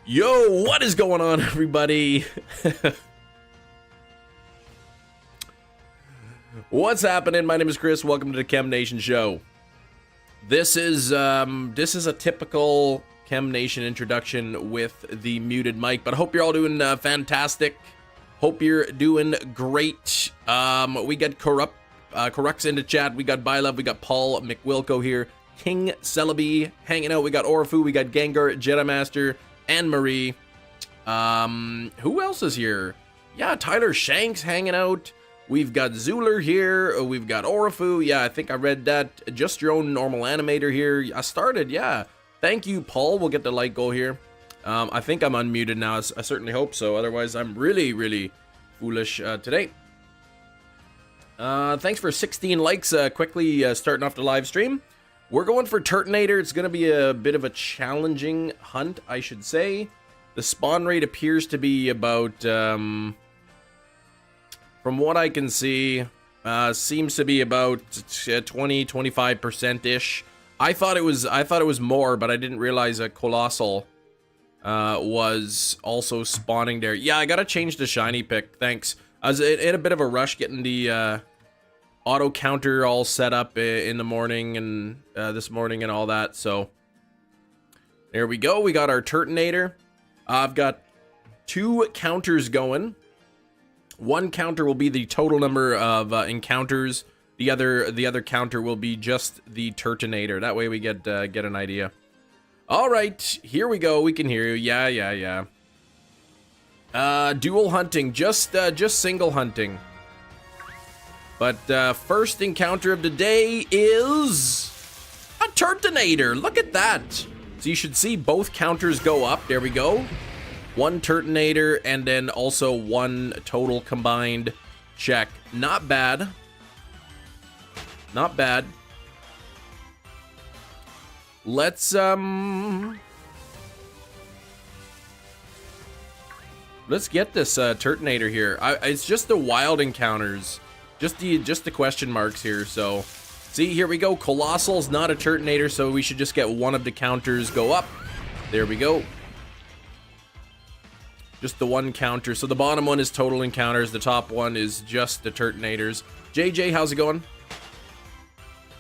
Yo, what is going on, everybody? What's happening? My name is Chris. Welcome to the Chem Nation show. This is a typical Chem Nation introduction with the muted mic, but I hope you're all doing fantastic. Hope you're doing great. We got Corrux in the chat. We got Bylove. We got Paul McWilco here. King Celebi hanging out. We got Orfu. We got Gengar, Jedi Master, and Marie. Who else is here? Yeah, Tyler Shanks hanging out. We've got Zuler here. We've got Orfu. Yeah, I think I read that. Just your own normal animator here. I started, yeah. Thank you, Paul. We'll get the like goal here. I think I'm unmuted now. I certainly hope so. Otherwise, I'm really foolish today. Thanks for 16 likes quickly starting off the live stream. We're going for Turtonator. It's going to be a bit of a challenging hunt, I should say. The spawn rate appears to be about, from what I can see, seems to be about 20-25%-ish. I thought it was more, but I didn't realize a Colossal was also spawning there. Yeah, I gotta change the shiny pick. Thanks. I was in a bit of a rush getting the auto counter all set up in the morning and this morning and all that. So there we go. We got our Turtonator. I've got 2 counters going. One counter will be the total number of encounters. The other counter will be just the Turtonator. That way we get an idea. All right, here we go. We can hear you. Yeah. Dual hunting, just single hunting. But first encounter of the day is a Turtonator. Look at that. So you should see both counters go up. There we go. 1 Turtonator and then also 1 total combined check. Not bad. Not bad. Let's get this Turtonator here. It's just the wild encounters. Just the question marks here. So, see, here we go. Colossal's not a Turtonator, so we should just get one of the counters go up. There we go. Just the 1 counter. So the bottom one is total encounters. The top one is just the Turtonators. JJ, how's it going?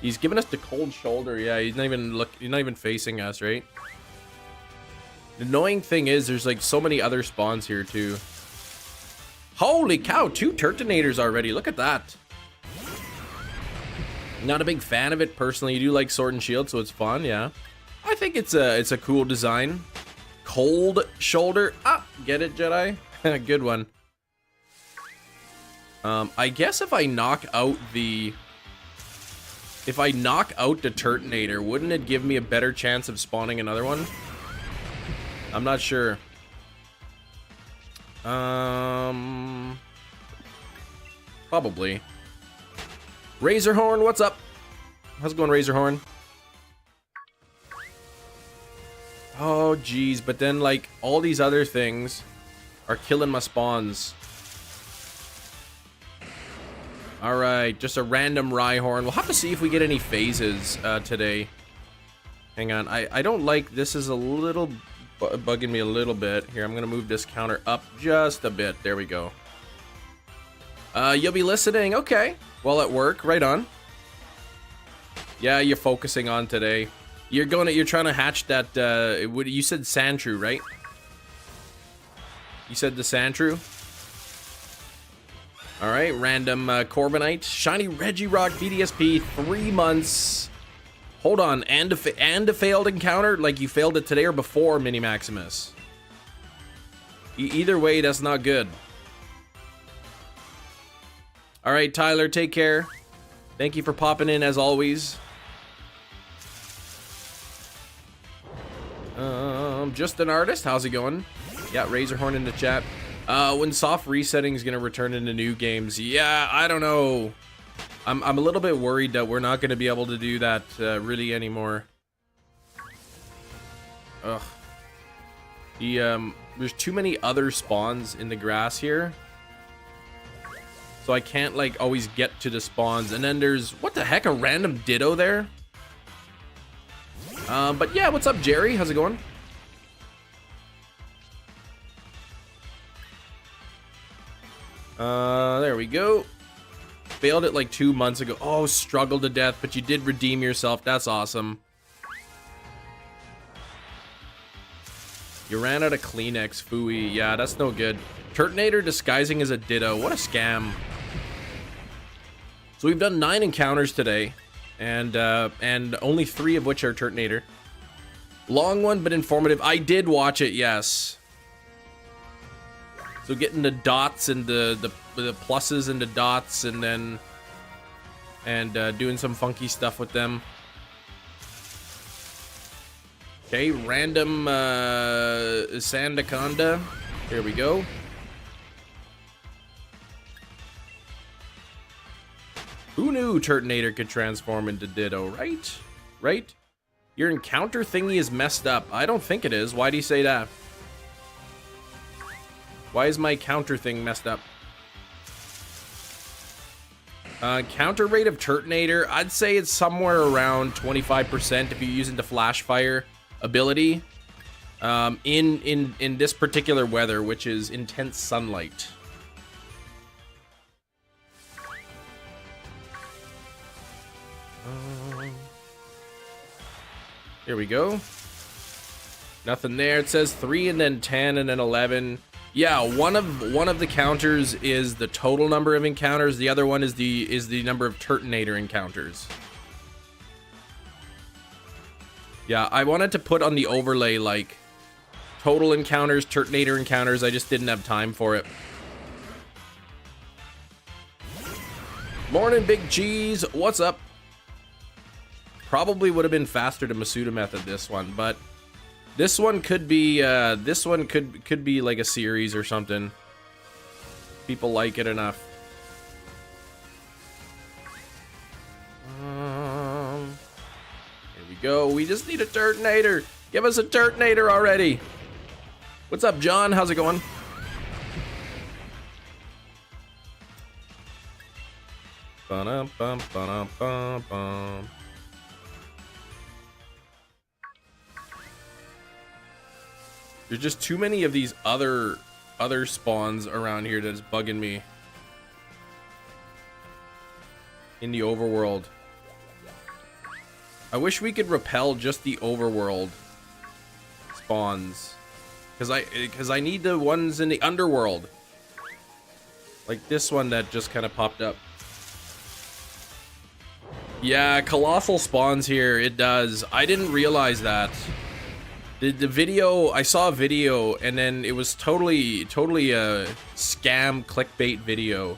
He's giving us the cold shoulder. Yeah, he's not even facing us, right? The annoying thing is there's like so many other spawns here too. Holy cow, 2 Turtonators already. Look at that. Not a big fan of it personally. You do like Sword and Shield, so it's fun, yeah. I think it's a cool design. Cold shoulder. Ah, get it, Jedi? Good one. I guess if I knock out the Turtonator, wouldn't it give me a better chance of spawning another one? I'm not sure. Probably. Razorhorn, what's up? How's it going, Razorhorn? Oh, geez, but then, like, all these other things are killing my spawns. Alright, just a random Rhyhorn. We'll have to see if we get any phases today. Hang on, I don't like, this is a little bugging me a little bit. Here, I'm gonna move this counter up just a bit. There we go. You'll be listening, okay. While at work, right on. Yeah, you're focusing on today. You're trying to hatch that, you said Sandshrew, right? You said the Sandshrew? Alright, random Corbinite. Shiny Regirock BDSP, 3 months. Hold on, and a failed encounter? Like you failed it today or before, Mini Maximus? Either way, that's not good. Alright, Tyler, take care. Thank you for popping in as always. Just an artist, how's it going? Yeah, Razorhorn in the chat. When soft resetting is gonna return into new games? Yeah, I don't know. I'm a little bit worried that we're not gonna be able to do that really anymore. Ugh. There's too many other spawns in the grass here, so I can't like always get to the spawns. And then there's, what the heck, a random Ditto there. But yeah, what's up, Jerry? How's it going? There we go. Failed it like 2 months ago. Oh, struggled to death, but you did redeem yourself. That's awesome. You ran out of Kleenex, Fooey. Yeah, that's no good. Turtonator disguising as a Ditto. What a scam. So we've done 9 encounters today, and only 3 of which are Turtonator. Long one, but informative. I did watch it, yes. So getting the dots and the pluses and the dots, and then doing some funky stuff with them. Okay, random Sandaconda. Here we go. Who knew Turtonator could transform into Ditto, right? Right? Your encounter thingy is messed up. I don't think it is. Why do you say that? Why is my counter thing messed up? Counter rate of Turtonator, I'd say it's somewhere around 25% if you're using the flash fire ability. In this particular weather, which is intense sunlight. Here we go. Nothing there. It says 3 and then 10 and then 11. Yeah, one of the counters is the total number of encounters. The other one is the number of Turtonator encounters. Yeah, I wanted to put on the overlay like total encounters, Turtonator encounters. I just didn't have time for it. Morning, Big Cheese. What's up? Probably would have been faster to Masuda method this one, but this one could be could be like a series or something. People like it enough. Here we go. We just need a Turtonator. Give us a Turtonator already. What's up, John? How's it going? Ba-dum-bum, ba-dum-bum-bum. There's just too many of these other spawns around here that's bugging me. In the overworld. I wish we could repel just the overworld spawns. Cause I need the ones in the underworld. Like this one that just kind of popped up. Yeah, colossal spawns here. It does. I didn't realize that. The video, I saw a video and then it was totally a scam clickbait video.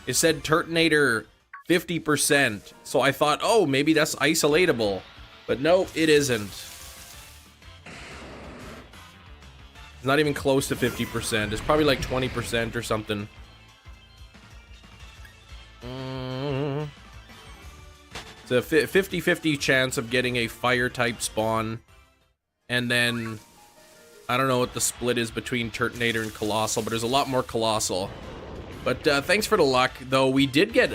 It said Turtonator 50%. So I thought, oh, maybe that's isolatable. But no, it isn't. It's not even close to 50%. It's probably like 20% or something. It's a 50-50 chance of getting a fire type spawn. And then, I don't know what the split is between Turtonator and Colossal, but there's a lot more Colossal. But thanks for the luck, though. We did get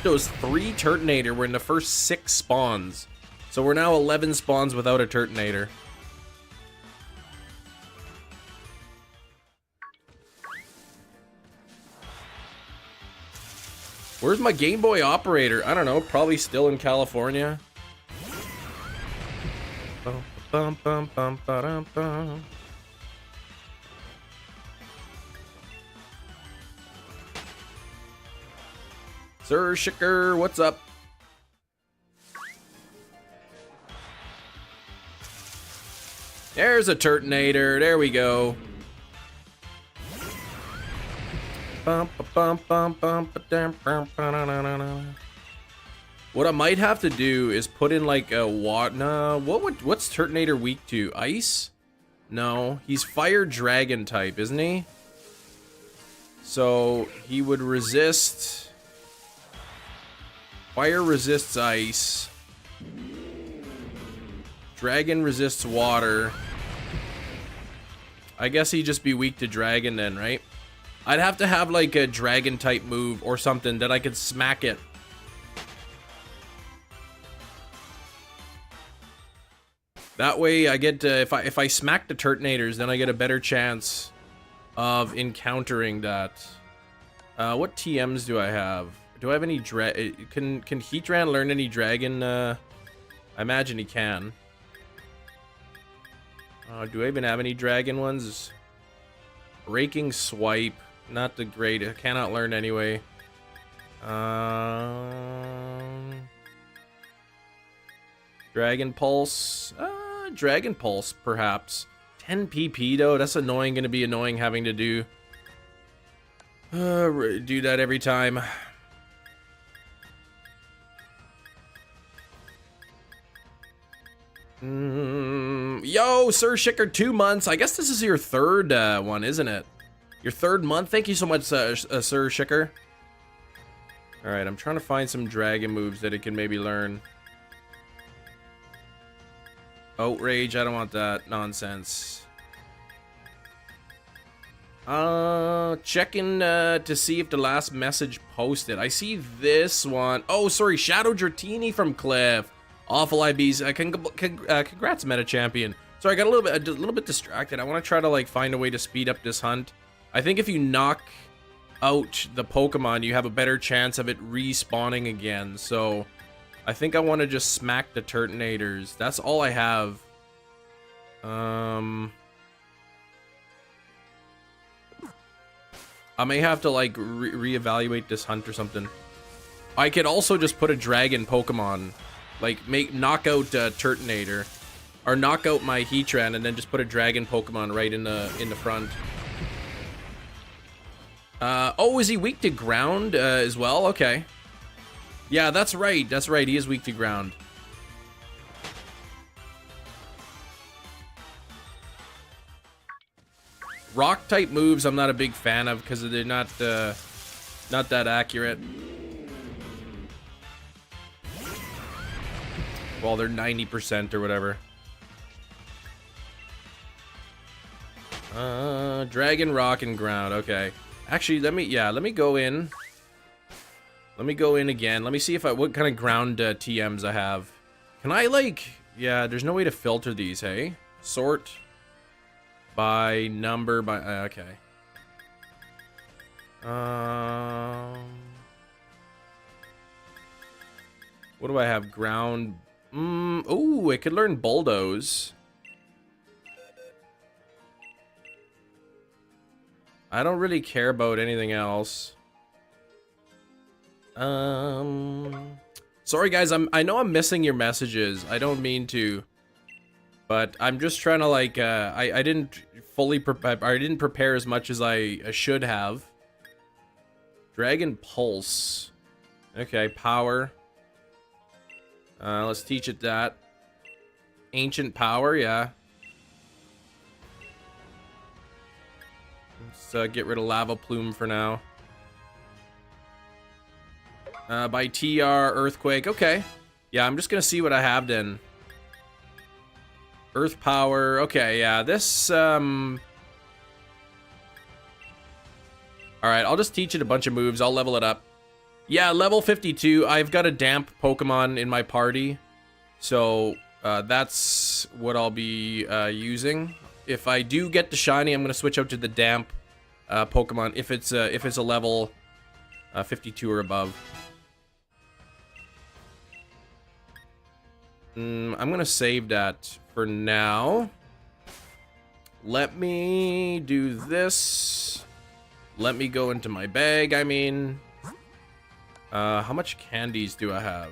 those 3 Turtonator. We're in the first 6 spawns, so we're now 11 spawns without a Turtonator. Where's my Game Boy operator? I don't know. Probably still in California. Bum, bum, bum, ba-dum, bum. Sir Shicker, what's up? There's a Turtonator. There we go. Bum, bum, bum, bum, ba-dum, bum, ba-da-da-da-da. What I might have to do is put in like a what's Turtonator weak to? Ice? No, he's fire dragon type, isn't he? So he would resist. Fire resists ice. Dragon resists water. I guess he'd just be weak to dragon then, right? I'd have to have like a dragon type move or something that I could smack it. That way I get if I smack the Turtonators, then I get a better chance of encountering that. What TMs do I have? Do I have any can Heatran learn any dragon? I imagine he can. Do I even have any dragon ones? Breaking Swipe, not the great. I cannot learn anyway. Dragon Pulse. Dragon Pulse, perhaps. 10 PP though. That's annoying. Gonna be annoying having to do that every time. Yo, Sir Shicker, 2 months. I guess this is your third one, isn't it? Your third month. Thank you so much, Sir Shicker. All right, I'm trying to find some dragon moves that it can maybe learn. Outrage, I don't want that nonsense. Checking to see if the last message posted. I see this one. Oh, sorry, Shadow Dratini from Cliff. Awful IBs. Congrats, Meta Champion. Sorry, I got a little bit distracted. I want to try to like find a way to speed up this hunt. I think if you knock out the Pokemon, you have a better chance of it respawning again. So I think I want to just smack the Turtonators. That's all I have. I may have to like reevaluate this hunt or something. I could also just put a dragon Pokemon, like knock out Turtonator, or knock out my Heatran, and then just put a dragon Pokemon right in the front. Oh, is he weak to ground as well? Okay. Yeah, that's right. That's right. He is weak to ground. Rock type moves I'm not a big fan of because they're not that accurate. Well, they're 90% or whatever. Dragon, rock, and ground. Okay. Actually, let me go in. Let me go in again. Let me see what kind of ground TMs I have. Can I like? Yeah, there's no way to filter these. Hey, sort by number by. Okay. What do I have? Ground. Oh, it could learn bulldoze. I don't really care about anything else. Sorry guys, I know I'm missing your messages. I don't mean to, but I'm just trying to like I didn't fully prepare. I didn't prepare as much as I should have. Dragon Pulse. Okay, power. Let's teach it that. Ancient power, yeah. Let's get rid of Lava Plume for now. By TR, Earthquake. Okay. Yeah, I'm just gonna see what I have then. Earth Power. Okay, yeah, this, Alright, I'll just teach it a bunch of moves. I'll level it up. Yeah, level 52. I've got a damp Pokemon in my party. So, that's what I'll be using. If I do get the shiny, I'm gonna switch out to the damp Pokemon if it's a level 52 or above. I'm gonna save that for now. Let me do this. Let me go into my bag. I mean, how much candies do I have?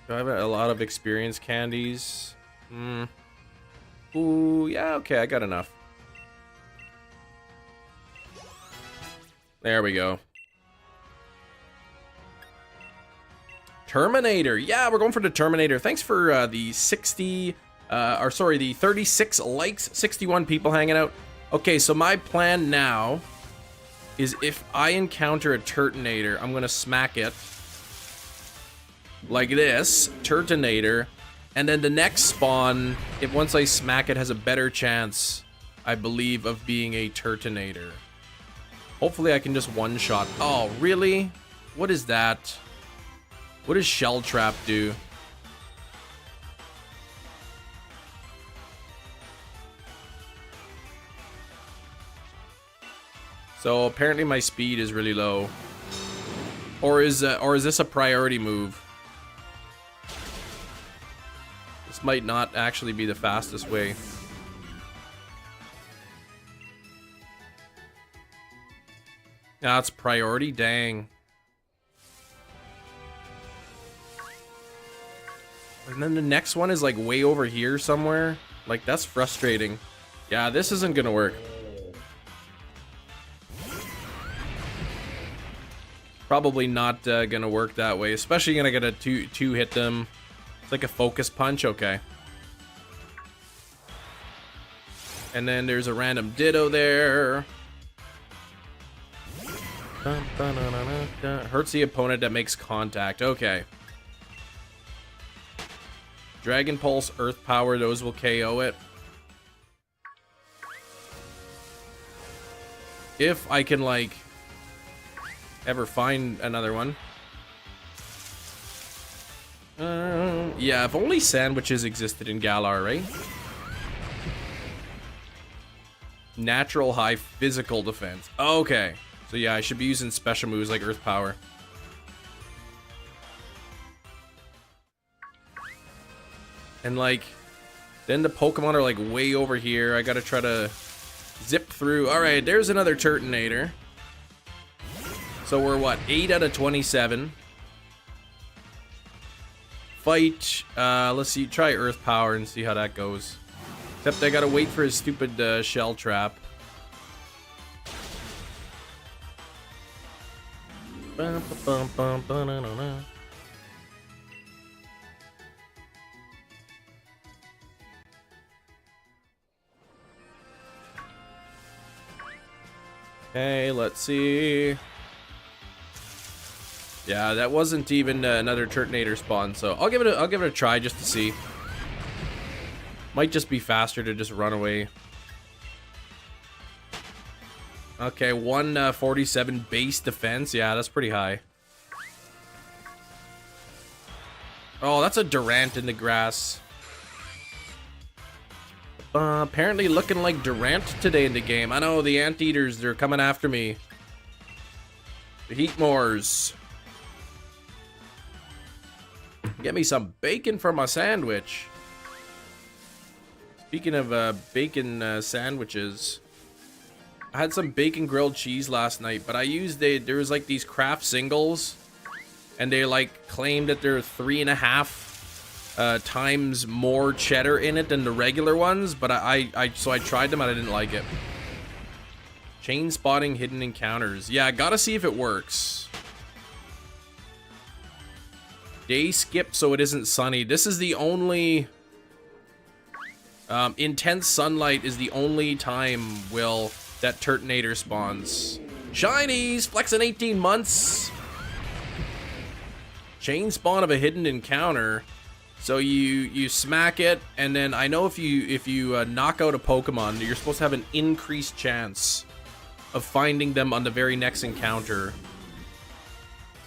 Do I have a lot of experience candies? Ooh, yeah, okay, I got enough. There we go. Terminator. Yeah, we're going for the Terminator. Thanks for the 36 likes, 61 people hanging out. Okay, so my plan now is if I encounter a Turtonator, I'm going to smack it. Like this, Turtonator. And then the next spawn, if once I smack it, has a better chance, I believe, of being a Turtonator. Hopefully I can just one-shot. Oh, really? What is that? What does Shell Trap do? So apparently my speed is really low. Or is this a priority move? This might not actually be the fastest way. That's priority? Dang. And then the next one is like way over here somewhere. Like, that's frustrating. Yeah, this isn't gonna work. Probably not gonna work that way, especially gonna get a two hit them. It's like a focus punch. Okay. And then there's a random Ditto there. Hurts the opponent that makes contact. Okay. Dragon Pulse, Earth Power, those will KO it. If I can, like, ever find another one. Yeah, if only sandwiches existed in Galar, right? Natural high physical defense. Okay. So yeah, I should be using special moves like Earth Power. And like, then the Pokemon are like way over here. I gotta try to zip through. All right, there's another Turtonator. So we're what, 8 out of 27. Fight. Let's see. Try Earth Power and see how that goes. Except I gotta wait for his stupid shell trap. Okay, let's see. Yeah, that wasn't even another Turtonator spawn, so I'll give it a try just to see. Might just be faster to just run away. Okay, 147 base defense. Yeah, that's pretty high. Oh, that's a Durant in the grass. Apparently looking like Durant today in the game. I know, the Anteaters, they're coming after me. The Heatmores. Get me some bacon for my sandwich. Speaking of bacon sandwiches, I had some bacon grilled cheese last night, but I used there was like these craft singles, and they like claimed that they're 3.5 times more cheddar in it than the regular ones, but so I tried them and I didn't like it. Chain spotting hidden encounters. Yeah, gotta see if it works. Day skip so it isn't sunny. This is the only... intense sunlight is the only time, Will, that Turtonator spawns. Shinies! Flexing 18 months! Chain spawn of a hidden encounter. So you smack it, and then I know if you knock out a Pokemon, you're supposed to have an increased chance of finding them on the very next encounter.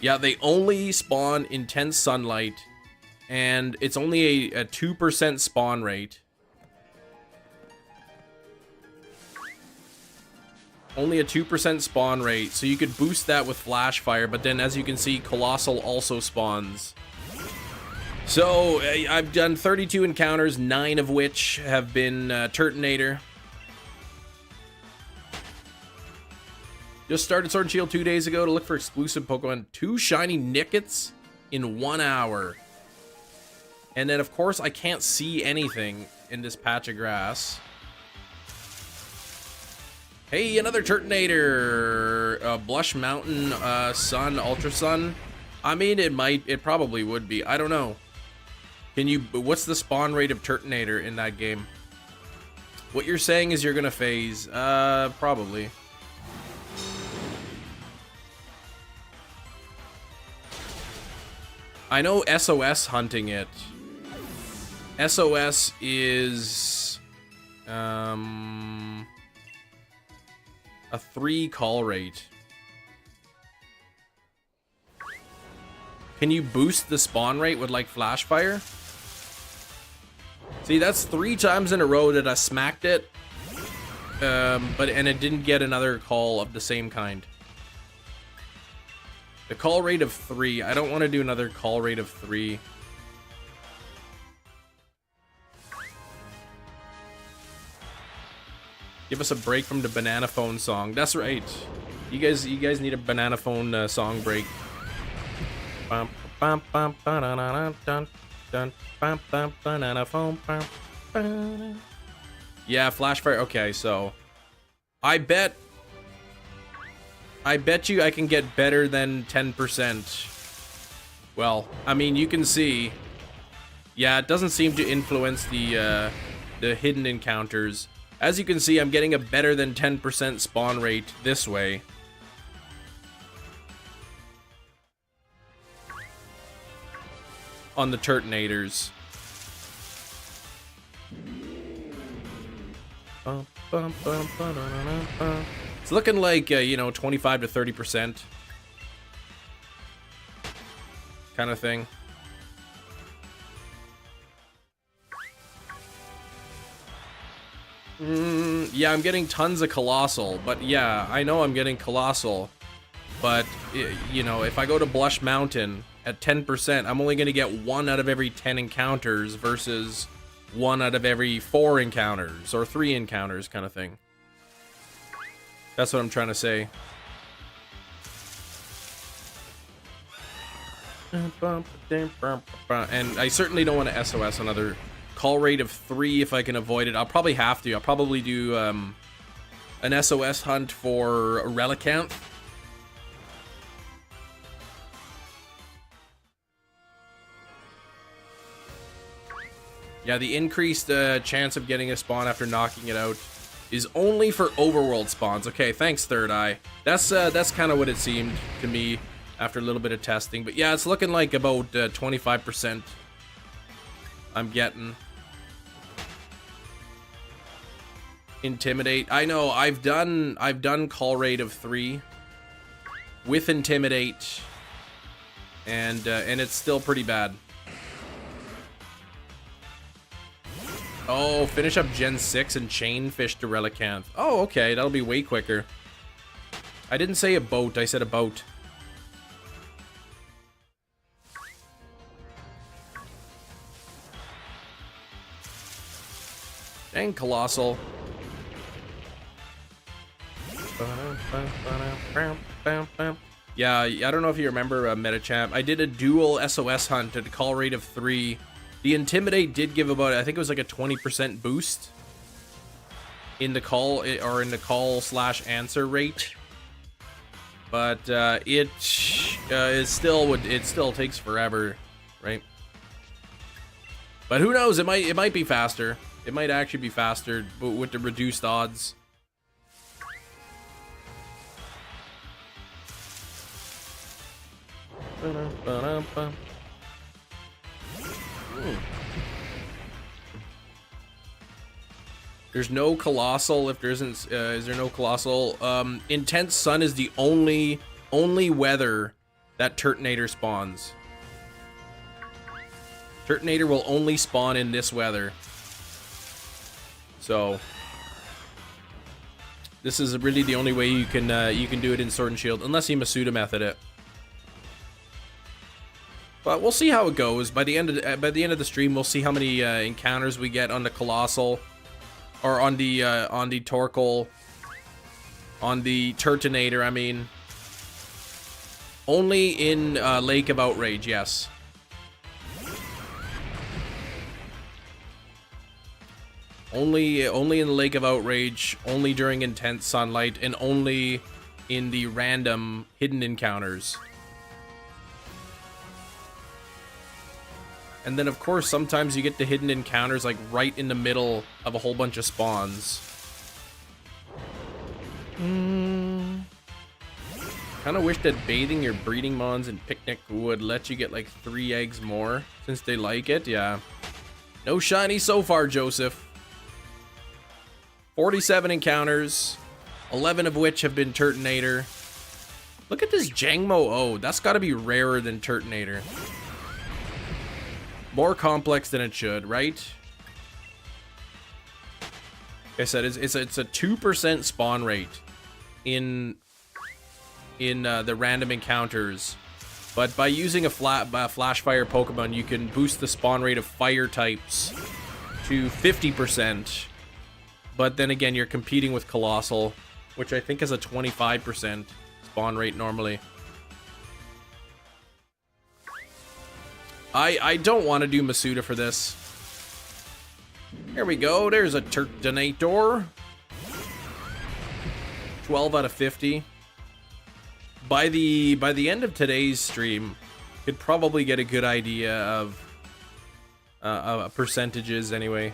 Yeah, they only spawn intense sunlight, and it's only a 2% spawn rate. Only a 2% spawn rate, so you could boost that with Flash Fire, but then as you can see, Colossal also spawns. So, I've done 32 encounters, 9 of which have been Turtonator. Just started Sword and Shield 2 days ago to look for exclusive Pokemon. 2 shiny Nickets in 1 hour. And then, of course, I can't see anything in this patch of grass. Hey, another Turtonator. Blush Mountain Sun, Ultra Sun. I mean, it probably would be. I don't know. What's the spawn rate of Turtonator in that game? What you're saying is you're gonna phase. Probably. I know SOS hunting it. SOS is a 3 call rate. Can you boost the spawn rate with like Flash Fire? See, that's 3 times in a row that I smacked it. and it didn't get another call of the same kind. The call rate of 3. I don't want to do another call rate of 3. Give us a break from the banana phone song. That's right. You guys need a banana phone song break. Banana phone. Yeah, Flashfire. Okay, so I bet you I can get better than 10%. Well, I mean, you can see. Yeah, it doesn't seem to influence the hidden encounters. As you can see, I'm getting a better than 10% spawn rate this way. On the Turtonators. It's looking like, you know, 25 to 30% kind of thing. Yeah, I'm getting tons of Colossal, but yeah, I know I'm getting Colossal. But, you know, if I go to Blush Mountain at 10%, I'm only going to get 1 out of every 10 encounters versus 1 out of every 4 encounters or 3 encounters kind of thing. That's what I'm trying to say. And I certainly don't want to SOS another call rate of 3 if I can avoid it. I'll probably have to. I'll probably do an SOS hunt for Relicanth. Yeah, the increased chance of getting a spawn after knocking it out is only for overworld spawns. Okay, thanks, Third Eye. That's kind of what it seemed to me after a little bit of testing. But yeah, it's looking like about 25% I'm getting. Intimidate. I know I've done call rate of 3 with Intimidate, and it's still pretty bad. Oh, finish up Gen 6 and chain fish to Relicanth. Oh, okay, that'll be way quicker. I didn't say a boat, I said a boat. Dang, Colossal. Yeah, I don't know if you remember Metachamp. I did a dual SOS hunt at a call rate of 3. The Intimidate did give about, I think it was like a 20% boost in the call, or in the call/answer rate. But it still takes forever, right? But who knows? It might be faster. It might actually be faster, but with the reduced odds. There's no Colossal. If there isn't, is there no Colossal? Intense Sun is the only weather that Turtonator spawns. Turtonator will only spawn in this weather. So this is really the only way you can do it in Sword and Shield, unless you Masuda method it. But we'll see how it goes. By the end of the stream, we'll see how many encounters we get on the Colossal, or on the Torkoal, on the Turtonator. I mean, only in Lake of Outrage, yes. Only in the Lake of Outrage, only during intense sunlight, and only in the random hidden encounters. And then, of course, sometimes you get the hidden encounters, like, right in the middle of a whole bunch of spawns. Kind of wish that bathing your breeding mons in Picnic would let you get, like, 3 eggs more, since they like it, yeah. No shiny so far, Joseph. 47 encounters, 11 of which have been Turtonator. Look at this Jangmo O. That's got to be rarer than Turtonator. More complex than it should, right? I said, it's a 2% spawn rate in the random encounters. But by using a flash fire Pokemon, you can boost the spawn rate of fire types to 50%. But then again, you're competing with Colossal, which I think is a 25% spawn rate normally. I don't want to do Masuda for this. Here we go. There's a Turtonator. 12 out of 50. By the end of today's stream, could probably get a good idea of percentages anyway.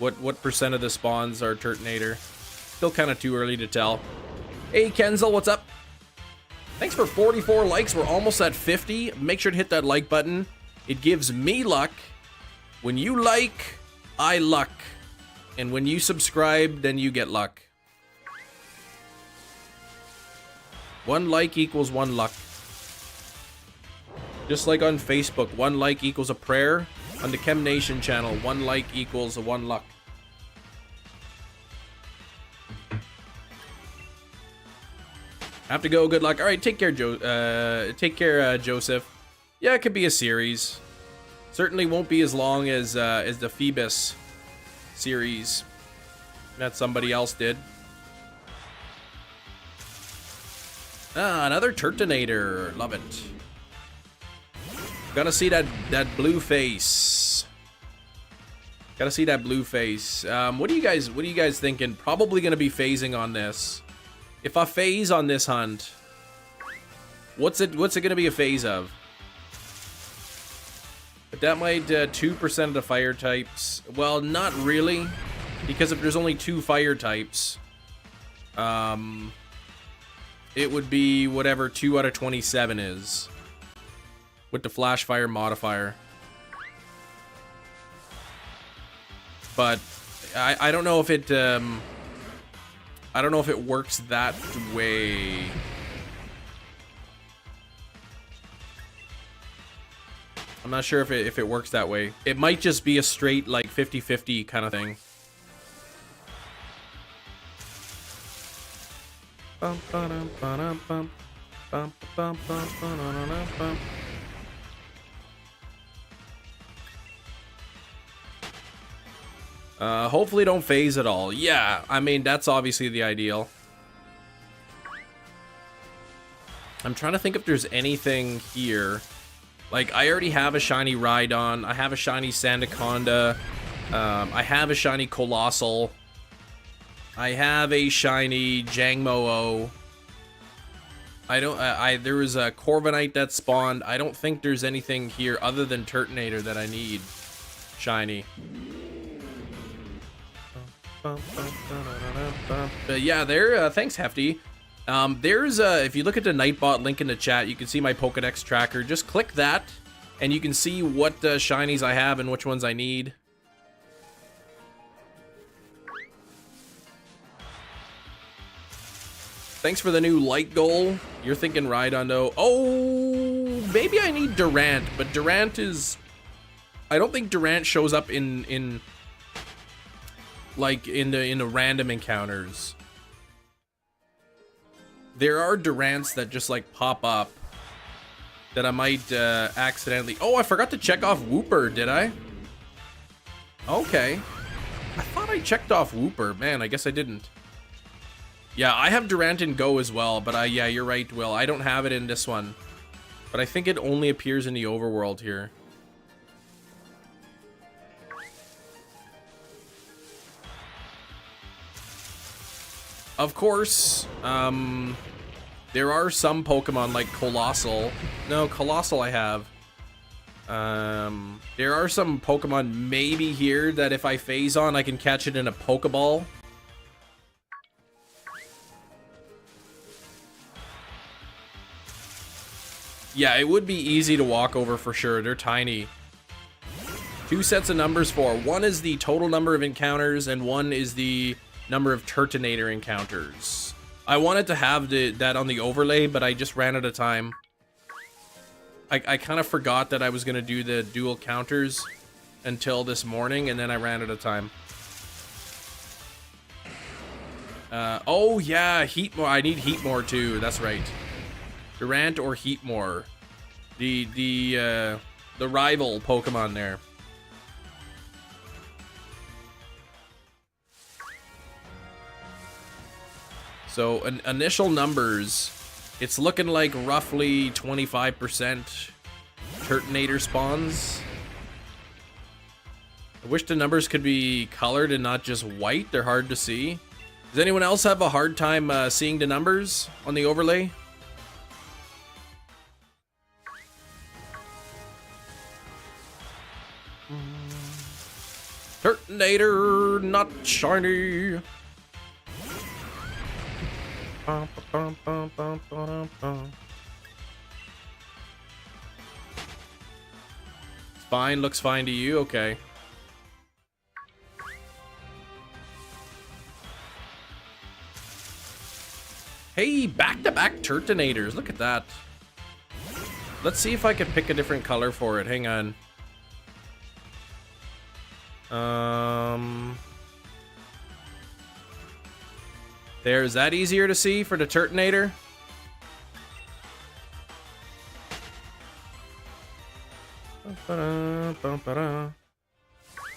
What percent of the spawns are Turtonator? Still kind of too early to tell. Hey Kenzel, what's up? Thanks for 44 likes. We're almost at 50. Make sure to hit that like button. It gives me luck. When you like, I luck. And when you subscribe, then you get luck. 1 like equals 1 luck. Just like on Facebook, 1 like equals a prayer. On the Chem Nation channel, 1 like equals 1 luck. Have to go. Good luck. All right, take care, Joseph. Yeah, it could be a series. Certainly won't be as long as the Phoebus series that somebody else did. Ah, another Turtonator. Love it. Gotta see that blue face. Gotta see that blue face. What are you guys thinking? Probably gonna be phasing on this. If I phase on this hunt, what's it gonna be a phase of? But that might 2% of the fire types. Well, not really, because if there's only 2 fire types, it would be whatever 2 out of 27 is with the flash fire modifier. But I don't know if it I don't know if it works that way. I'm not sure if it works that way. It might just be a straight like 50-50 kind of thing. Hopefully don't phase at all. Yeah, I mean, that's obviously the ideal. I'm trying to think if there's anything here. Like, I already have a shiny Rhydon. I have a shiny Sandaconda. I have a shiny Colossal. I have a shiny Jangmo-O. There was a Corviknight that spawned. I don't think there's anything here other than Turtonator that I need shiny. But yeah, thanks, Hefty. There's if you look at the Nightbot link in the chat, you can see my Pokedex tracker. Just click that, and you can see what shinies I have and which ones I need. Thanks for the new light goal. You're thinking Rhydon, though. Oh, maybe I need Durant, but Durant is... I don't think Durant shows up in the random encounters. There are Durants that just like pop up that I might accidentally... Oh, I forgot to check off Wooper, did I? Okay. I thought I checked off Wooper. Man, I guess I didn't. Yeah, I have Durant in Go as well, but yeah, you're right, Will. I don't have it in this one. But I think it only appears in the overworld here. Of course, there are some Pokemon like Colossal. No, Colossal I have. There are some Pokemon maybe here that if I phase on, I can catch it in a Pokeball. Yeah, it would be easy to walk over for sure. They're tiny. 2 sets of numbers for. 1 is the total number of encounters, and 1 is the number of Turtonator encounters. I wanted to have that on the overlay, but I just ran out of time. I kind of forgot that I was going to do the dual counters until this morning, and then I ran out of time. Oh yeah, Heatmore. I need Heatmore too. That's right. Durant or Heatmore. The rival Pokemon there. So initial numbers, it's looking like roughly 25% Turtonator spawns. I wish the numbers could be colored and not just white. They're hard to see. Does anyone else have a hard time seeing the numbers on the overlay? Turtonator, not shiny. Fine, looks fine to you, okay. Hey, back-to-back Turtonators, look at that. Let's see if I can pick a different color for it, hang on. There, is that easier to see for the Turtonator?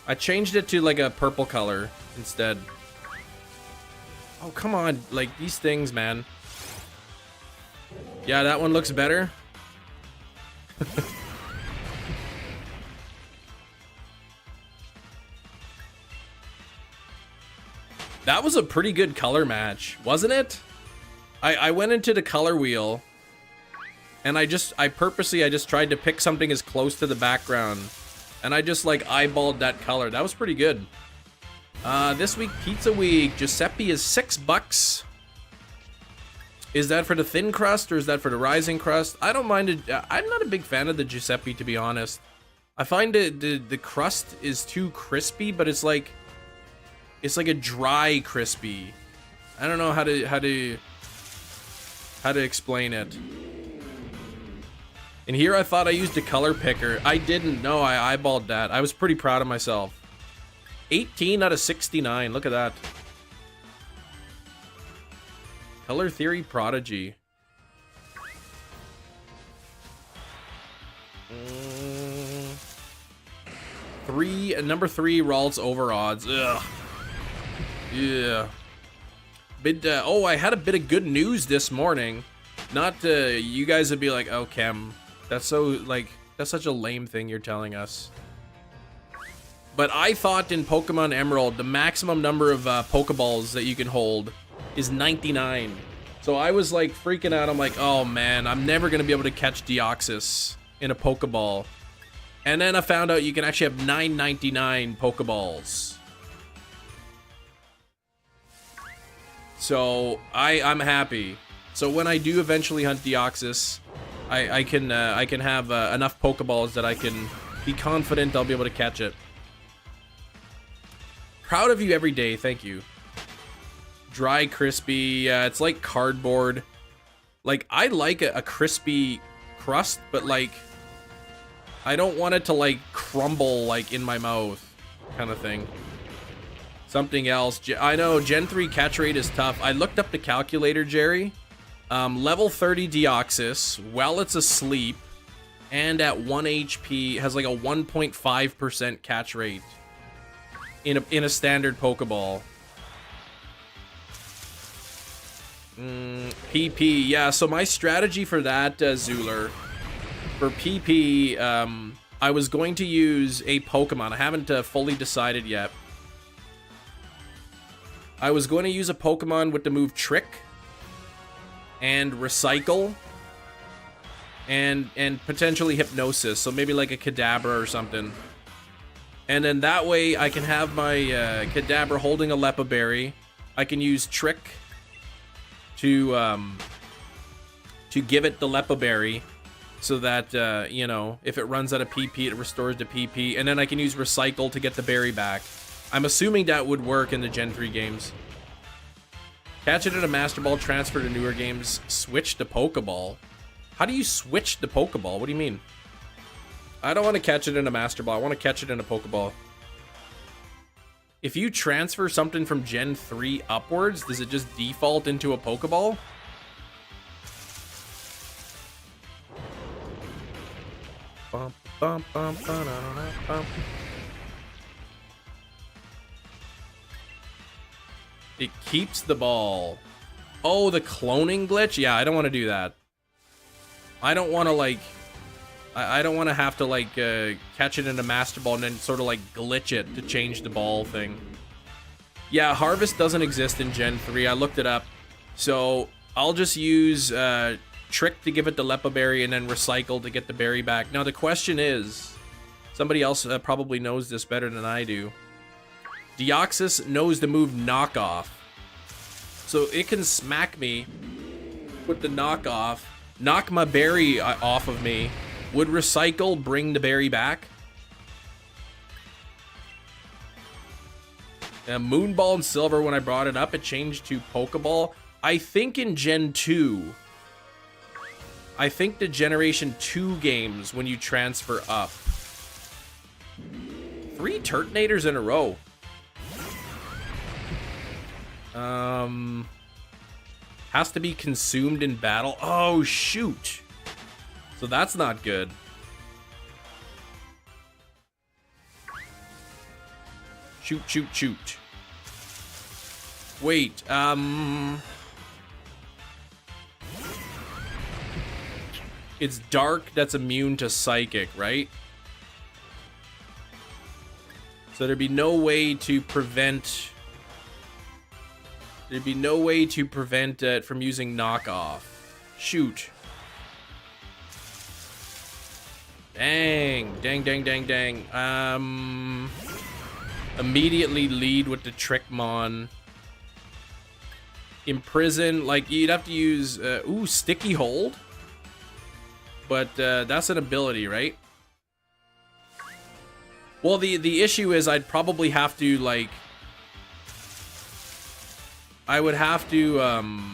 I changed it to like a purple color instead. Oh, come on, like these things, man. Yeah, that one looks better. That was a pretty good color match, wasn't it? I went into the color wheel and I purposely just tried to pick something as close to the background and I just like eyeballed that color. That was pretty good. This week, Pizza Week, Giuseppe is $6. Is that for the thin crust or is that for the rising crust? I don't mind it. I'm not a big fan of the Giuseppe, to be honest. I find the crust is too crispy, but it's like a dry crispy. I don't know how to explain it. And here I thought I used a color picker. I didn't. No, I eyeballed that. I was pretty proud of myself. 18 out of 69. Look at that. Color Theory Prodigy. Number 3 Ralts over odds. Ugh. Yeah. Oh, I had a bit of good news this morning. Not you guys would be like, oh, Chem, that's such a lame thing you're telling us. But I thought in Pokemon Emerald, the maximum number of Pokeballs that you can hold is 99. So I was like freaking out. I'm like, oh man, I'm never going to be able to catch Deoxys in a Pokeball. And then I found out you can actually have 999 Pokeballs. So I'm happy. So when I do eventually hunt Deoxys, I can have enough Pokeballs that I can be confident I'll be able to catch it. Proud of you every day, thank you. Dry, crispy, it's like cardboard. Like, I like a crispy crust, but like, I don't want it to like crumble like in my mouth, kind of thing. Something else, I know Gen 3 catch rate is tough. I looked up the calculator, Jerry. Level 30 Deoxys, while it's asleep, and at 1 HP, has like a 1.5% catch rate. In a standard Pokeball. PP, yeah, so my strategy for that, Zooler, for PP, I was going to use a Pokemon. I haven't fully decided yet. I was going to use a Pokemon with the move Trick and Recycle and potentially Hypnosis, so maybe like a Kadabra or something. And then that way I can have my Kadabra holding a Leppa Berry. I can use Trick to give it the Leppa Berry so that, you know, if it runs out of PP, it restores the PP. And then I can use Recycle to get the berry back. I'm assuming that would work in the Gen 3 games. Catch it in a Master Ball, transfer to newer games, switch to Pokeball. How do you switch the Pokeball? What do you mean? I don't want to catch it in a Master Ball. I want to catch it in a Pokeball. If you transfer something from Gen 3 upwards, does it just default into a Pokeball? Bum, bum, bum, bum. It keeps the ball. Oh, the cloning glitch? Yeah, I don't want to do that. I don't want to, like... I don't want to have to, like, catch it in a Master Ball and then sort of, like, glitch it to change the ball thing. Yeah, Harvest doesn't exist in Gen 3. I looked it up. So, I'll just use Trick to give it the Lepa Berry and then Recycle to get the berry back. Now, the question is... Somebody else probably knows this better than I do. Deoxys knows the move Knockoff. So, it can smack me with the Knockoff, knock my berry off of me. Would Recycle bring the berry back? Moonball and Silver, when I brought it up, it changed to Pokeball. I think in Gen 2, I think the Generation 2 games, when you transfer up. 3 Turtonators in a row. Has to be consumed in battle. Oh, shoot. So that's not good. Shoot, shoot, shoot. Wait, it's Dark that's immune to Psychic, right? So there'd be no way to prevent... There'd be no way to prevent it from using Knockoff. Shoot. Dang, dang, dang, dang, dang. Immediately lead with the Trickmon. Imprison, like, you'd have to use, ooh, Sticky Hold. But, that's an ability, right? Well, the issue is I'd probably have to, like... I would have to,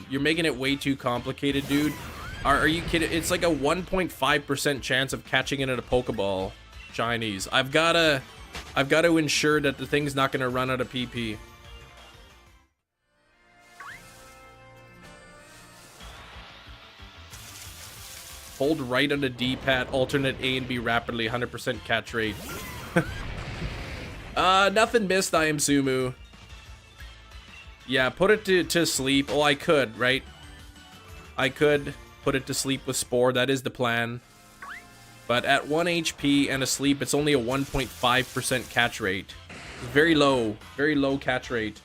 you're making it way too complicated, dude. Are you kidding? It's like a 1.5% chance of catching it at a Pokeball. Chinese. I've got to ensure that the thing's not going to run out of PP. Hold right on the D-pad, alternate A and B rapidly, 100% catch rate. Nothing missed, I am Sumu. Yeah, put it to sleep. Oh, I could, right? I could put it to sleep with Spore. That is the plan. But at 1 HP and asleep, it's only a 1.5% catch rate. Very low catch rate.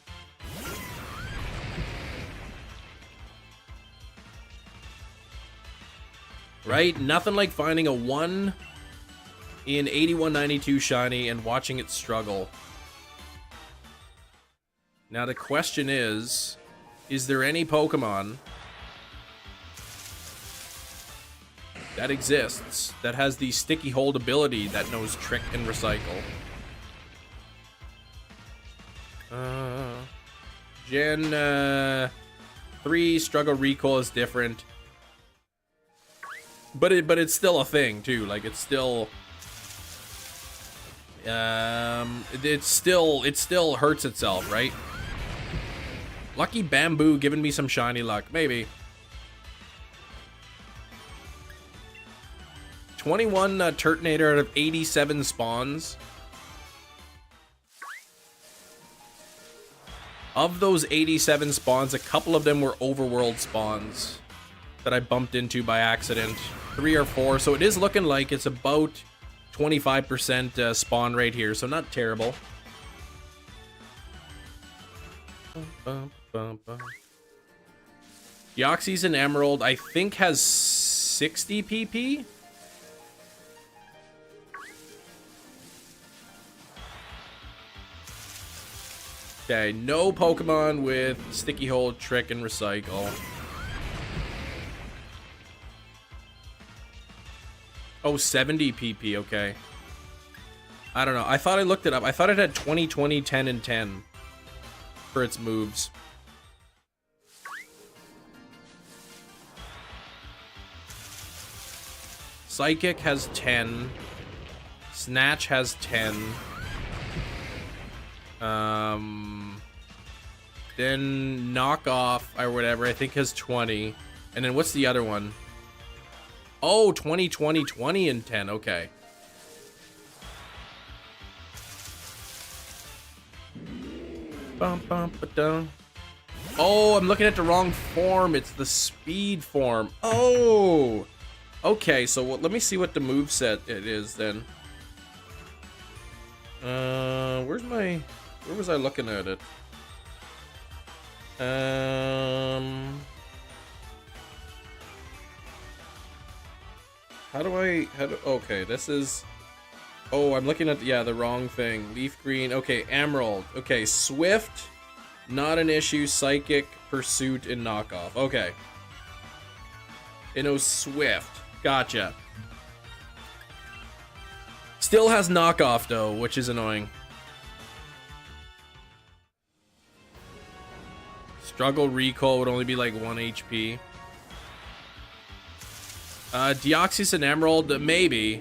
Right? Nothing like finding a 1 in 8192 shiny and watching it struggle. Now the question is there any Pokemon that exists that has the Sticky Hold ability that knows Trick and Recycle? Gen 3 Struggle Recall is different. But it's still a thing too. Like it still hurts itself, right? Lucky Bamboo giving me some shiny luck, maybe. 21 Turtonator out of 87 spawns. Of those 87 spawns, a couple of them were overworld spawns that I bumped into by accident. 3 or 4, so it is looking like it's about 25% spawn rate here, so not terrible. Deoxys and Emerald, I think, has 60 PP. Okay, no Pokemon with Sticky Hold, Trick, and Recycle. Oh, 70 PP, okay. I don't know. I thought I looked it up. I thought it had 20, 20, 10, and 10 for its moves. Psychic has 10. Snatch has 10. Then knockoff or whatever, I think has 20. And then what's the other one? Oh, 20, 20, 20, and 10. Okay. Bum, bum, ba-dum. Oh, I'm looking at the wrong form. It's the speed form. Oh. Okay, so let me see what the moveset it is then. Where was I looking at it? Okay, this is, oh, I'm looking at, yeah, the wrong thing. Leaf green, okay, emerald. Okay, swift, not an issue, psychic, pursuit, and knockoff. Okay. It knows swift. Gotcha. Still has knockoff though, which is annoying. Struggle recall would only be like 1 HP. Deoxys and Emerald, maybe.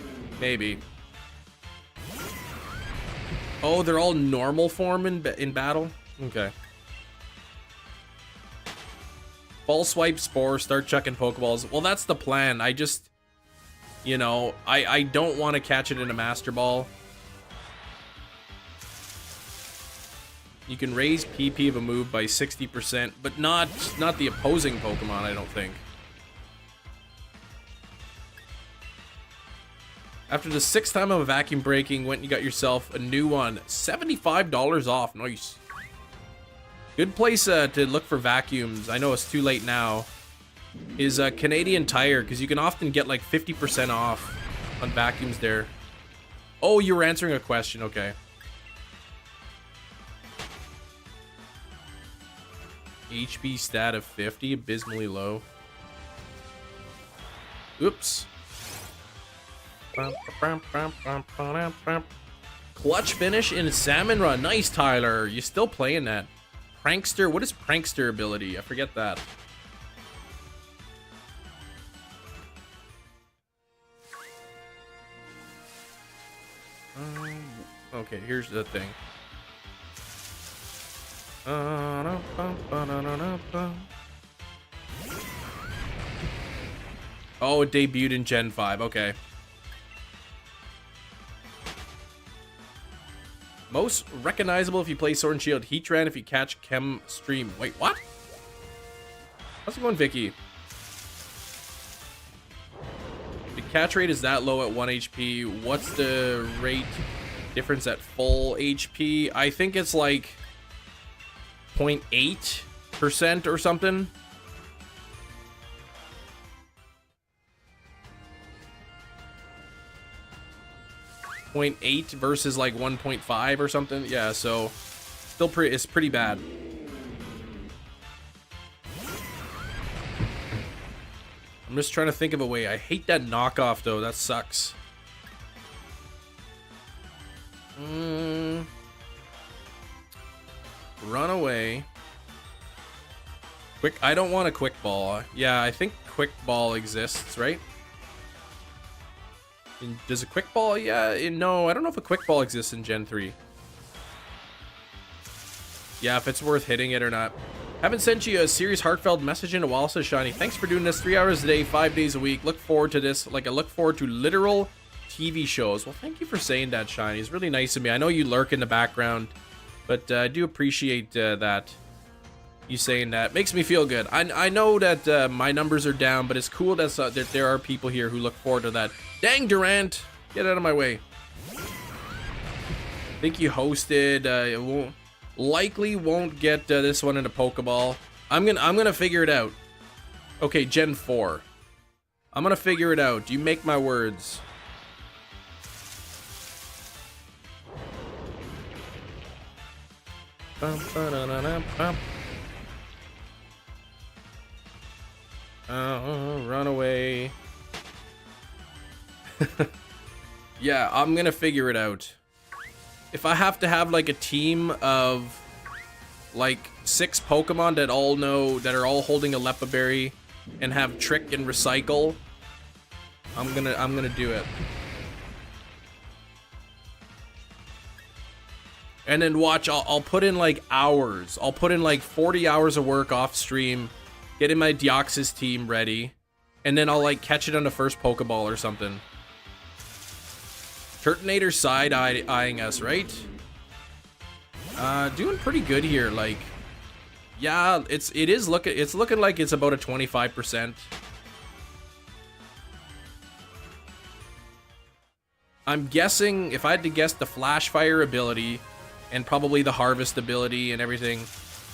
Oh, they're all normal form in battle? Okay. Ball swipe spore, start chucking Pokeballs. Well, that's the plan. I just, you know, I don't want to catch it in a Master Ball. You can raise PP of a move by 60%, but not the opposing Pokemon, I don't think. After the 6th time of a vacuum breaking, went and you got yourself a new one. $75 off. Nice. Good place to look for vacuums. I know it's too late now. Is Canadian Tire, because you can often get like 50% off on vacuums there. Oh, you were answering a question. Okay. HP stat of 50, abysmally low. Oops. Clutch finish in Salmon Run. Nice, Tyler. You still playing that? Prankster. What is Prankster ability? I forget that. Okay, here's the thing. Oh, it debuted in Gen 5. Okay. Most recognizable if you play Sword and Shield. Heatran if you catch Chem Stream. Wait, what? How's it going, Vicky? The catch rate is that low at 1 HP. What's the rate difference at full HP? I think it's like 0.8% or something. .8 versus like 1.5 or something. Yeah, so still it's pretty bad. I'm just trying to think of a way. I hate that knockoff though. That sucks. Run away. Quick. I don't want a quick ball. Yeah, I think quick ball exists, right? Does a quick ball? Yeah, no, I don't know if a quick ball exists in Gen 3. Yeah, if it's worth hitting it or not. Haven't sent you a serious heartfelt message in a while, says Shiny. Thanks for doing this 3 hours a day, 5 days a week. Look forward to this. Like, I look forward to literal TV shows. Well, thank you for saying that, Shiny. It's really nice of me. I know you lurk in the background, but I do appreciate that. You saying that makes me feel good. I know that my numbers are down, but it's cool that there are people here who look forward to that. Dang, Durant, get out of my way. I think you hosted. It likely won't get this one in a Pokeball. I'm gonna figure it out. Okay, Gen 4. I'm gonna figure it out. You make my words. Run away. Yeah, I'm gonna figure it out. If I have to have like a team of like 6 Pokemon that are all holding a Leppa Berry and have Trick and Recycle, I'm gonna do it. And then watch, I'll put in like hours. I'll put in like 40 hours of work off stream, getting my Deoxys team ready, and then I'll like catch it on the first Pokeball or something. Turtonator side-eyeing us, right? Doing pretty good here. Like, yeah, it's looking like it's about a 25%. I'm guessing, if I had to guess, the Flash Fire ability and probably the Harvest ability and everything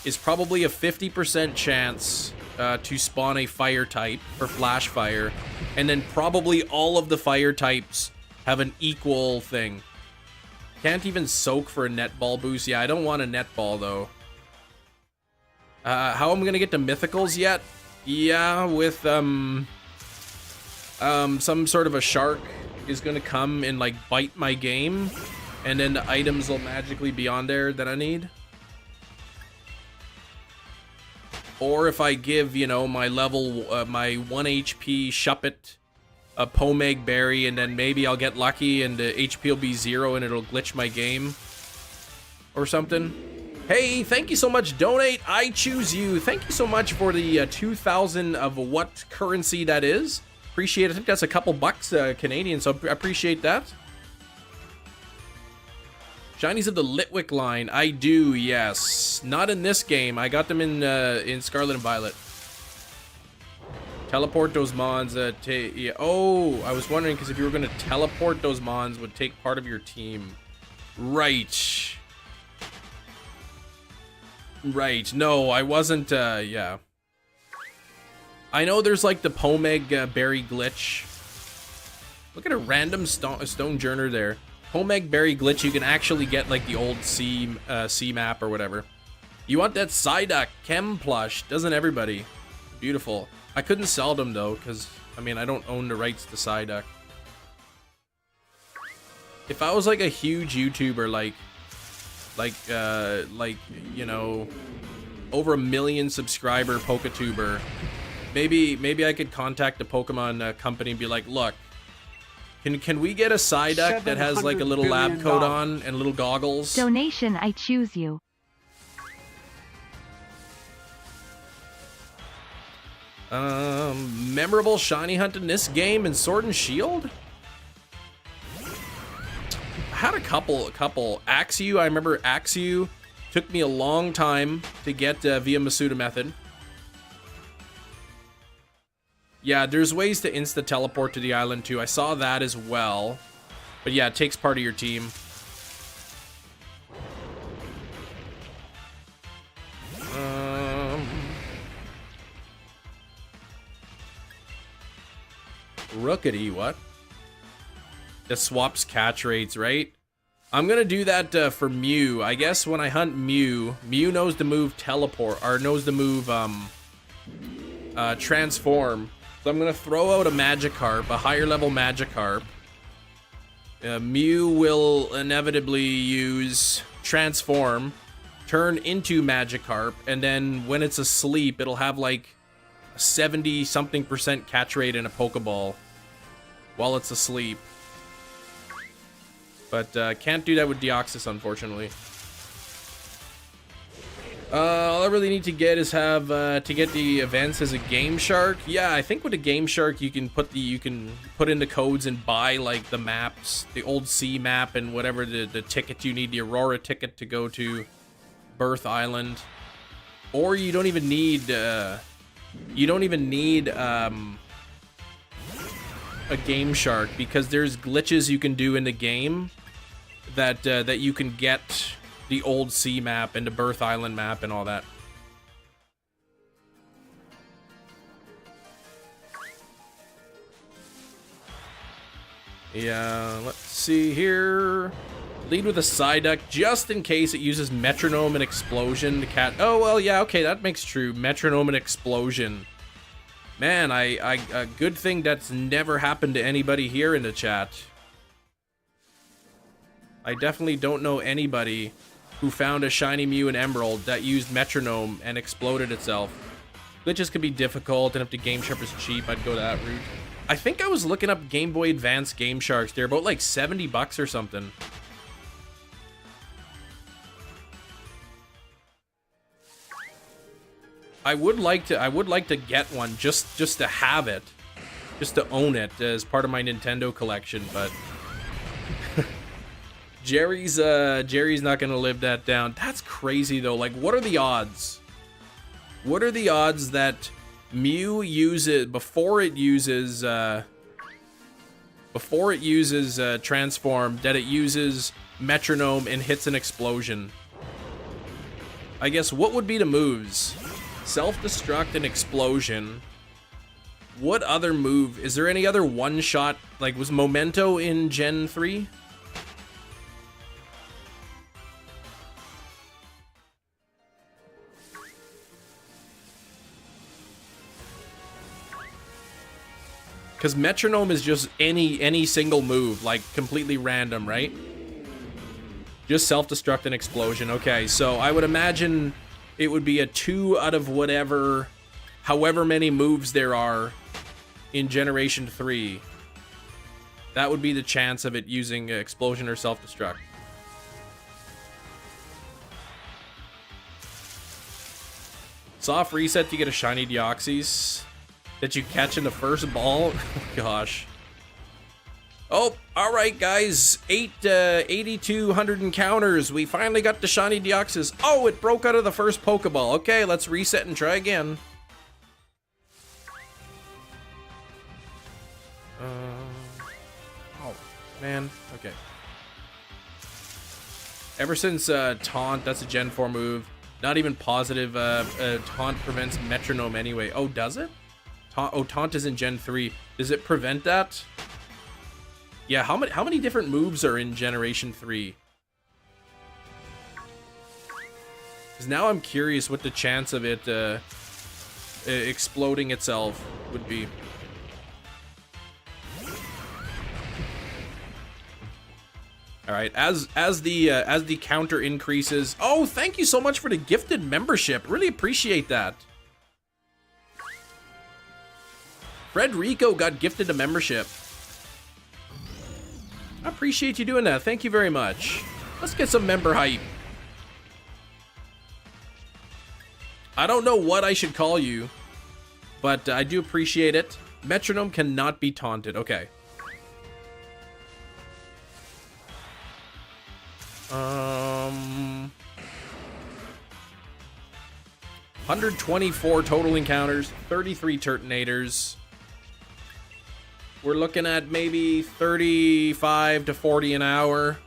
is probably a 50% chance to spawn a fire type for Flash Fire, and then probably all of the fire types have an equal thing. Can't even soak for a netball boost. Yeah, I don't want a netball though. How am I gonna get to mythicals yet? Yeah, with some sort of a shark is gonna come and like bite my game, and then the items will magically be on there that I need. Or if I give, you know, my level, my 1 HP Shuppet a Pomeg Berry, and then maybe I'll get lucky and the HP will be 0 and it'll glitch my game or something. Hey, thank you so much, Donate, I choose you. Thank you so much for the 2,000 of what currency that is. Appreciate it. I think that's a couple bucks Canadian, so I appreciate that. Shinies of the Litwick line, I do, yes. Not in this game. I got them in Scarlet and Violet. Teleport those mons. Yeah. Oh, I was wondering, because if you were going to teleport those mons, would take part of your team. Right. Right. No, I wasn't. Yeah. I know there's like the Pomeg Berry glitch. Look at a random Stonejourner there. Pomeg Berry glitch. You can actually get like the old C map or whatever. You want that Psyduck Chem plush? Doesn't everybody? Beautiful. I couldn't sell them though, because I mean I don't own the rights to Psyduck. If I was like a huge YouTuber, like you know, over 1 million subscriber Pokatuber, maybe I could contact the Pokemon company and be like, look, can we get a Psyduck that has like a little lab coat on and little goggles? Donation, I choose you. Memorable shiny hunt in this game in Sword and Shield? I had a couple. Axew, I remember Axew took me a long time to get via Masuda method. Yeah, there's ways to insta-teleport to the island too. I saw that as well. But yeah, it takes part of your team. Rookity, what? That swaps catch rates, right? I'm gonna do that for Mew. I guess when I hunt Mew, Mew knows the move teleport, or knows the move transform. So I'm gonna throw out a Magikarp, a higher level Magikarp. Mew will inevitably use transform, turn into Magikarp, and then when it's asleep, it'll have like 70-something% catch rate in a Pokeball while it's asleep. But can't do that with Deoxys, unfortunately. All I really need to get is have to get the events as a Game Shark. Yeah, I think with a Game Shark you can put in the codes and buy like the maps, the old sea map and whatever the ticket you need, the Aurora ticket to go to Birth Island. Or you don't even need a Game Shark, because there's glitches you can do in the game that that you can get the old sea map and the Birth Island map and all that. Yeah, let's see here. Lead with a Psyduck just in case it uses Metronome and Explosion to cat. Oh well, yeah, okay, that makes true. Metronome and Explosion. Man, a good thing that's never happened to anybody here in the chat. I definitely don't know anybody who found a shiny Mew and Emerald that used Metronome and exploded itself. Glitches can be difficult, and if the Game Shark is cheap, I'd go that route. I think I was looking up Game Boy Advance Game Sharks. They're about like 70 bucks or something. I would like to get one just to have it, just to own it as part of my Nintendo collection. But Jerry's not gonna live that down. That's crazy though. Like, what are the odds? What are the odds that Mew uses before it uses transform, that it uses metronome and hits an explosion? I guess what would be the moves? Self-destruct and explosion. What other move? Is there any other one-shot? Like, was Memento in Gen 3? Because metronome is just any single move, like completely random, right? Just self-destruct and explosion. Okay, so I would imagine it would be a 2 out of whatever, however many moves there are in Generation 3. That would be the chance of it using explosion or self-destruct. Soft reset to get a shiny Deoxys that you catch in the first ball. Oh, gosh. Oh, all right, guys. 8,200 encounters. We finally got the shiny Deoxys. Oh, it broke out of the first Pokeball. Okay, let's reset and try again. Oh, man. Okay. Ever since Taunt, that's a Gen 4 move. Not even positive. Taunt prevents metronome anyway. Oh, does it? Taunt is in Gen 3. Does it prevent that? Yeah, how many different moves are in Generation 3? Because now I'm curious what the chance of it exploding itself would be. All right, as the counter increases. Oh, thank you so much for the gifted membership. Really appreciate that. Frederico got gifted a membership. I appreciate you doing that. Thank you very much. Let's get some member hype. I don't know what I should call you, but I do appreciate it. Metronome cannot be taunted. Okay. 124 total encounters, 33 Turtonators. We're looking at maybe 35 to 40 an hour.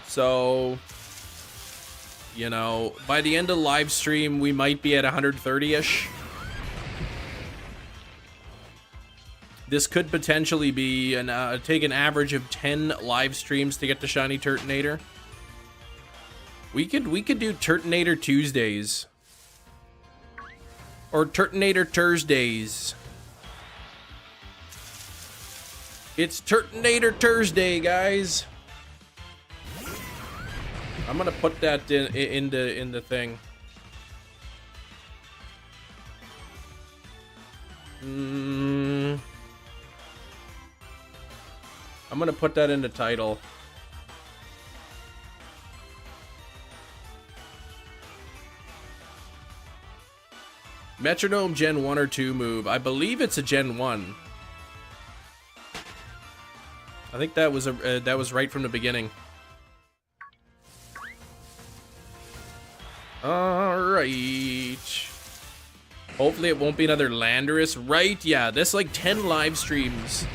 So, you know, by the end of the live stream, we might be at 130-ish. This could potentially be take an average of 10 live streams to get the shiny Turtonator. We could do Turtonator Tuesdays. Or Turtonator Thursdays. It's Turtonator Tursday, guys. I'm gonna put that in the thing. I'm gonna put that in the title. Metronome Gen 1 or 2 move. I believe it's a Gen 1. I think that was right from the beginning. All right. Hopefully it won't be another Landorus, right? Yeah, that's like 10 live streams.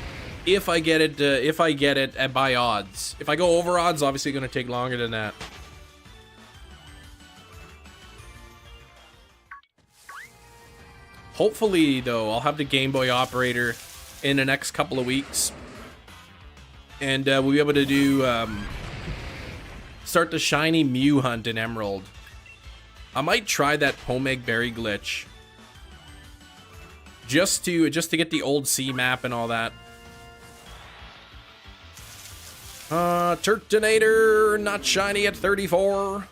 If I get it by odds. If I go over odds, obviously going to take longer than that. Hopefully, though, I'll have the Game Boy operator in the next couple of weeks. And we'll be able to do, start the shiny Mew hunt in Emerald. I might try that Pomeg Berry glitch. Just to get the old C map and all that. Turtonator, not shiny at 34.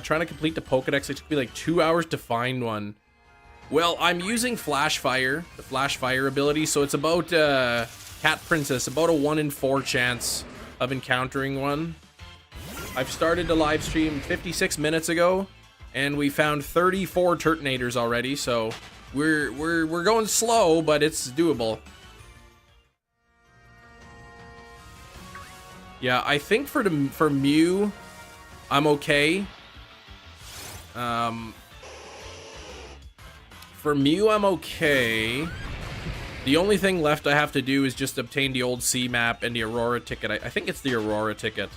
Trying to complete the Pokedex, it took me like 2 hours to find one. Well, I'm using Flash Fire, the Flash Fire ability, so it's about Cat Princess, about a 1 in 4 chance of encountering one. I've started the live stream 56 minutes ago, and we found 34 Turtonators already, so we're going slow, but it's doable. Yeah, I think for Mew, I'm okay. For Mew, I'm okay. The only thing left I have to do is just obtain the old C map and the Aurora ticket. I think it's the Aurora ticket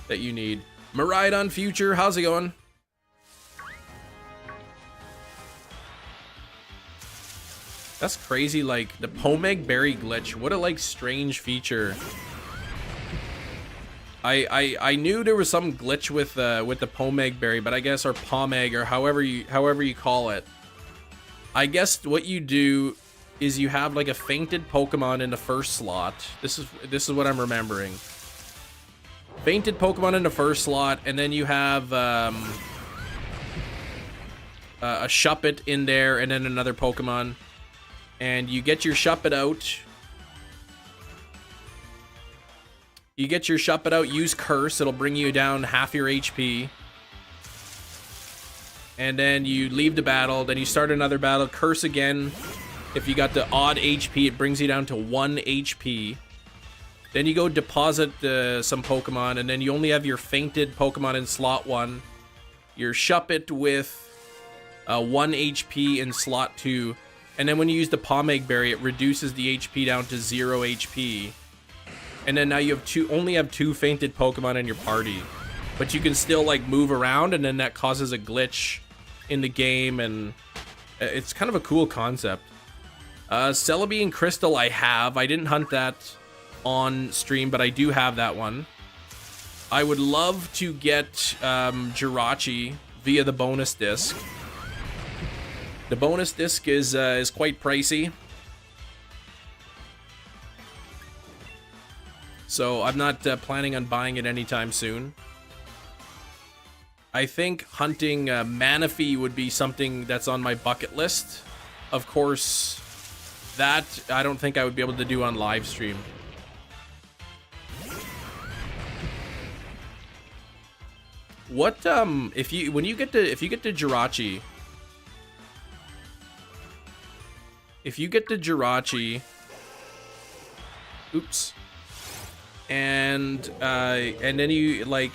that you need. Maridon Future, how's it going? That's crazy, like, the Pomeg Berry glitch. What a, like, strange feature. I knew there was some glitch with the Pomeg Berry, but I guess, or Pomeg, or however you call it. I guess what you do is you have like a fainted Pokemon in the first slot. This is what I'm remembering. Fainted Pokemon in the first slot, and then you have a Shuppet in there, and then another Pokemon. And you get your Shuppet out. You get your Shuppet out, use Curse, it'll bring you down half your HP. And then you leave the battle, then you start another battle, Curse again. If you got the odd HP, it brings you down to 1 HP. Then you go deposit some Pokemon, and then you only have your fainted Pokemon in slot 1. Your Shuppet with 1 HP in slot 2. And then when you use the Pomeg Berry, it reduces the HP down to 0 HP. And then now you have only have 2 fainted Pokemon in your party. But you can still like move around, and then that causes a glitch in the game, and it's kind of a cool concept. Celebi and Crystal I didn't hunt that on stream, but I do have that one. I would love to get Jirachi via the bonus disc. The bonus disc is quite pricey. So I'm not planning on buying it anytime soon. I think hunting Manaphy would be something that's on my bucket list. Of course, that I don't think I would be able to do on live stream. What if you get to Jirachi, oops, and then you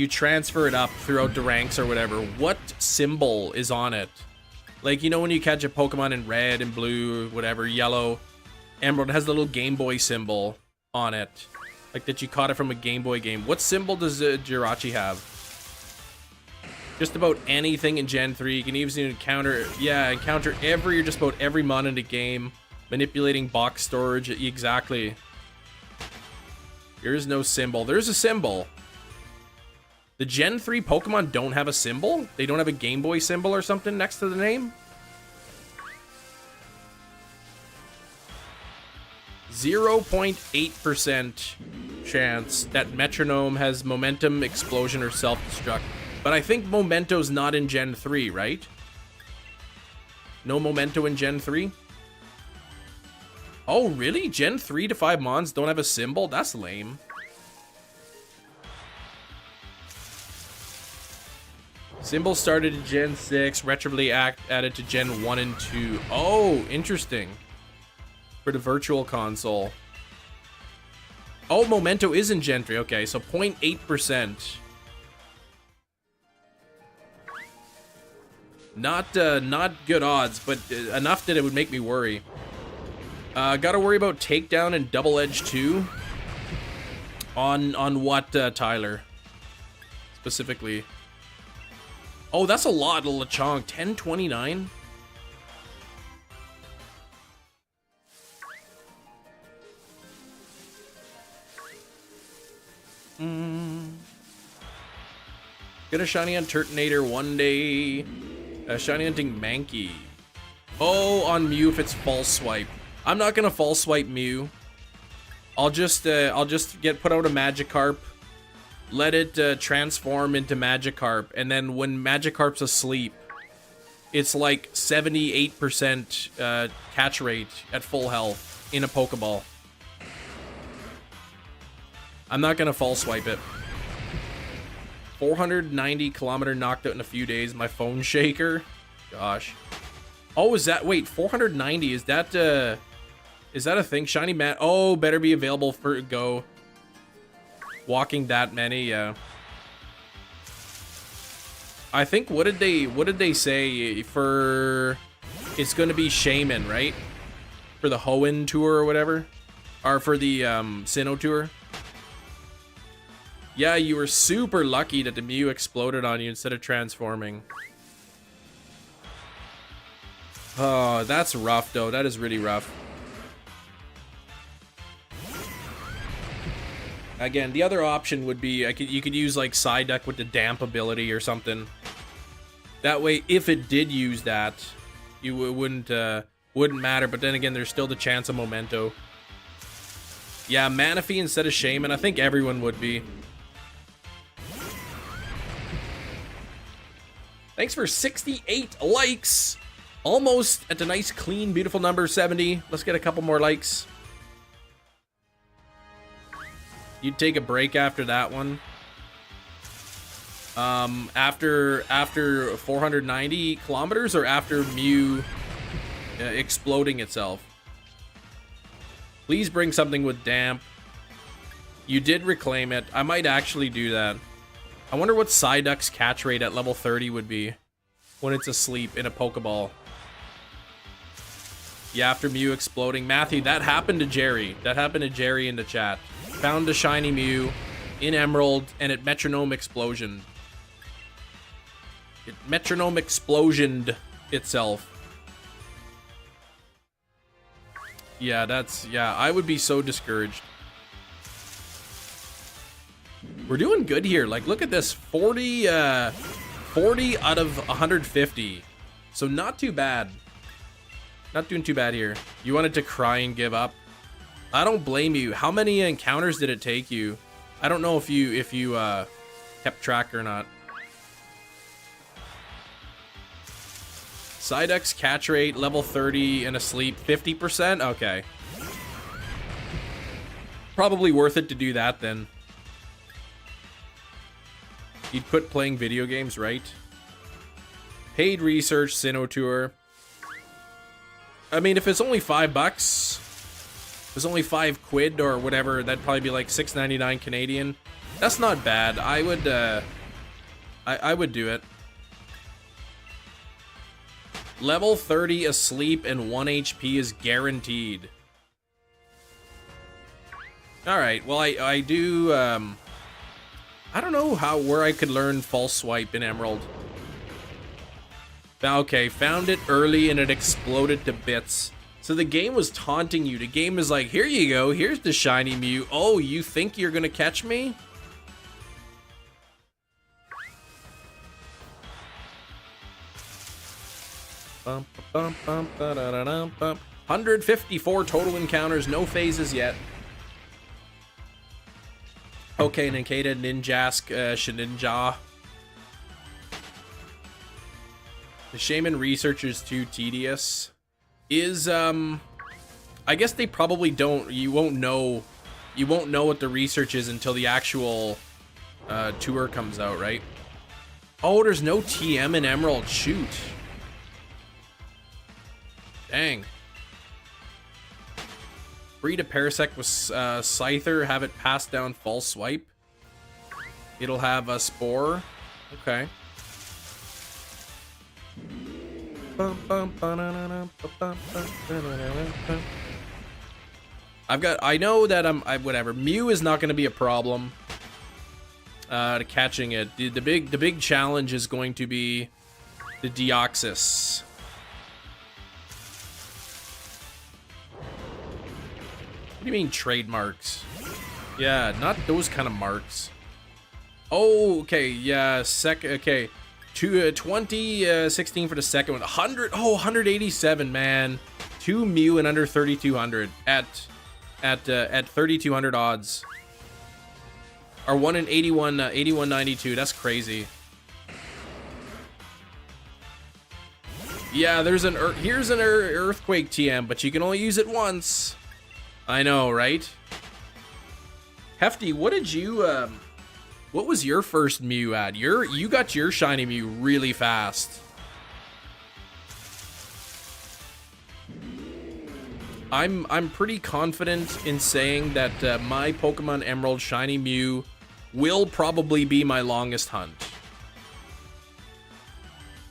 transfer it up throughout the ranks or whatever, what symbol is on it? Like, you know, when you catch a Pokemon in red and blue, whatever, yellow, emerald, it has the little Game Boy symbol on it. Like that you caught it from a Game Boy game. What symbol does Jirachi have? Just about anything in Gen 3. You can even encounter just about every mon in the game. Manipulating box storage, exactly. There is no symbol. There's a symbol. The Gen 3 Pokemon don't have a symbol? They don't have a Game Boy symbol or something next to the name? 0.8% chance that Metronome has Momentum, Explosion, or Self-Destruct. But I think Momento's not in Gen 3, right? No Memento in Gen 3? Oh, really? Gen 3 to 5 mons don't have a symbol? That's lame. Symbol started in Gen 6, retroactively added to Gen 1 and 2. Oh, interesting. For the Virtual Console. Oh, Memento is in Gen 3. Okay, so 0.8%. Not good odds, but enough that it would make me worry. Gotta worry about Takedown and Double Edge 2. On what, Tyler? Specifically. Oh, that's a lot, Lechonk. 1029? Get a shiny on Turtonator one day. Shiny hunting Mankey. Oh, on Mew if it's false swipe. I'm not gonna false swipe Mew. I'll just put out a Magikarp. Let it transform into Magikarp, and then when Magikarp's asleep, it's like 78% catch rate at full health in a Pokeball. I'm not gonna false swipe it. 490-kilometer knocked out in a few days. My phone shaker. Gosh. Oh, is that... Wait, 490. Is that a thing? Shiny Mat. Oh, better be available for Go. Walking that many, yeah. I think, what did they say for... It's gonna be Shaman, right? For the Hoenn tour or whatever? Or for the Sinnoh tour? Yeah, you were super lucky that the Mew exploded on you instead of transforming. Oh, that's rough, though. That is really rough. Again, the other option would be you could use like Psyduck with the damp ability or something. That way, if it did use that, it wouldn't matter. But then again, there's still the chance of Memento. Yeah, Manaphy instead of Shaman. I think everyone would be. Thanks for 68 likes. Almost at the nice, clean, beautiful number 70. Let's get a couple more likes. You'd take a break after that one. After 490 kilometers or after Mew exploding itself? Please bring something with damp. You did reclaim it. I might actually do that. I wonder what Psyduck's catch rate at level 30 would be when it's asleep in a Pokeball. Yeah, after Mew exploding. Matthew, that happened to Jerry. That happened to Jerry in the chat. Found a shiny Mew in Emerald and it metronome explosion. It metronome explosioned itself. Yeah, I would be so discouraged. We're doing good here. Like, look at this. 40 out of 150. So not too bad. Not doing too bad here. You wanted to cry and give up? I don't blame you. How many encounters did it take you? I don't know if you kept track or not. Psyduck's catch rate, level 30 and asleep, 50%? Okay. Probably worth it to do that then. You'd quit playing video games, right? Paid research, Sinnoh tour. I mean, if it's only $5, if it's only £5 or whatever, that'd probably be like $6.99 Canadian. That's not bad. I would do it. Level 30 asleep and 1 HP is guaranteed. Alright, well I do I don't know where I could learn false swipe in Emerald. Okay, found it early and it exploded to bits. So the game was taunting you. The game is like, here you go, here's the shiny Mew. Oh, you think you're gonna catch me? Bum, bum, bum, ba, da, da, da, bum. 154 total encounters, no phases yet. Okay, Ninkata, Ninjask, Shaninja. The Shaman research is too tedious. I guess they probably don't. You won't know what the research is until the actual tour comes out, right? Oh, there's no TM in Emerald. Shoot. Dang. Breed a Parasect with Scyther, have it pass down false swipe. It'll have a Spore. Okay. I know that whatever. Mew is not going to be a problem to catching it. The big challenge is going to be the Deoxys. What do you mean trademarks? Yeah, not those kind of marks. Oh, okay, yeah, okay. 2016 for the second one. 187, man. 2 Mew and under 3,200 at 3,200 odds. Or 1 in 8192. That's crazy. Yeah, there's an here's an earthquake TM, but you can only use it once. I know, right? Hefty, what did you what was your first Mew at? You got your shiny Mew really fast. I'm pretty confident in saying that my Pokemon Emerald shiny Mew will probably be my longest hunt.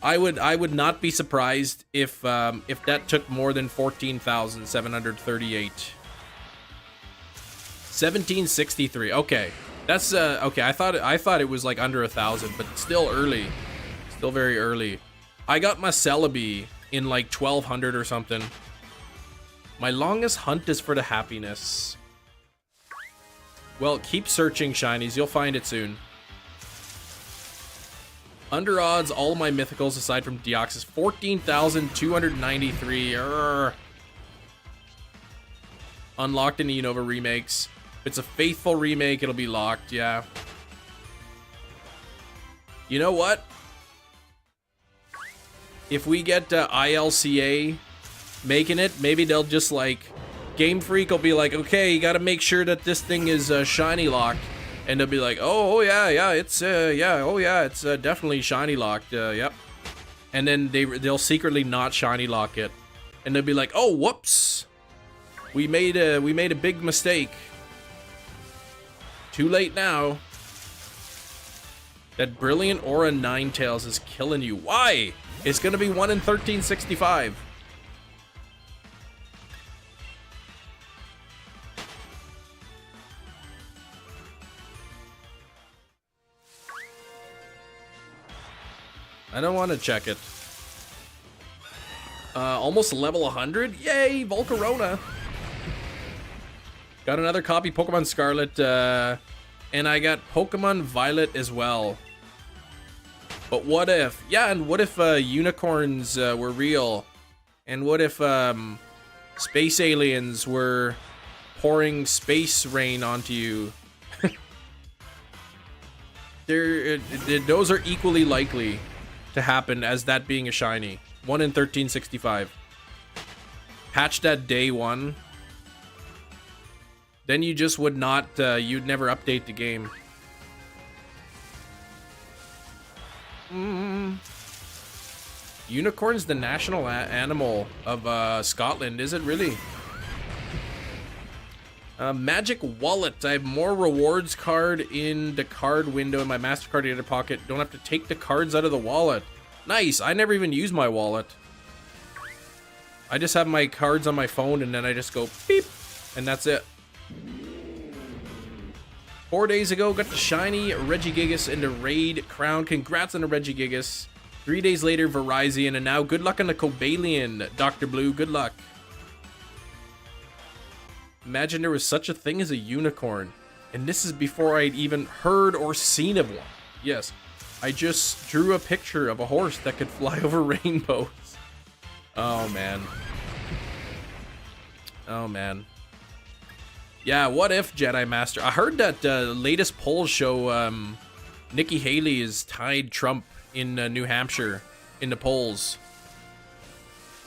I would not be surprised if that took more than 14,738. 1763. Okay, that's okay. I thought it was like under 1,000, but still early, still very early. I got my Celebi in like 1,200 or something. My longest hunt is for the happiness. Well, keep searching, shinies. You'll find it soon. Under odds, all of my mythicals aside from Deoxys, 14,293. Unlocked in the Unova remakes. If it's a faithful remake, it'll be locked, yeah. You know what? If we get ILCA making it, maybe they'll just like, Game Freak will be like, okay, you gotta make sure that this thing is shiny locked. And they'll be like, oh yeah, it's it's definitely shiny locked, yep. And then they'll secretly not shiny lock it, and they'll be like, oh whoops, we made a big mistake. Too late now. That brilliant aura Ninetales is killing you. Why? It's gonna be 1 in 1365. I don't want to check it. Almost level 100? Yay, Volcarona! Got another copy, Pokemon Scarlet, and I got Pokemon Violet as well. But what if? Yeah, and what if unicorns were real? And what if space aliens were pouring space rain onto you? Those are equally likely to happen as that being a shiny. 1 in 1365. Patched at day 1. Then you just would not, you'd never update the game. Unicorn's the national animal of Scotland, is it really? Magic Wallet. I have more rewards card in the card window in my MasterCard in the pocket. Don't have to take the cards out of the wallet. Nice. I never even use my wallet. I just have my cards on my phone and then I just go beep and that's it. 4 days ago, got the shiny Regigigas in the Raid Crown. Congrats on the Regigigas. 3 days later, Verizon, and now good luck on the Cobalion, Dr. Blue. Good luck. Imagine there was such a thing as a unicorn. And this is before I'd even heard or seen of one. Yes, I just drew a picture of a horse that could fly over rainbows. Oh, man. Oh, man. Yeah, what if Jedi Master? I heard that latest polls show Nikki Haley is tied Trump in New Hampshire in the polls.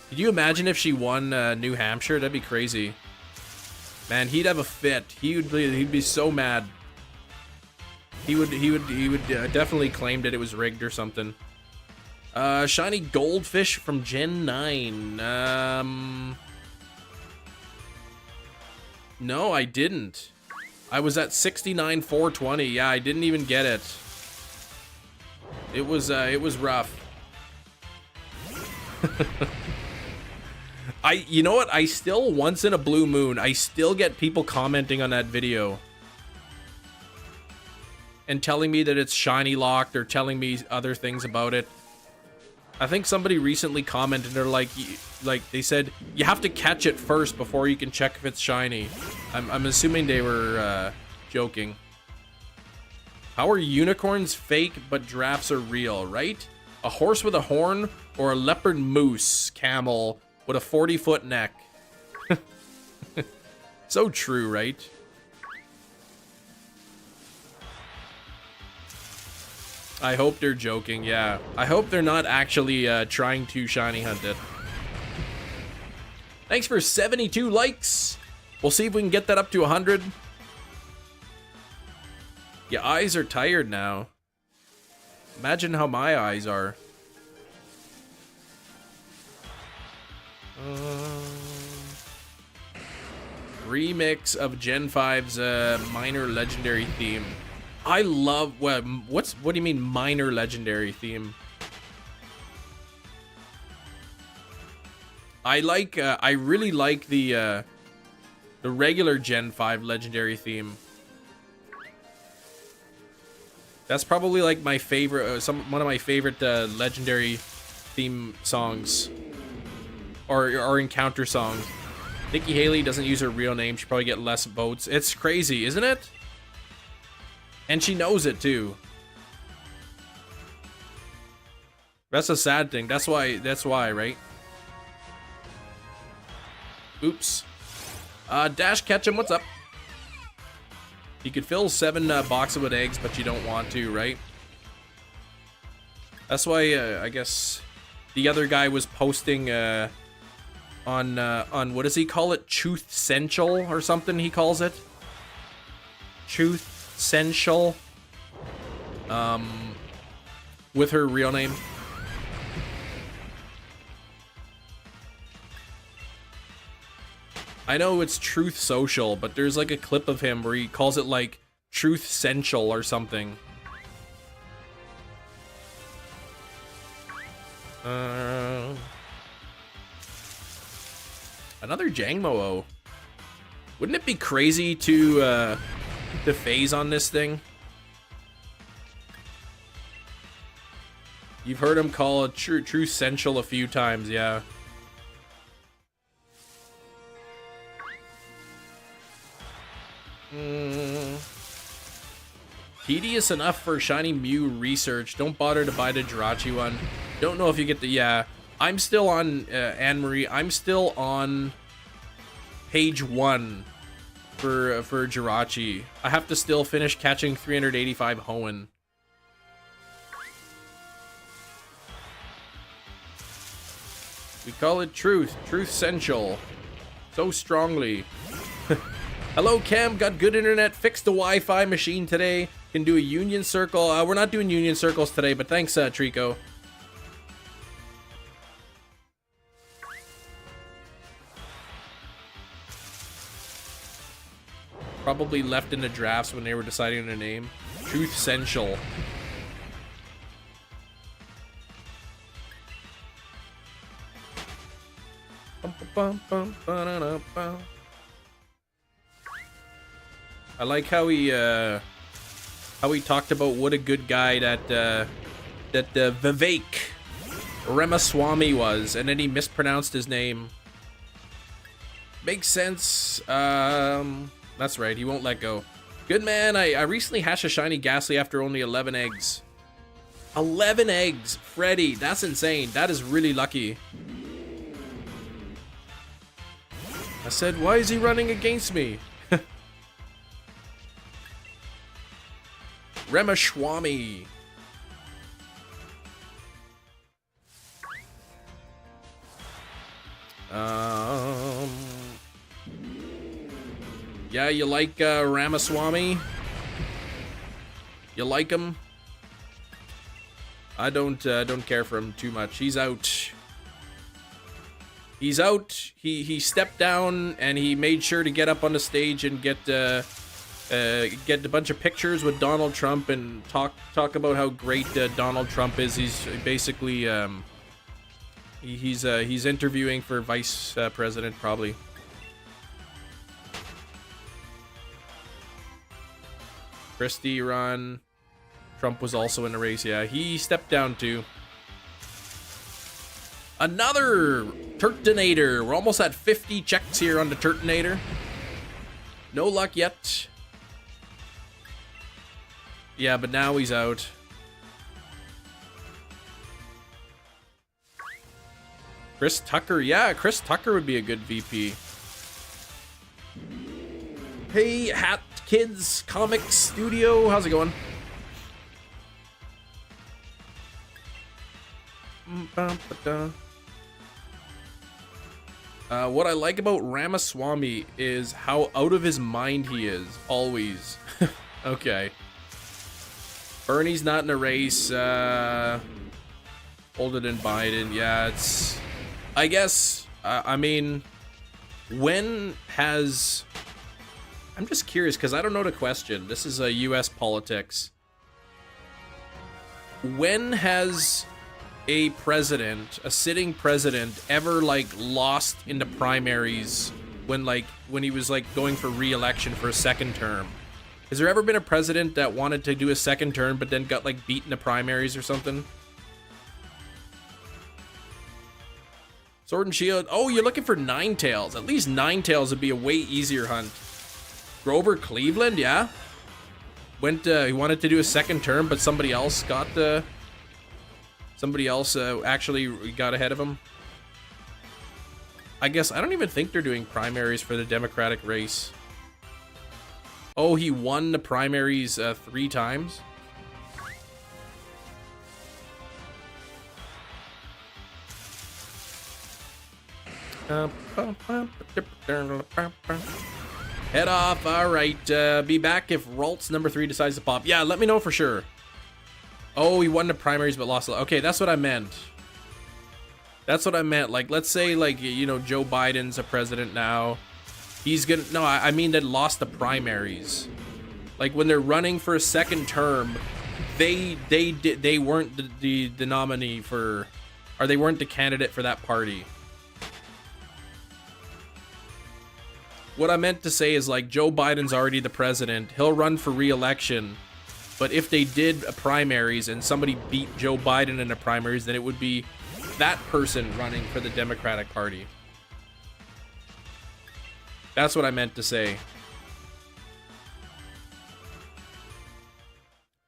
Could you imagine if she won New Hampshire? That'd be crazy. Man, he'd have a fit. He'd be so mad. He would definitely claim that it was rigged or something. Shiny Goldfish from Gen 9. No, I didn't. I was at 69,420. Yeah, I didn't even get it. It was rough. You know what? I still, once in a blue moon, I still get people commenting on that video. And telling me that it's shiny locked or telling me other things about it. I think somebody recently commented, they're like they said, you have to catch it first before you can check if it's shiny. I'm assuming they were joking. How are unicorns fake but giraffes are real, right? A horse with a horn or a leopard moose camel with a 40-foot neck. So true, right? I hope they're joking, yeah. I hope they're not actually trying to shiny hunt it. Thanks for 72 likes. We'll see if we can get that up to 100. Your eyes are tired now. Imagine how my eyes are. Remix of Gen 5's minor legendary theme. I love what do you mean minor legendary theme? I really like the regular Gen 5 legendary theme. That's probably like my favorite one of my favorite legendary theme songs or encounter songs. Nikki Haley doesn't use her real name. She'd probably get less votes. It's crazy, isn't it? And she knows it too. That's a sad thing. That's why, right? Oops. Dash Ketchum, what's up? You could fill 7 boxes with eggs, but you don't want to, right? That's why I guess the other guy was posting on what does he call it? Truth Central or something he calls it. Truth Central. With her real name. I know it's Truth Social, but there's like a clip of him where he calls it like Truth Central or something. Another Jangmo-O. Wouldn't it be crazy to phase on this thing? You've heard him call it Truth Central a few times, yeah. Tedious enough for shiny Mew research. Don't bother to buy the Jirachi one. Don't know if you get the... Yeah, I'm still on Anne-Marie. I'm still on page 1 for Jirachi. I have to still finish catching 385 Hoenn. We call it Truth. Truth Central. So strongly. Hello, Cam. Got good internet. Fixed the Wi-Fi machine today. Can do a union circle. We're not doing union circles today, but thanks, Trico. Probably left in the drafts when they were deciding their name. Truth Central. I like how he talked about what a good guy that Vivek Ramaswamy was, and then he mispronounced his name. Makes sense. That's right, he won't let go. Good man, I recently hatched a shiny Ghastly after only 11 eggs. 11 eggs, Freddy, that's insane. That is really lucky. I said, why is he running against me? Ramaswamy. Yeah, you like Ramaswamy? You like him? I don't care for him too much. He's out. He's out. He stepped down and he made sure to get up on the stage and get a bunch of pictures with Donald Trump and talk about how great Donald Trump is. He's basically he's interviewing for vice president probably. Christie run. Trump was also in the race. Yeah, he stepped down too. Another Turtonator. We're almost at 50 checks here on the Turtonator. No luck yet. Yeah, but now he's out. Chris Tucker. Yeah, Chris Tucker would be a good VP. Hey, Hat Kids Comics Studio. How's it going? What I like about Ramaswamy is how out of his mind he is, always. Okay. Bernie's not in a race. Hold it in Biden. Yeah, it's... I guess, I mean, when has... I'm just curious, because I don't know the question. This is a U.S. politics. When has a president, a sitting president, ever, like, lost in the primaries when he was, like, going for re-election for a second term? Has there ever been a president that wanted to do a second term but then got, like, beat in the primaries or something? Sword and Shield. Oh, you're looking for Ninetales. At least Ninetales would be a way easier hunt. Grover Cleveland, yeah. He wanted to do a second term, but somebody else got actually got ahead of him. I guess I don't even think they're doing primaries for the Democratic race. Oh, he won the primaries 3 times. Head off. All right. Be back if Ralt's number 3 decides to pop. Yeah, let me know for sure. Oh, he won the primaries but lost. Okay, that's what I meant. That's what I meant. Like, let's say, like, you know, Joe Biden's a president now. He's gonna... No, I mean that lost the primaries. Like, when they're running for a second term, they weren't the nominee for... Or they weren't the candidate for that party. What I meant to say is, like, Joe Biden's already the president. He'll run for re-election. But if they did a primaries and somebody beat Joe Biden in the primaries, then it would be that person running for the Democratic Party. That's what I meant to say.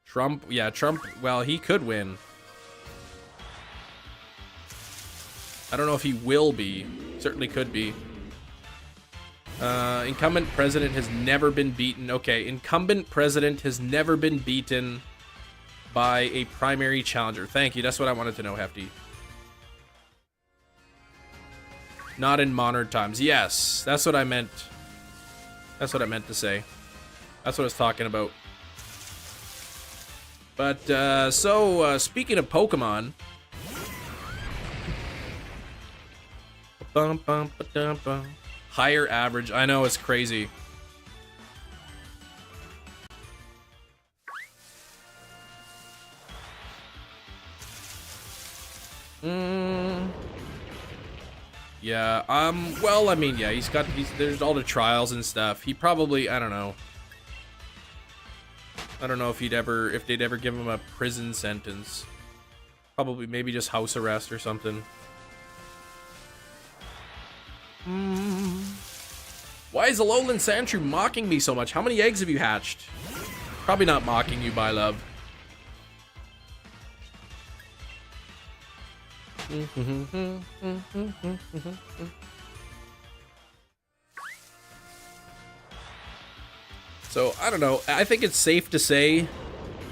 Trump, yeah, Trump, well, he could win. I don't know if he will be. Certainly could be. Incumbent president has never been beaten. Okay, incumbent president has never been beaten by a primary challenger. Thank you. That's what I wanted to know, Hefty. Not in modern times. Yes, that's what I meant. That's what I meant to say. That's what I was talking about. But, speaking of Pokemon... Higher average. I know, it's crazy. Yeah, well, I mean, yeah, there's all the trials and stuff. He probably, I don't know. I don't know if they'd ever give him a prison sentence. Probably, maybe just house arrest or something. Why is the Lowland Sandshrew mocking me so much? How many eggs have you hatched? Probably not mocking you, by love. So, I don't know. I think it's safe to say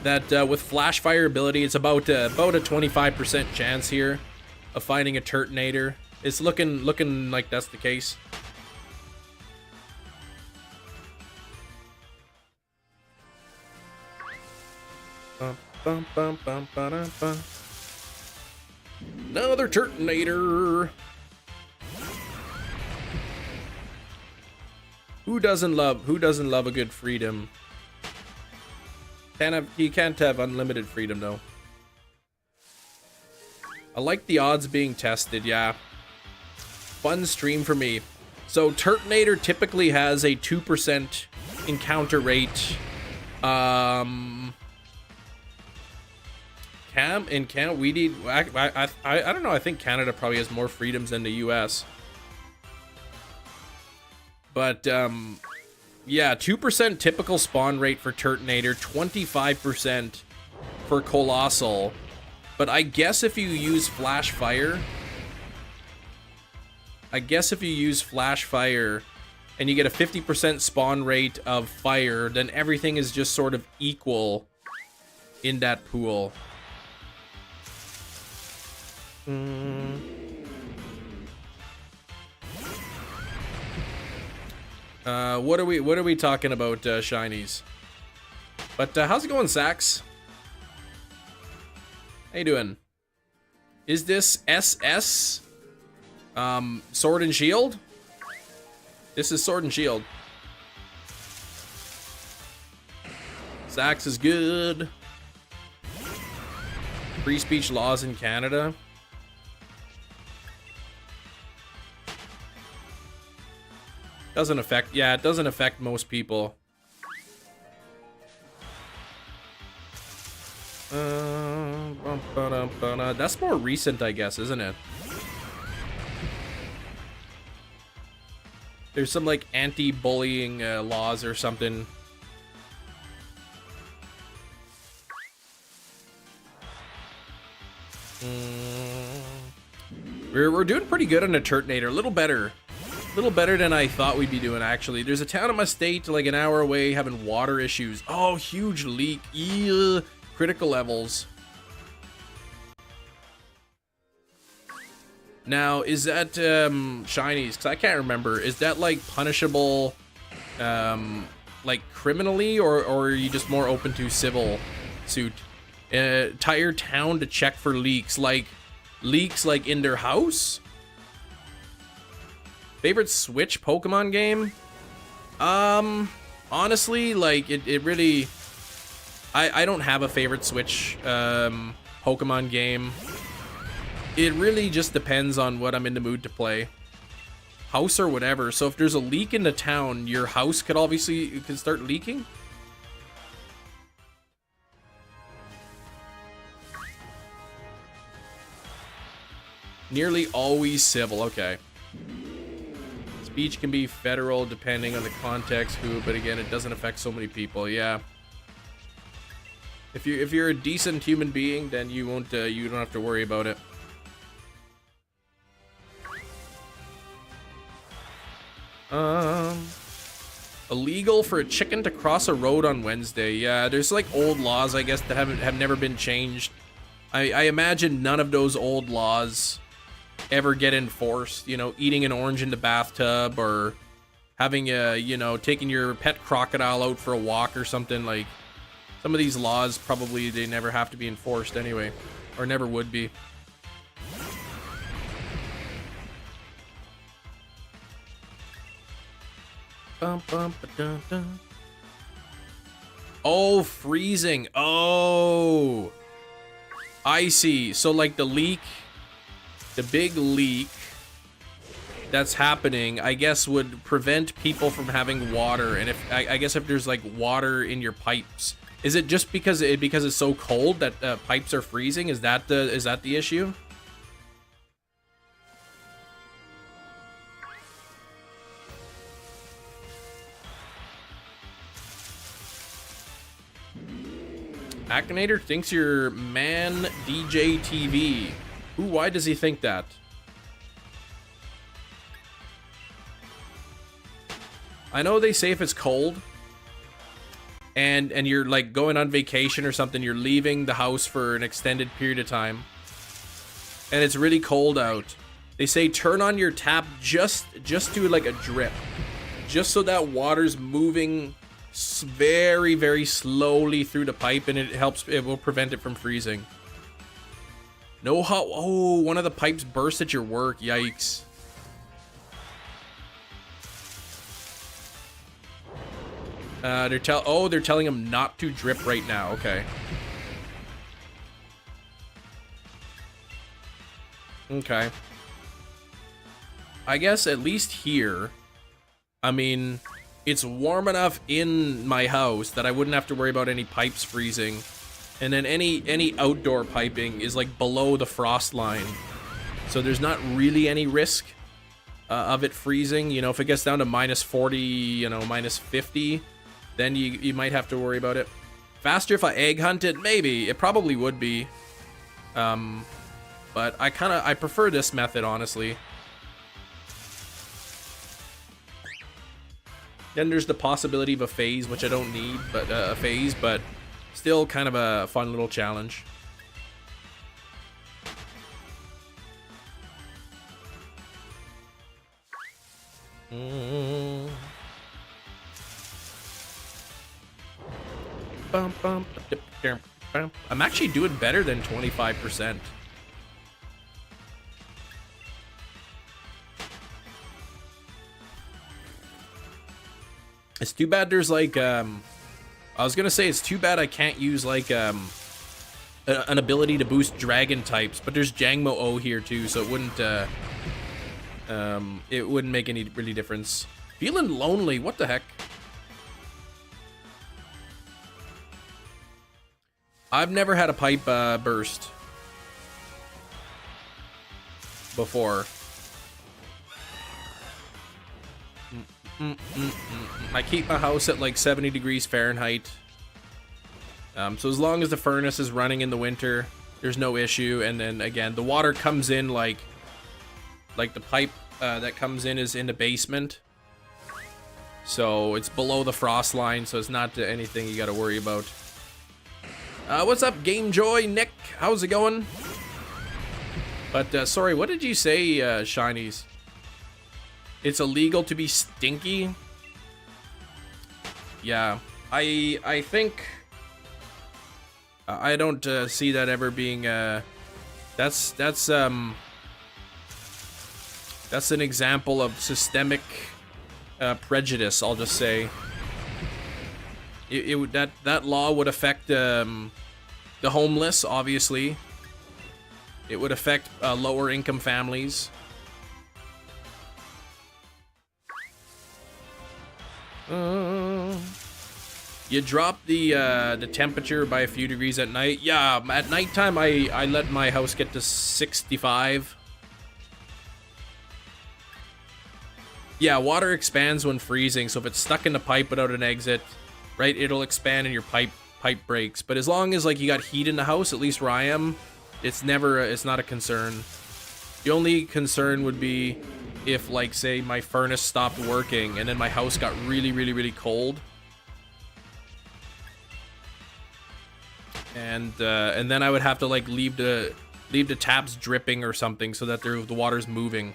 that with Flash Fire ability, it's about a 25% chance here of finding a Turtonator. It's looking like that's the case. Another Turtonator. Who doesn't love a good freedom? You can't have unlimited freedom though. I like the odds being tested, yeah. Fun stream for me. So Turtonator typically has a 2% encounter rate. I don't know, I think Canada probably has more freedoms than the US. But yeah, 2% typical spawn rate for Turtonator, 25% for Colossal. But I guess if you use Flash Fire, and you get a 50% spawn rate of fire, then everything is just sort of equal in that pool. What are we talking about, shinies? But how's it going, Sax? How you doing? Is this SS Sword and Shield? This is Sword and Shield. Sax is good. Free speech laws in Canada. Doesn't affect, yeah, it doesn't affect most people. That's more recent, I guess, isn't it? There's some like anti-bullying laws or something. We're doing pretty good on the Turtonator. A little better than I thought we'd be doing, actually. There's a town in my state like an hour away having water issues. Oh, huge leak. Ew. Critical levels. Now, is that shinies? Because I can't remember. Is that like punishable like criminally, or are you just more open to civil suit? Entire town to check for leaks. Like leaks like in their house? Favorite Switch Pokemon game? Honestly, like it really, I don't have a favorite Switch Pokemon game. It really just depends on what I'm in the mood to play. House or whatever. So if there's a leak in the town, your house could obviously start leaking. Nearly always civil. Okay. Speech can be federal depending on the context, but again, it doesn't affect so many people. Yeah. If you're a decent human being, then you won't you don't have to worry about it. Illegal for a chicken to cross a road on Wednesday. Yeah, there's like old laws, I guess, that have never been changed. I imagine none of those old laws ever get enforced. You know, eating an orange in the bathtub, or having a, you know, taking your pet crocodile out for a walk or something. Like, some of these laws probably they never have to be enforced anyway, or never would be. Oh, freezing. Oh, I see. So like the leak, the big leak that's happening, I guess, would prevent people from having water. And if I guess if there's like water in your pipes, is it just because it's so cold that pipes are freezing? Is that the issue? Akinator thinks you're man DJ TV. Ooh, why does he think that? I know they say if it's cold and you're like going on vacation or something, you're leaving the house for an extended period of time and it's really cold out, they say turn on your tap just do like a drip, just so that water's moving very, very slowly through the pipe, and it will prevent it from freezing. No hot. Oh, one of the pipes burst at your work. Yikes. They're telling him not to drip right now. Okay. Okay. I guess at least here, I mean, it's warm enough in my house that I wouldn't have to worry about any pipes freezing. And then any outdoor piping is like below the frost line. So there's not really any risk of it freezing. You know, if it gets down to minus 40, you know, minus 50, then you might have to worry about it. Faster if I egg hunted? Maybe. It probably would be. But I prefer this method, honestly. Then there's the possibility of a phase, which I don't need, but a phase, but still kind of a fun little challenge. I'm actually doing better than 25%. It's too bad there's like, I was gonna say it's too bad I can't use like, an ability to boost dragon types, but there's Jangmo O here too, so it wouldn't make any really difference. Feeling lonely, what the heck? I've never had a pipe burst before. I keep my house at like 70 degrees Fahrenheit. So as long as the furnace is running in the winter, there's no issue. And then again, the water comes in like the pipe that comes in is in the basement. So it's below the frost line, so it's not anything you got to worry about. What's up, Game Joy? Nick, how's it going? But sorry, what did you say, Shinies? It's illegal to be stinky? Yeah, I think I don't see that ever being that's an example of systemic prejudice, I'll just say. It would that law would affect the homeless, obviously. It would affect lower income families. You drop the temperature by a few degrees at night. Yeah, at nighttime I let my house get to 65. Yeah, water expands when freezing, so if it's stuck in the pipe without an exit, right, it'll expand and your pipe breaks. But as long as like you got heat in the house, at least where I am, it's not a concern. The only concern would be if, like, say my furnace stopped working and then my house got really cold, and then I would have to like leave the taps dripping or something so that the water's moving.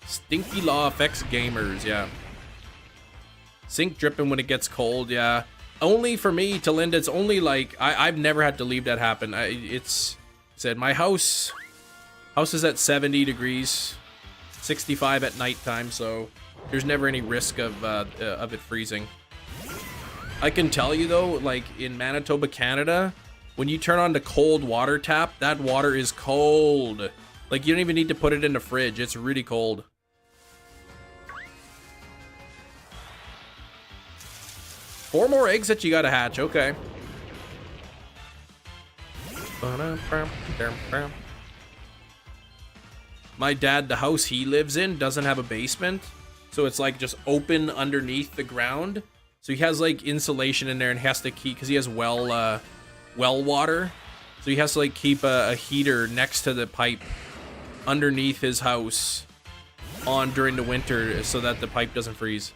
Stinky law affects gamers, yeah. Sink dripping when it gets cold, yeah. Only for me, to Linda, it's only like, I've never had to leave that happen. It's said my house is at 70 degrees, 65 at nighttime, so there's never any risk of it freezing. I can tell you though, like in Manitoba, Canada, when you turn on the cold water tap, that water is cold. Like you don't even need to put it in the fridge. It's really cold. Four more eggs that you gotta hatch, okay. My dad, the house he lives in doesn't have a basement, so it's like just open underneath the ground. So he has like insulation in there and has to keep, because he has well water, so he has to like keep a heater next to the pipe underneath his house on during the winter so that the pipe doesn't freeze.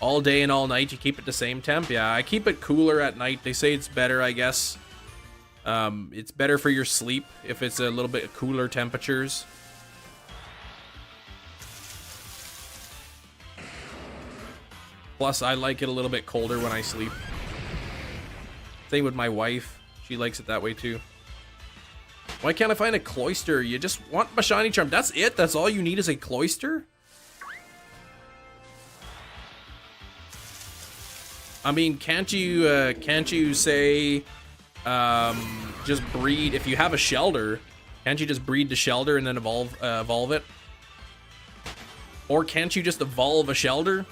All day and all night, you keep it the same temp? Yeah, I keep it cooler at night. They say it's better, I guess. It's better for your sleep if it's a little bit cooler temperatures. Plus, I like it a little bit colder when I sleep. Same with my wife. She likes it that way too. Why can't I find a cloister? You just want my shiny charm. That's it? That's all you need is a cloister? I mean, can't you say, just breed, if you have a Shelder, can't you just breed the Shelder and then evolve it? Or can't you just evolve a Shelder?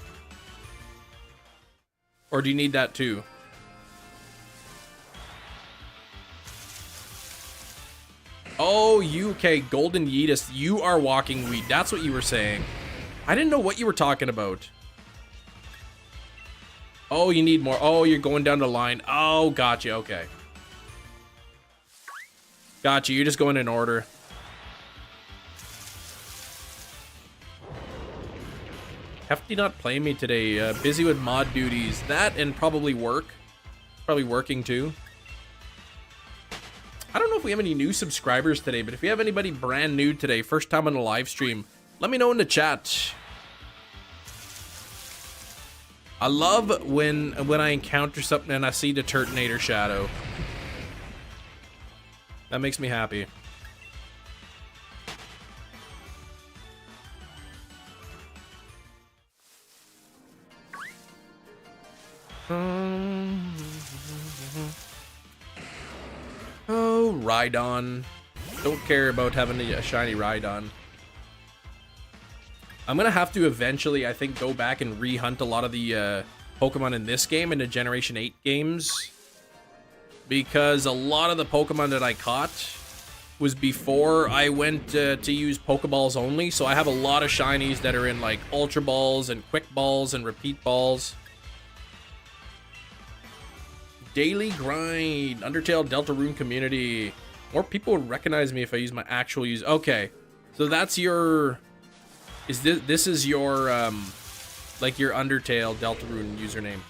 Or do you need that too? Oh, okay, Golden Yeetus, you are walking weed. That's what you were saying. I didn't know what you were talking about. Oh, you need more. Oh, you're going down the line. Oh, gotcha. Okay. Gotcha. You're just going in order. Hefty not playing me today. Busy with mod duties. That and probably work. Probably working too. I don't know if we have any new subscribers today, but if you have anybody brand new today, first time on the live stream, let me know in the chat. I love when I encounter something and I see the Turtonator shadow. That makes me happy. Oh, Rhydon. Don't care about having a shiny Rhydon. I'm gonna have to eventually, I think, go back and re-hunt a lot of the Pokemon in this game, in the Generation 8 games. Because a lot of the Pokemon that I caught was before I went to use Pokeballs only. So I have a lot of shinies that are in like Ultra Balls and Quick Balls and Repeat Balls. Daily grind, Undertale Deltarune community. More people would recognize me if I use my actual use. Okay, so that's your. This is your like your Undertale Deltarune username.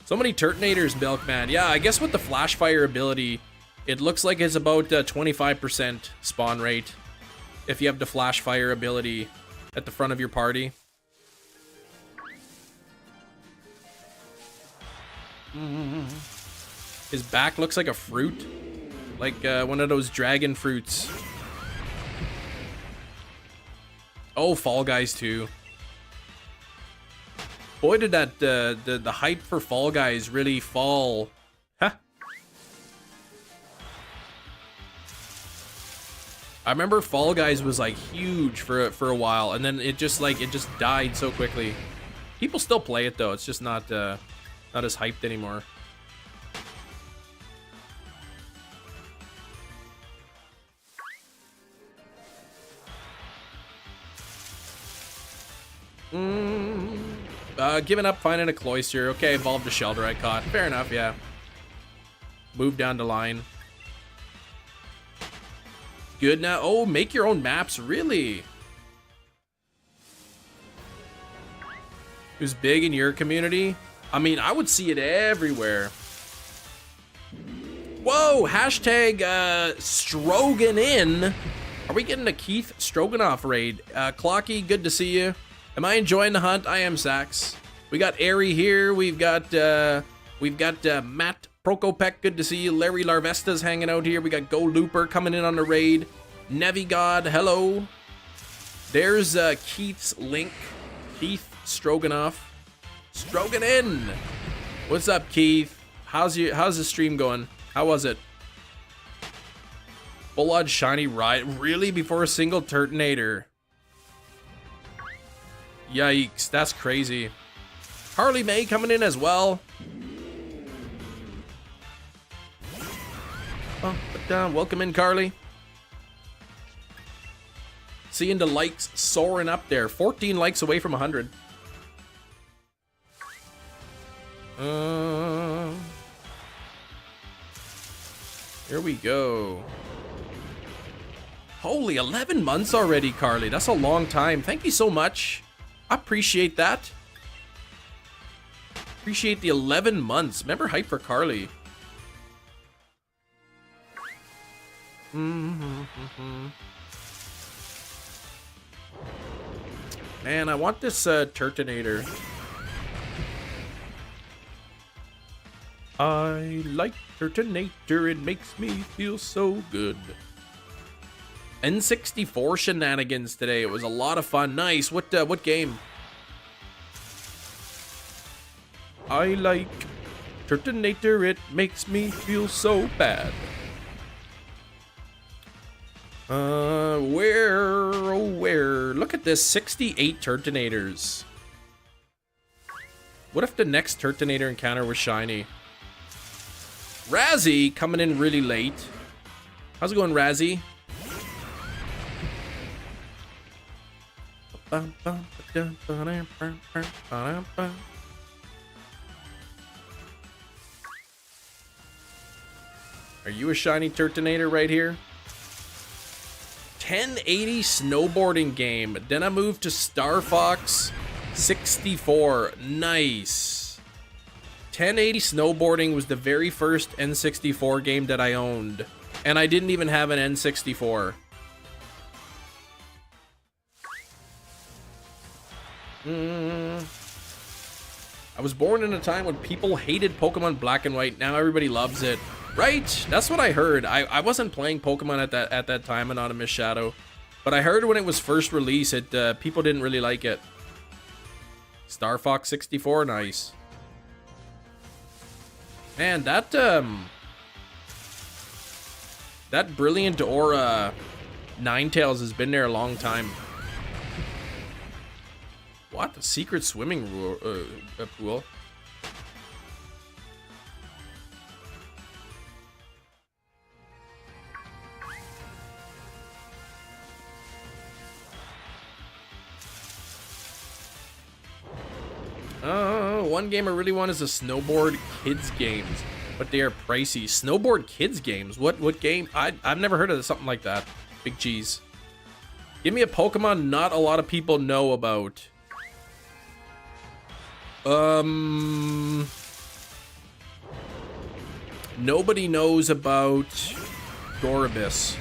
So many Turtonators, Milkman. Yeah, I guess with the Flash Fire ability, it looks like it's about 25% spawn rate if you have the Flash Fire ability at the front of your party. His back looks like a fruit, like one of those dragon fruits. Oh, Fall Guys too. Boy, did that the hype for Fall Guys really fall. Huh. I remember Fall Guys was like huge for a while, and then it just died so quickly. People still play it though. It's just not as hyped anymore. Giving up, finding a Cloyster. Okay, evolved a Shelter I caught. Fair enough, yeah. Move down the line. Good now. Oh, make your own maps, really? Who's big in your community? I mean, I would see it everywhere. Whoa, hashtag Stroganin. Are we getting a Keith Stroganoff raid? Clocky, good to see you. Am I enjoying the hunt? I am, Sax. We got Airy here. We've got Matt Prokopek. Good to see you. Larry Larvesta's hanging out here. We got Go Looper coming in on the raid. Nevigod, hello. There's Keith's link. Keith Stroganoff. Stroganin. What's up, Keith? How's the stream going? How was it? Full on shiny ride. Really? Before a single Turtonator? Yikes, that's crazy. Harley May coming in as well. Welcome in, Carly. Seeing the likes soaring up there. 14 likes away from 100. Here we go. Holy, 11 months already, Carly. That's a long time. Thank you so much. I appreciate that. Appreciate the 11 months. Remember hype for Carly. Man, I want this Turtonator. I like Turtonator. It makes me feel so good. N64 shenanigans today. It was a lot of fun. Nice. What game? I like Turtonator. It makes me feel so bad. Where? Look at this. 68 Turtonators. What if the next Turtonator encounter was shiny? Razzie coming in really late. How's it going, Razzie? Are you a shiny Turtonator right here? 1080 snowboarding game. Then I moved to Star Fox 64. Nice. 1080 snowboarding was the very first N64 game that I owned. And I didn't even have an N64. I was born in a time when people hated Pokemon Black and White. Now everybody loves it. Right? That's what I heard. I wasn't playing Pokemon at that time, Anonymous Shadow. But I heard when it was first released, people didn't really like it. Star Fox 64, nice. Man, that Brilliant Aura Ninetales has been there a long time. What? The secret swimming pool? One game I really want is a snowboard kids games, but they are pricey. Snowboard kids games? What game? I've never heard of something like that. Big cheese. Give me a Pokemon not a lot of people know about. Nobody knows about Goribus.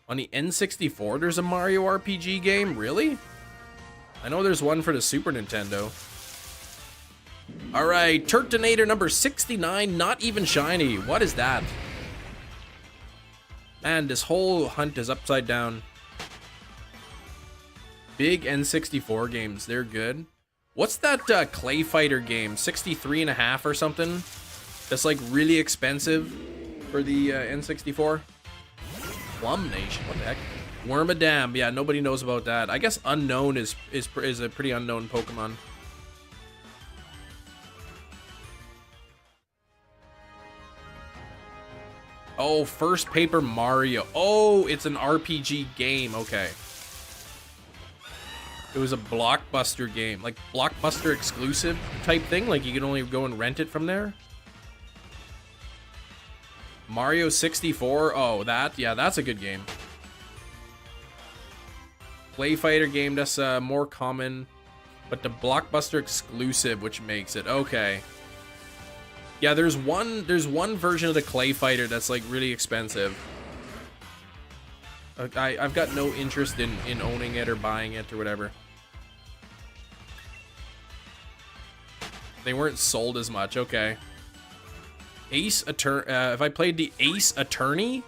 On the N64, there's a Mario RPG game? Really? I know there's one for the Super Nintendo. Alright, Turtonator number 69, not even shiny. What is that? Man, this whole hunt is upside down. Big N64 games, they're good. What's that Clay Fighter game? 63.5 or something? That's like really expensive for the N64? Plum Nation, what the heck? Wormadam, yeah, nobody knows about that. I guess Unknown is a pretty unknown Pokemon. Oh, First Paper Mario. Oh, it's an RPG game, okay. It was a Blockbuster game, like Blockbuster exclusive type thing, like you can only go and rent it from there. Mario 64, oh, yeah, that's a good game. Play Fighter game, that's more common, but the Blockbuster exclusive, which makes it, okay. Yeah, there's one version of the Clay Fighter that's like really expensive. I've got no interest in owning it or buying it or whatever. They weren't sold as much, okay. Ace Attorney, have I played the Ace Attorney?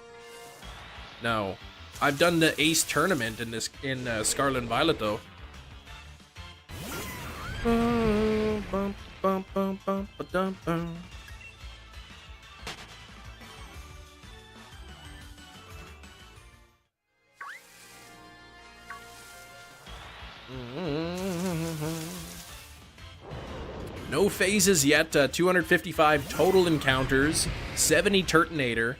No. I've done the Ace Tournament in Scarlet and Violet though. No phases yet, 255 total encounters, 70 Turtonator.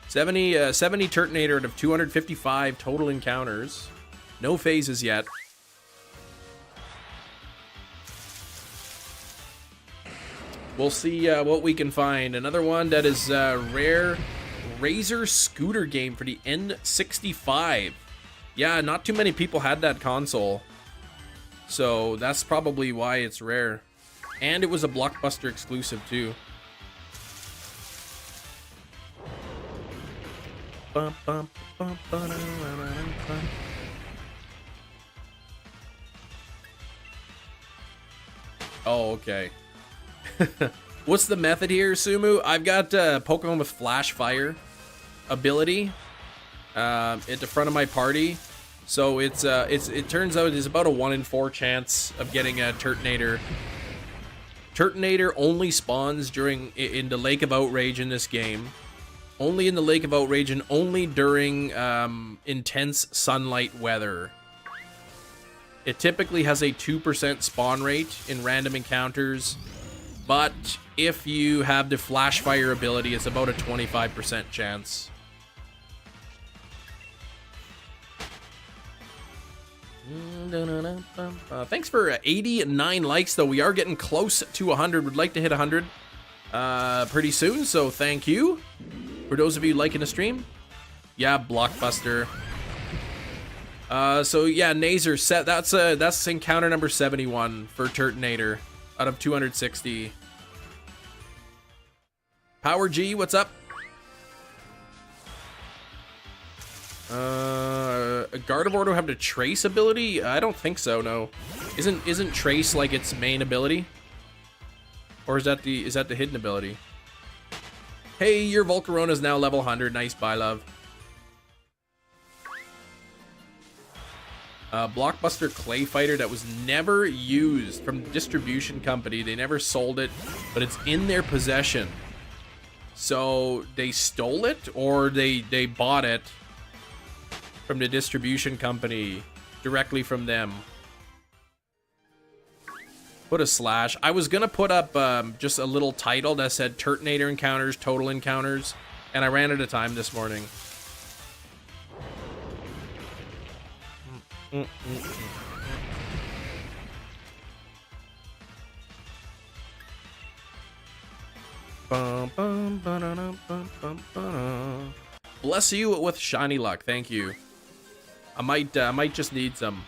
70 Turtonator out of 255 total encounters. No phases yet. We'll see what we can find. Another one that is rare Razor Scooter game for the N65. Yeah, not too many people had that console. So that's probably why it's rare. And it was a Blockbuster exclusive too. Oh, okay. What's the method here, Sumu? I've got Pokemon with Flash Fire ability at the front of my party. So it turns out it's about a 1 in 4 chance of getting a Turtonator. Turtonator only spawns in the Lake of Outrage in this game. Only in the Lake of Outrage and only during intense sunlight weather. It typically has a 2% spawn rate in random encounters, but if you have the Flash Fire ability, it's about a 25% chance. Thanks for 89 likes, though. We are getting close to 100. Would like to hit 100 pretty soon, so thank you. For those of you liking the stream, yeah, Blockbuster. So yeah, Nazer set. That's encounter number 71 for Turtonator out of 260. Power G, what's up? Gardevoir to have the trace ability? I don't think so. No, isn't trace like its main ability, or is that the hidden ability? Hey, your Volcarona is now level 100. Nice, bye, love. Blockbuster Clay Fighter that was never used from the distribution company. They never sold it, but it's in their possession. So they stole it, or they bought it from the distribution company directly from them. Put a slash. I was gonna put up just a little title that said Turtonator encounters, total encounters, and I ran out of time this morning. Bless you with shiny luck. Thank you. I might just need some.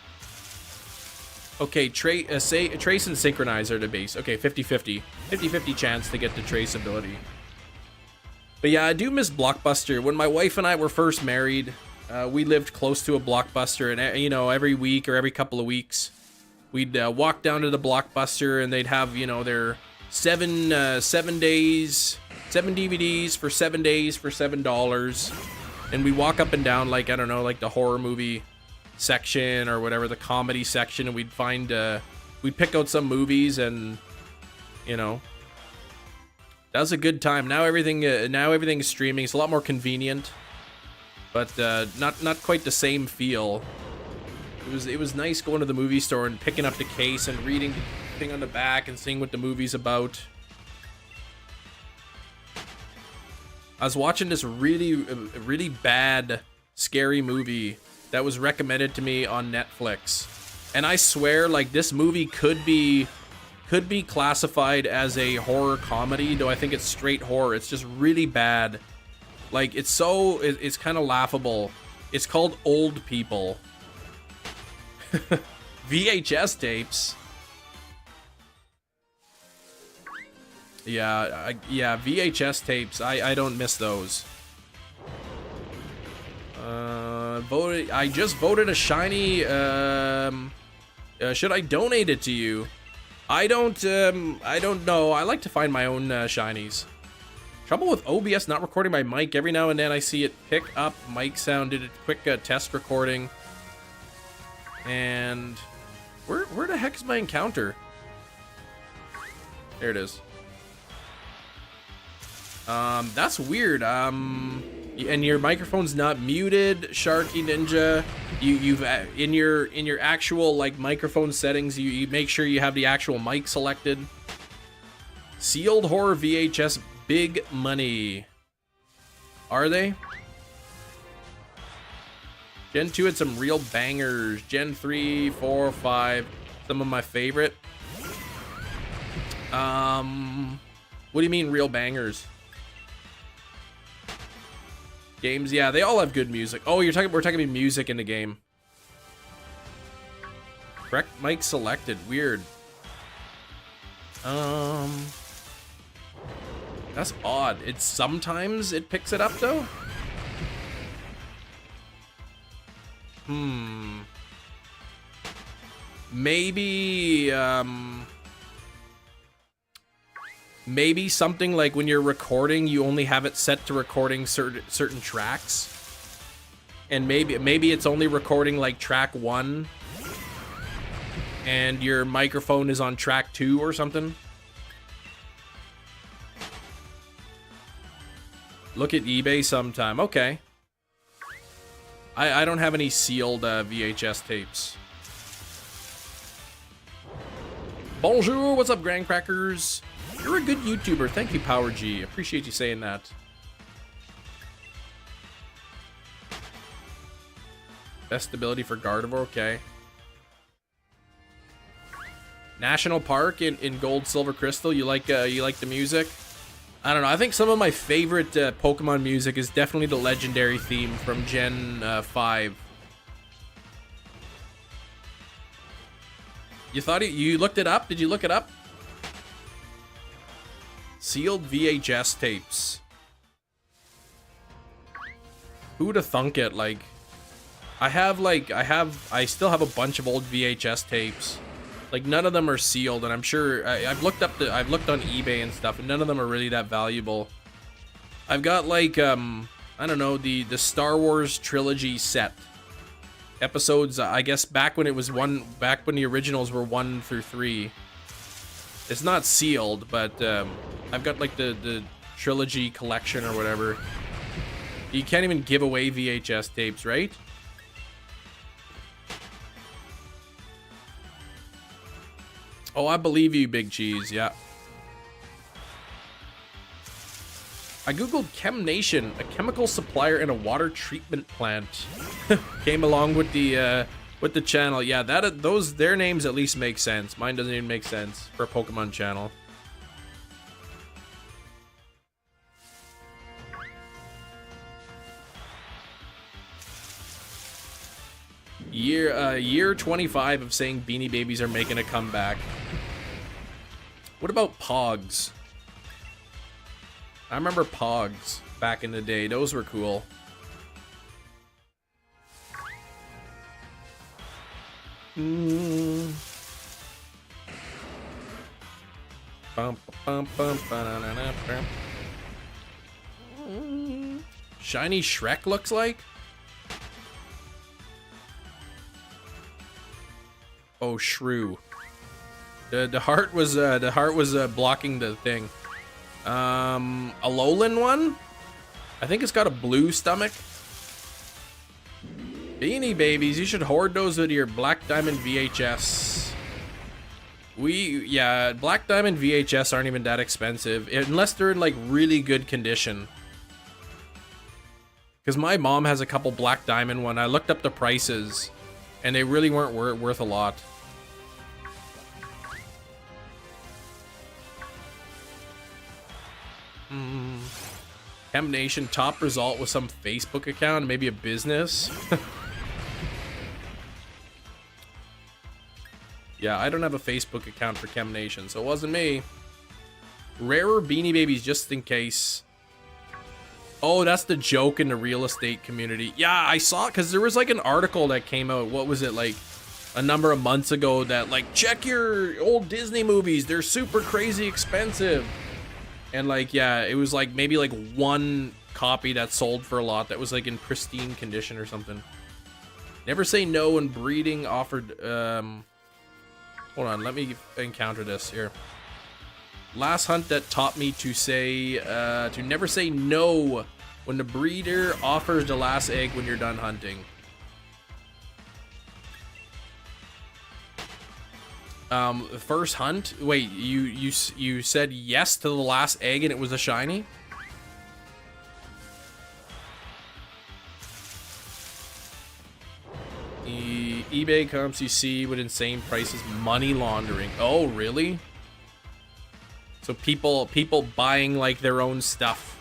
Okay, Trace and Synchronize are the base. Okay, 50-50. 50-50 chance to get the Trace ability. But yeah, I do miss Blockbuster. When my wife and I were first married, we lived close to a Blockbuster, and you know, every week or every couple of weeks, we'd walk down to the Blockbuster, and they'd have, you know, their 7 DVDs for 7 days for $7, and we walk up and down, like, I don't know, like the horror movie section or whatever, the comedy section, and we'd find we'd pick out some movies, and you know, that was a good time. Now everything is streaming. It's a lot more convenient, but not quite the same feel. It was nice going to the movie store and picking up the case and reading the thing on the back and seeing what the movie's about. I was watching this really bad scary movie that was recommended to me on Netflix, and I swear, like, this movie could be classified as a horror comedy, though I think it's straight horror. It's just really bad. Like, it's kind of laughable. It's called Old People. VHS tapes. Yeah, VHS tapes. I don't miss those. I just voted a shiny. Should I donate it to you? I don't know. I like to find my own shinies. Trouble with OBS not recording my mic. Every now and then I see it pick up mic sound. Did a quick test recording. And where the heck is my encounter? There it is. That's weird. And your microphone's not muted, Sharky Ninja. You've in your actual, like, microphone settings, you make sure you have the actual mic selected. Sealed horror VHS, big money. Are they? Gen 2 had some real bangers. Gen 3, 4, 5, some of my favorite. What do you mean real bangers? Games, yeah, they all have good music. Oh, we're talking about music in the game. Correct mic selected. Weird. That's odd. It's sometimes it picks it up though. Maybe maybe something like when you're recording, you only have it set to recording certain tracks, and maybe it's only recording like track 1, and your microphone is on track 2 or something. Look at eBay sometime. Okay. I don't have any sealed VHS tapes. Bonjour, what's up, Grand Crackers? You're a good YouTuber. Thank you, Power G. Appreciate you saying that. Best ability for Gardevoir, okay. National Park in Gold, Silver, Crystal. You like the music? I don't know. I think some of my favorite Pokemon music is definitely the legendary theme from Gen 5. You thought you looked it up? Did you look it up? Sealed VHS tapes. Who'da thunk it? Like, I still have a bunch of old VHS tapes. Like, none of them are sealed, and I'm sure I've looked on eBay and stuff, and none of them are really that valuable. I've got like I don't know, the Star Wars trilogy set. Episodes, I guess back when the originals were 1 through 3. It's not sealed, but I've got like the trilogy collection or whatever. You can't even give away VHS tapes, right? Oh, I believe you, Big Cheese. Yeah. I googled ChemNation, a chemical supplier and a water treatment plant. Came along with the channel. Yeah, their names at least make sense. Mine doesn't even make sense for a Pokemon channel. Year 25 of saying Beanie Babies are making a comeback. What about Pogs? I remember Pogs back in the day. Those were cool. Shiny Shrek looks like? Oh, Shrew. The heart was blocking the thing. A Alolan one? I think it's got a blue stomach. Beanie Babies, you should hoard those with your Black Diamond VHS. Yeah, Black Diamond VHS aren't even that expensive, unless they're in like really good condition. Because my mom has a couple Black Diamond one. I looked up the prices, and they really weren't worth a lot. ChemNation top result with some Facebook account, maybe a business. Yeah, I don't have a Facebook account for ChemNation, so it wasn't me. Rarer Beanie Babies just in case. Oh, that's the joke in the real estate community. Yeah, I saw it because there was like an article that came out. What was it, like a number of months ago that like, check your old Disney movies. They're super crazy expensive. And like, yeah, it was like maybe like one copy that sold for a lot that was like in pristine condition or something. Never say no when breeding offered. Hold on, let me encounter this here. Last hunt that taught me to say, to never say no when the breeder offers the last egg when you're done hunting. First hunt? Wait, you said yes to the last egg and it was a shiny? eBay comps you see with insane prices, money laundering. Oh, really? So people buying like their own stuff.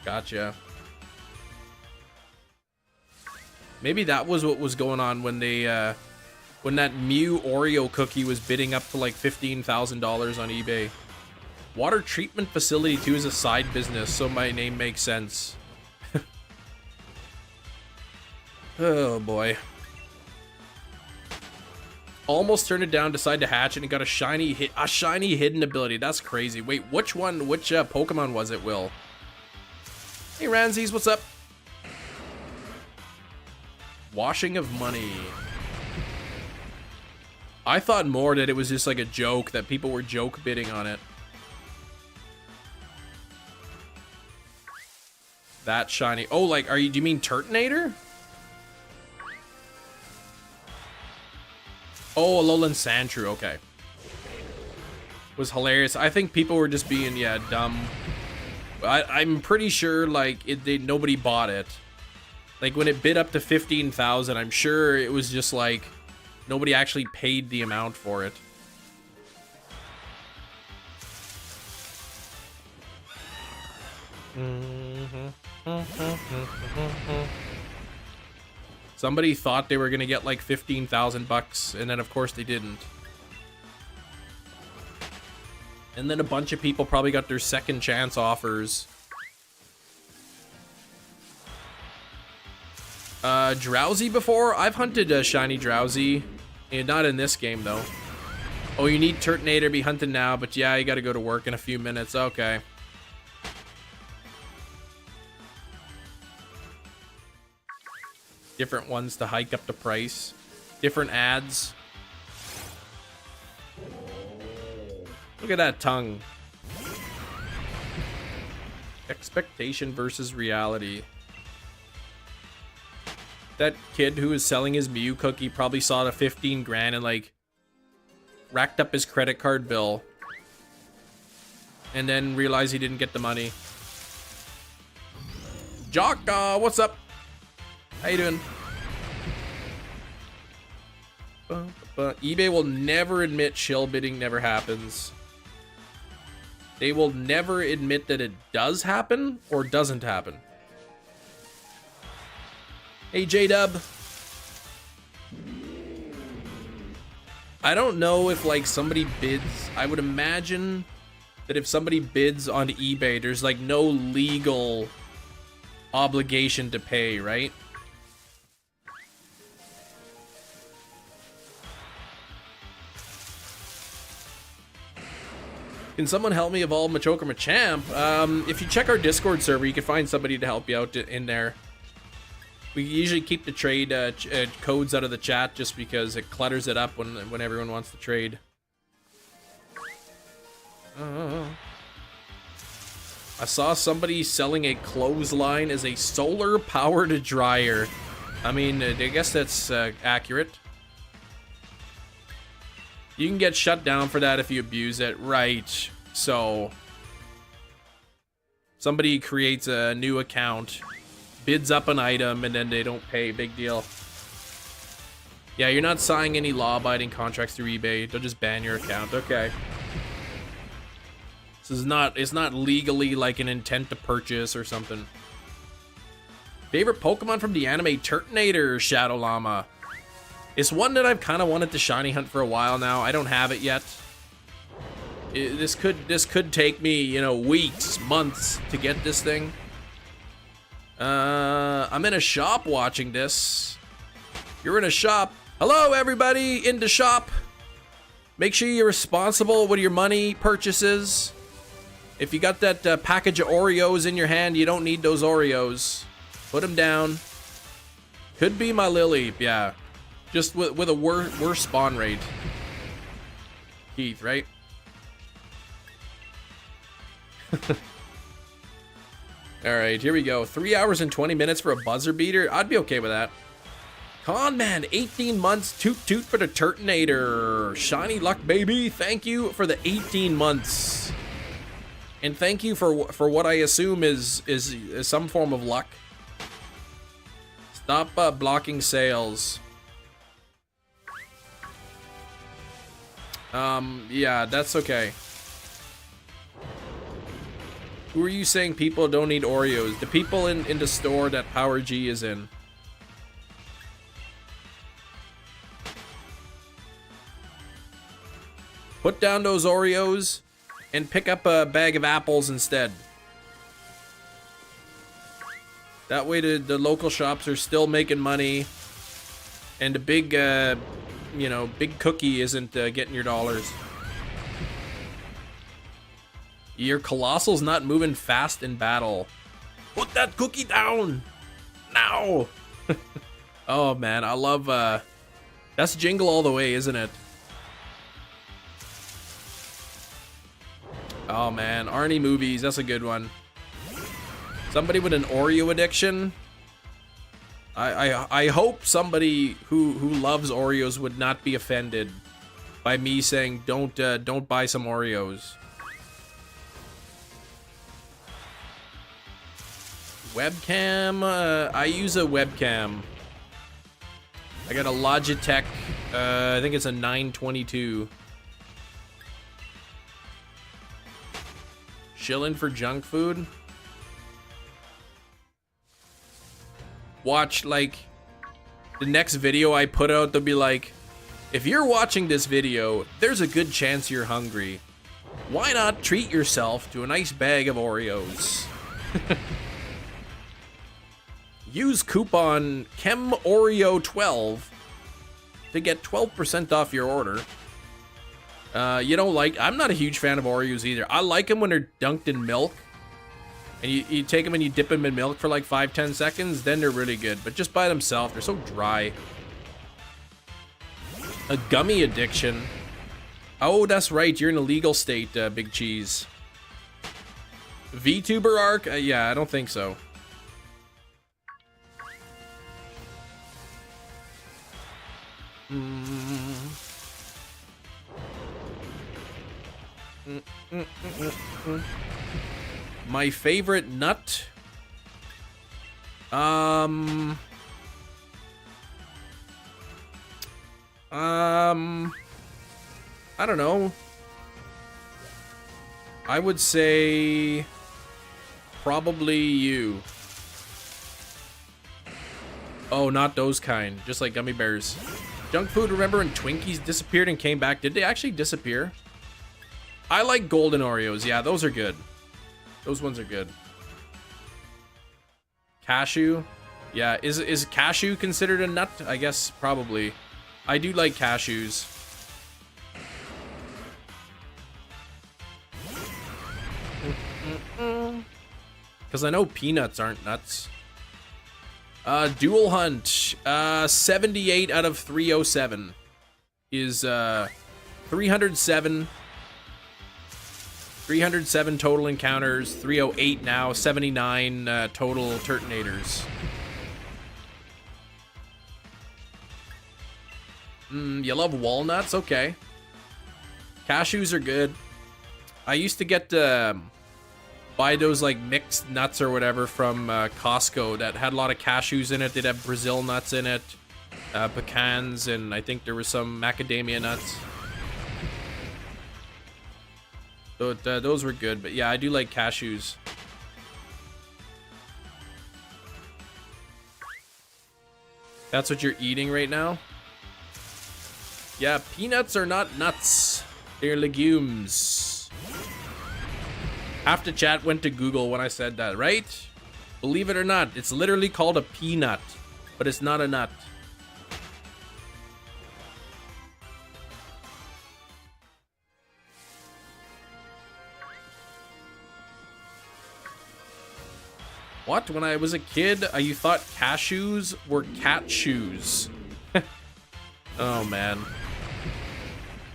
Gotcha. Maybe that was what was going on when they when that Mew Oreo cookie was bidding up to like $15,000 on eBay. Water treatment facility too is a side business, so my name makes sense. Oh boy. Almost turned it down, decided to hatch it, and got a shiny hidden ability. That's crazy. Wait, which Pokemon was it, Will? Hey Ranzies, what's up? Washing of money. I thought more that it was just like a joke, that people were joke bidding on it. That shiny. Oh, like, do you mean Turtonator? Oh, Alolan Sandshrew, okay. Was hilarious. I think people were just being, yeah, dumb. I'm pretty sure, like, nobody bought it. Like, when it bid up to 15,000, I'm sure it was just like, nobody actually paid the amount for it. Somebody thought they were gonna get like 15,000 bucks, and then of course they didn't. And then a bunch of people probably got their second chance offers. Drowsy before? I've hunted a shiny Drowsy. And not in this game though. Oh, you need Turtonator to be hunted now, but yeah, you gotta go to work in a few minutes. Okay. Different ones to hike up the price. Different ads. Look at that tongue. Expectation versus reality. That kid who was selling his Mew cookie probably saw the 15 grand and like racked up his credit card bill and then realized he didn't get the money. Jock, what's up? How you doing? eBay will never admit shill bidding never happens. They will never admit that it does happen or doesn't happen. Hey, J-Dub. I don't know if, like, somebody bids. I would imagine that if somebody bids on eBay, there's, like, no legal obligation to pay, right? Can someone help me evolve Machoke or Machamp? If you check our Discord server, you can find somebody to help you out in there. We usually keep the trade codes out of the chat just because it clutters it up when everyone wants to trade. I saw somebody selling a clothesline as a solar-powered dryer. I mean, I guess that's accurate. You can get shut down for that if you abuse it, right? So, somebody creates a new account, bids up an item, and then they don't pay. Big deal. Yeah, you're not signing any law-abiding contracts through eBay. They'll just ban your account. Okay. This is not, it's not legally like an intent to purchase or something. Favorite Pokemon from the anime Turtonator, Shadow Llama. It's one that I've kind of wanted to shiny hunt for a while now. I don't have it yet. This could take me, you know, weeks, months to get this thing. I'm in a shop watching this. You're in a shop. Hello, everybody in the shop. Make sure you're responsible with your money purchases. If you got that package of Oreos in your hand, you don't need those Oreos. Put them down. Could be my Lily, yeah. Just with a worse spawn rate. Keith, right? Alright, here we go. 3 hours and 20 minutes for a buzzer beater. I'd be okay with that. Con man, 18 months. Toot toot for the Turtonator. Shiny luck, baby. Thank you for the 18 months. And thank you for what I assume is some form of luck. Stop blocking sales. Yeah, that's okay. Who are you saying people don't need Oreos? The people in the store that Power G is in. Put down those Oreos and pick up a bag of apples instead. That way the local shops are still making money. And the big, you know, big cookie isn't getting your dollars. Your Colossal's not moving fast in battle. Put that cookie down! Now! Oh man, I love, that's Jingle all the way, isn't it? Oh man, Arnie movies, that's a good one. Somebody with an Oreo addiction? I hope somebody who loves Oreos would not be offended by me saying don't buy some Oreos. Webcam, I use a webcam. I got a Logitech, I think it's a 922. Chillin' for junk food? Watch, like, the next video I put out, they'll be like, if you're watching this video, there's a good chance you're hungry. Why not treat yourself to a nice bag of Oreos? Use coupon ChemOreo12 to get 12% off your order. You don't like... I'm not a huge fan of Oreos either. I like them when they're dunked in milk. And you take them and you dip them in milk for like 5-10 seconds. Then they're really good. But just by themselves, they're so dry. A gummy addiction. Oh, that's right. You're in a legal state, Big Cheese. VTuber arc? Yeah, I don't think so. My favorite nut? I don't know. I would say probably you. Oh, not those kind. Just like gummy bears. Junk food, remember when Twinkies disappeared and came back? Did they actually disappear? I like golden Oreos. Yeah, those are good. Those ones are good. Cashew? Yeah, is cashew considered a nut? I guess probably. I do like cashews. Because I know peanuts aren't nuts. Dual Hunt. 78 out of 307 is 307. 307 total encounters, 308 now, 79 total Turtonators. You love walnuts? Okay. Cashews are good. I used to get buy those like mixed nuts or whatever from Costco that had a lot of cashews in it. They'd have Brazil nuts in it, pecans, and I think there was some macadamia nuts. So those were good, but yeah, I do like cashews. That's what you're eating right now? Yeah, peanuts are not nuts. They're legumes. Half the chat went to Google when I said that, right? Believe it or not, it's literally called a peanut, but it's not a nut. What? When I was a kid, you thought cashews were cat shoes. Oh, man.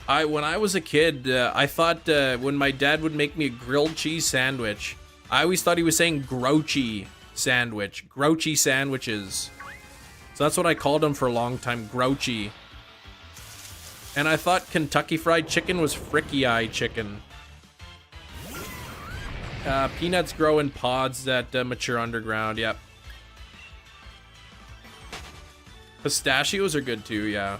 When I was a kid, I thought when my dad would make me a grilled cheese sandwich, I always thought he was saying grouchy sandwich. Grouchy sandwiches. So that's what I called them for a long time, grouchy. And I thought Kentucky Fried Chicken was fricky-eye chicken. Peanuts grow in pods that mature underground, yep. Pistachios are good too, yeah.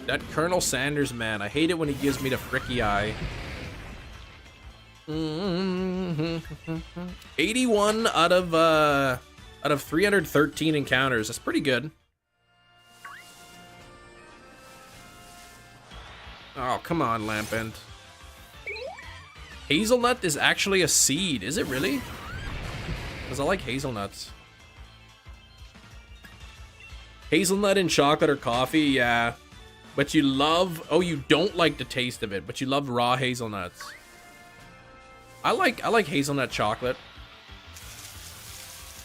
That Colonel Sanders man, I hate it when he gives me the fricky eye. 81 out of 313 encounters. That's pretty good. Oh, come on, Lampent. Hazelnut is actually a seed. Is it really? Because I like hazelnuts. Hazelnut in chocolate or coffee, yeah. But you love... Oh, you don't like the taste of it, but you love raw hazelnuts. I like hazelnut chocolate.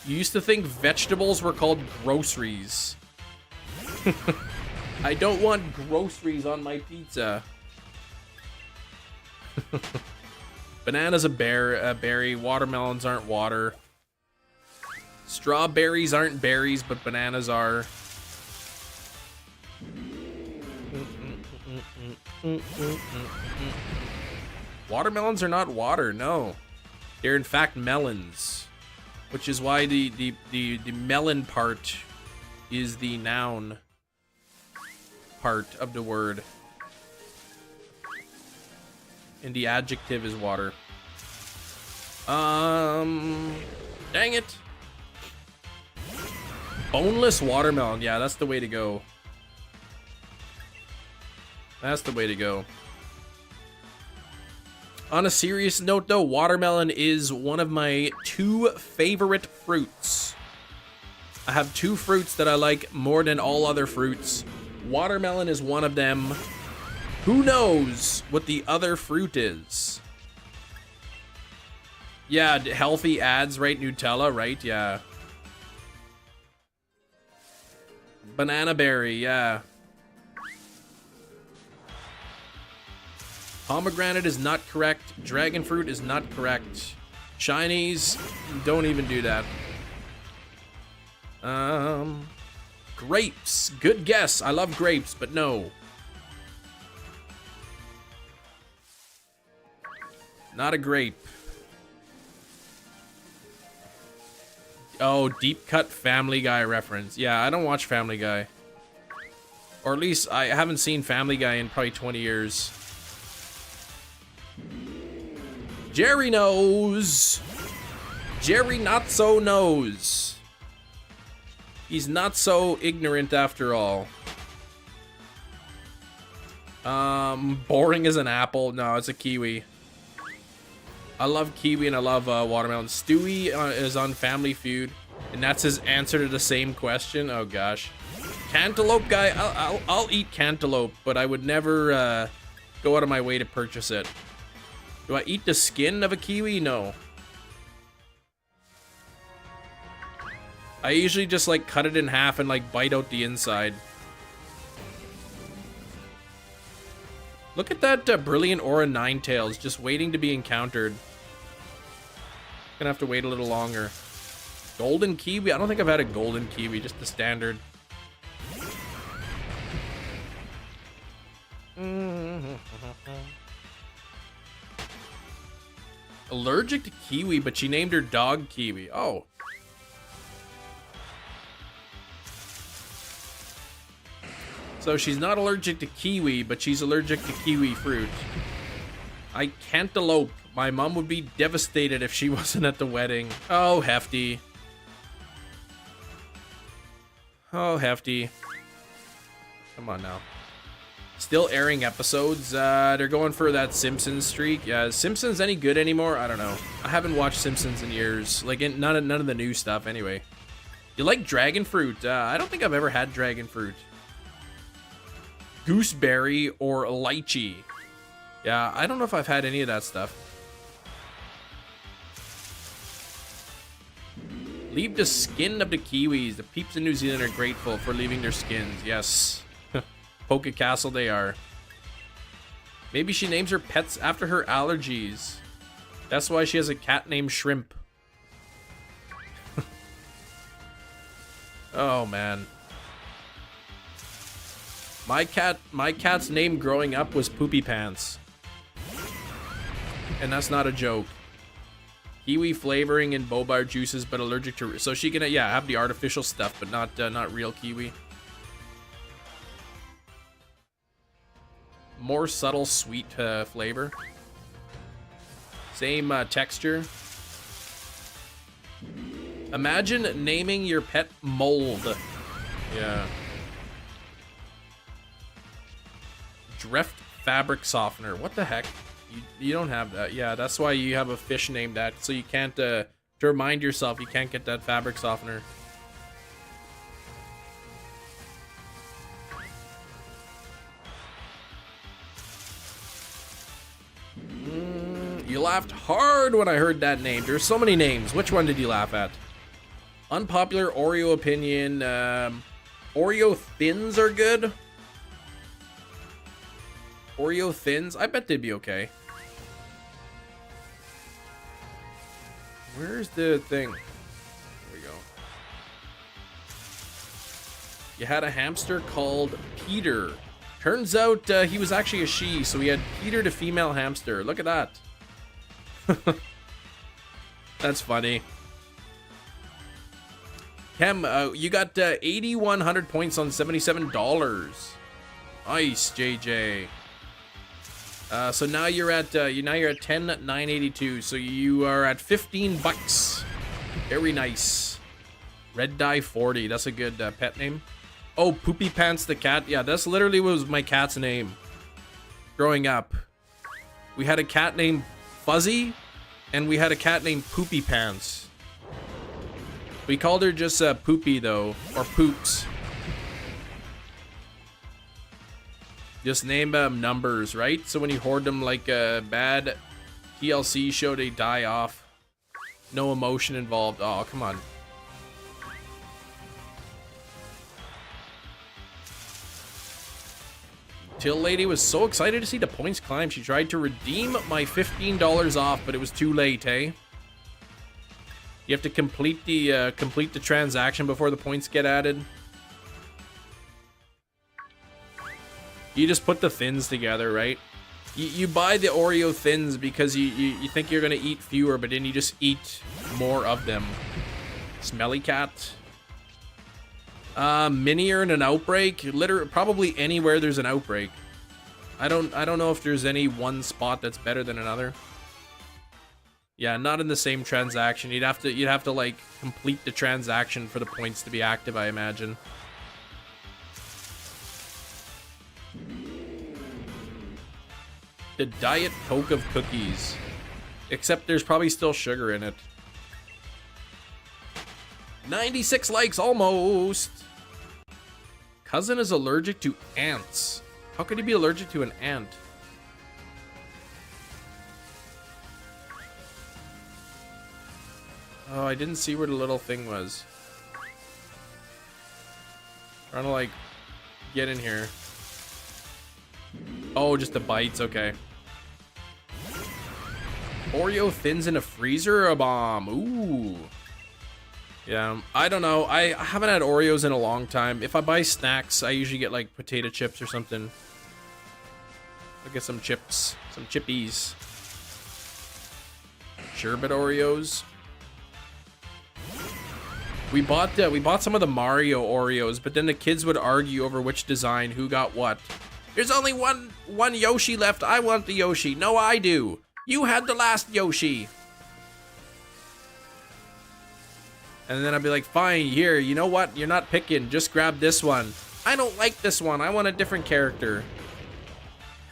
You used to think vegetables were called groceries. I don't want groceries on my pizza. Banana's a berry. Watermelons aren't water. Strawberries aren't berries, but bananas are. Watermelons are not water, no. They're in fact melons. Which is why the melon part is the noun part of the word. And the adjective is water. Dang it. Boneless watermelon. Yeah, that's the way to go. That's the way to go. On a serious note, though, watermelon is one of my 2 favorite fruits. I have 2 fruits that I like more than all other fruits. Watermelon is one of them. Who knows what the other fruit is? Yeah, healthy ads, right? Nutella, right? Yeah. Banana berry, yeah. Pomegranate is not correct. Dragon fruit is not correct. Chinese, don't even do that. Grapes. Good guess. I love grapes, but no. Not a grape. Oh, deep cut Family Guy reference. Yeah, I don't watch Family Guy. Or at least I haven't seen Family Guy in probably 20 years. Jerry knows. Jerry not so knows. He's not so ignorant after all. Boring as an apple. No, it's a kiwi. I love kiwi and I love watermelon. Stewie is on Family Feud, and that's his answer to the same question. Oh gosh, cantaloupe guy. I'll eat cantaloupe, but I would never go out of my way to purchase it. Do I eat the skin of a kiwi? No. I usually just like cut it in half and like bite out the inside. Look at that brilliant aura Ninetales just waiting to be encountered. Gonna have to wait a little longer. Golden kiwi? I don't think I've had a golden kiwi, just the standard. Allergic to kiwi, but she named her dog Kiwi. Oh. So she's not allergic to kiwi, but she's allergic to kiwi fruit. I cantaloupe. My mom would be devastated if she wasn't at the wedding. Oh, Hefty. Oh, Hefty. Come on now. Still airing episodes. They're going for that Simpsons streak. Yeah, is Simpsons any good anymore? I don't know. I haven't watched Simpsons in years. Like, none of the new stuff anyway. You like dragon fruit? I don't think I've ever had dragon fruit. Gooseberry or lychee. Yeah, I don't know if I've had any of that stuff. Leave the skin of the kiwis. The peeps in New Zealand are grateful for leaving their skins. Yes. Poke Castle they are. Maybe she names her pets after her allergies. That's why she has a cat named Shrimp. Oh, man. My cat's name growing up was Poopy Pants. And that's not a joke. Kiwi flavoring in bobar juices, but allergic to... So she can, yeah, have the artificial stuff, but not real kiwi. More subtle sweet flavor. Same texture. Imagine naming your pet Mold. Yeah. Drift fabric softener. What the heck? You don't have that. Yeah, that's why you have a fish named that. So you can't, to remind yourself, you can't get that fabric softener. You laughed hard when I heard that name. There's so many names. Which one did you laugh at? Unpopular Oreo opinion. Oreo Thins are good. Oreo Thins? I bet they'd be okay. Where's the thing? There we go. You had a hamster called Peter. Turns out he was actually a she, so we had Peter the female hamster. Look at that. That's funny. Kem, you got 8,100 points on $77. Nice, JJ. So now you're at 10,982. So you are at 15 bucks. Very nice. Red Dye 40. That's a good pet name. Oh, Poopy Pants the cat. Yeah, that's literally was my cat's name. Growing up, we had a cat named Fuzzy, and we had a cat named Poopy Pants. We called her just Poopy though, or Poops. Just name numbers, right? So when you hoard them like a bad TLC show, they die off. No emotion involved. Oh, come on. Till Lady was so excited to see the points climb, she tried to redeem my $15 off, but it was too late, eh? You have to complete the transaction before the points get added. You just put the thins together, right? You buy the Oreo thins because you think you're gonna eat fewer, but then you just eat more of them. Smelly cat. Minier in an outbreak. Literally, probably anywhere there's an outbreak. I don't know if there's any one spot that's better than another. Yeah, not in the same transaction. You'd have to like complete the transaction for the points to be active, I imagine. The Diet Coke of cookies. Except there's probably still sugar in it. 96 likes, almost. Cousin is allergic to ants. How could he be allergic to an ant? Oh, I didn't see where the little thing was. Trying to like get in here. Oh, just the bites, okay. Oreo thins in a freezer or a bomb? Ooh. Yeah, I don't know. I haven't had Oreos in a long time. If I buy snacks, I usually get like potato chips or something. I'll get some chips, some chippies. Sherbet Oreos. We bought some of the Mario Oreos, but then the kids would argue over which design, who got what. There's only one Yoshi left. I want the Yoshi. No, I do. You had the last Yoshi. And then I'd be like, fine, here, you know what? You're not picking. Just grab this one. I don't like this one. I want a different character.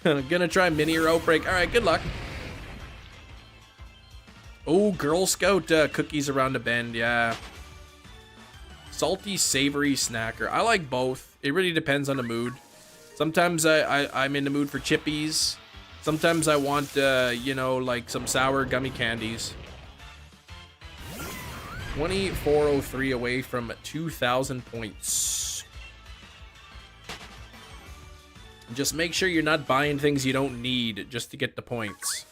I'm gonna try Mini or Outbreak. All right, good luck. Oh, Girl Scout cookies around the bend. Yeah. Salty, savory snacker. I like both. It really depends on the mood. Sometimes I'm in the mood for chippies. Sometimes I want, you know, like some sour gummy candies. 2403 away from 2,000 points. Just make sure you're not buying things you don't need just to get the points.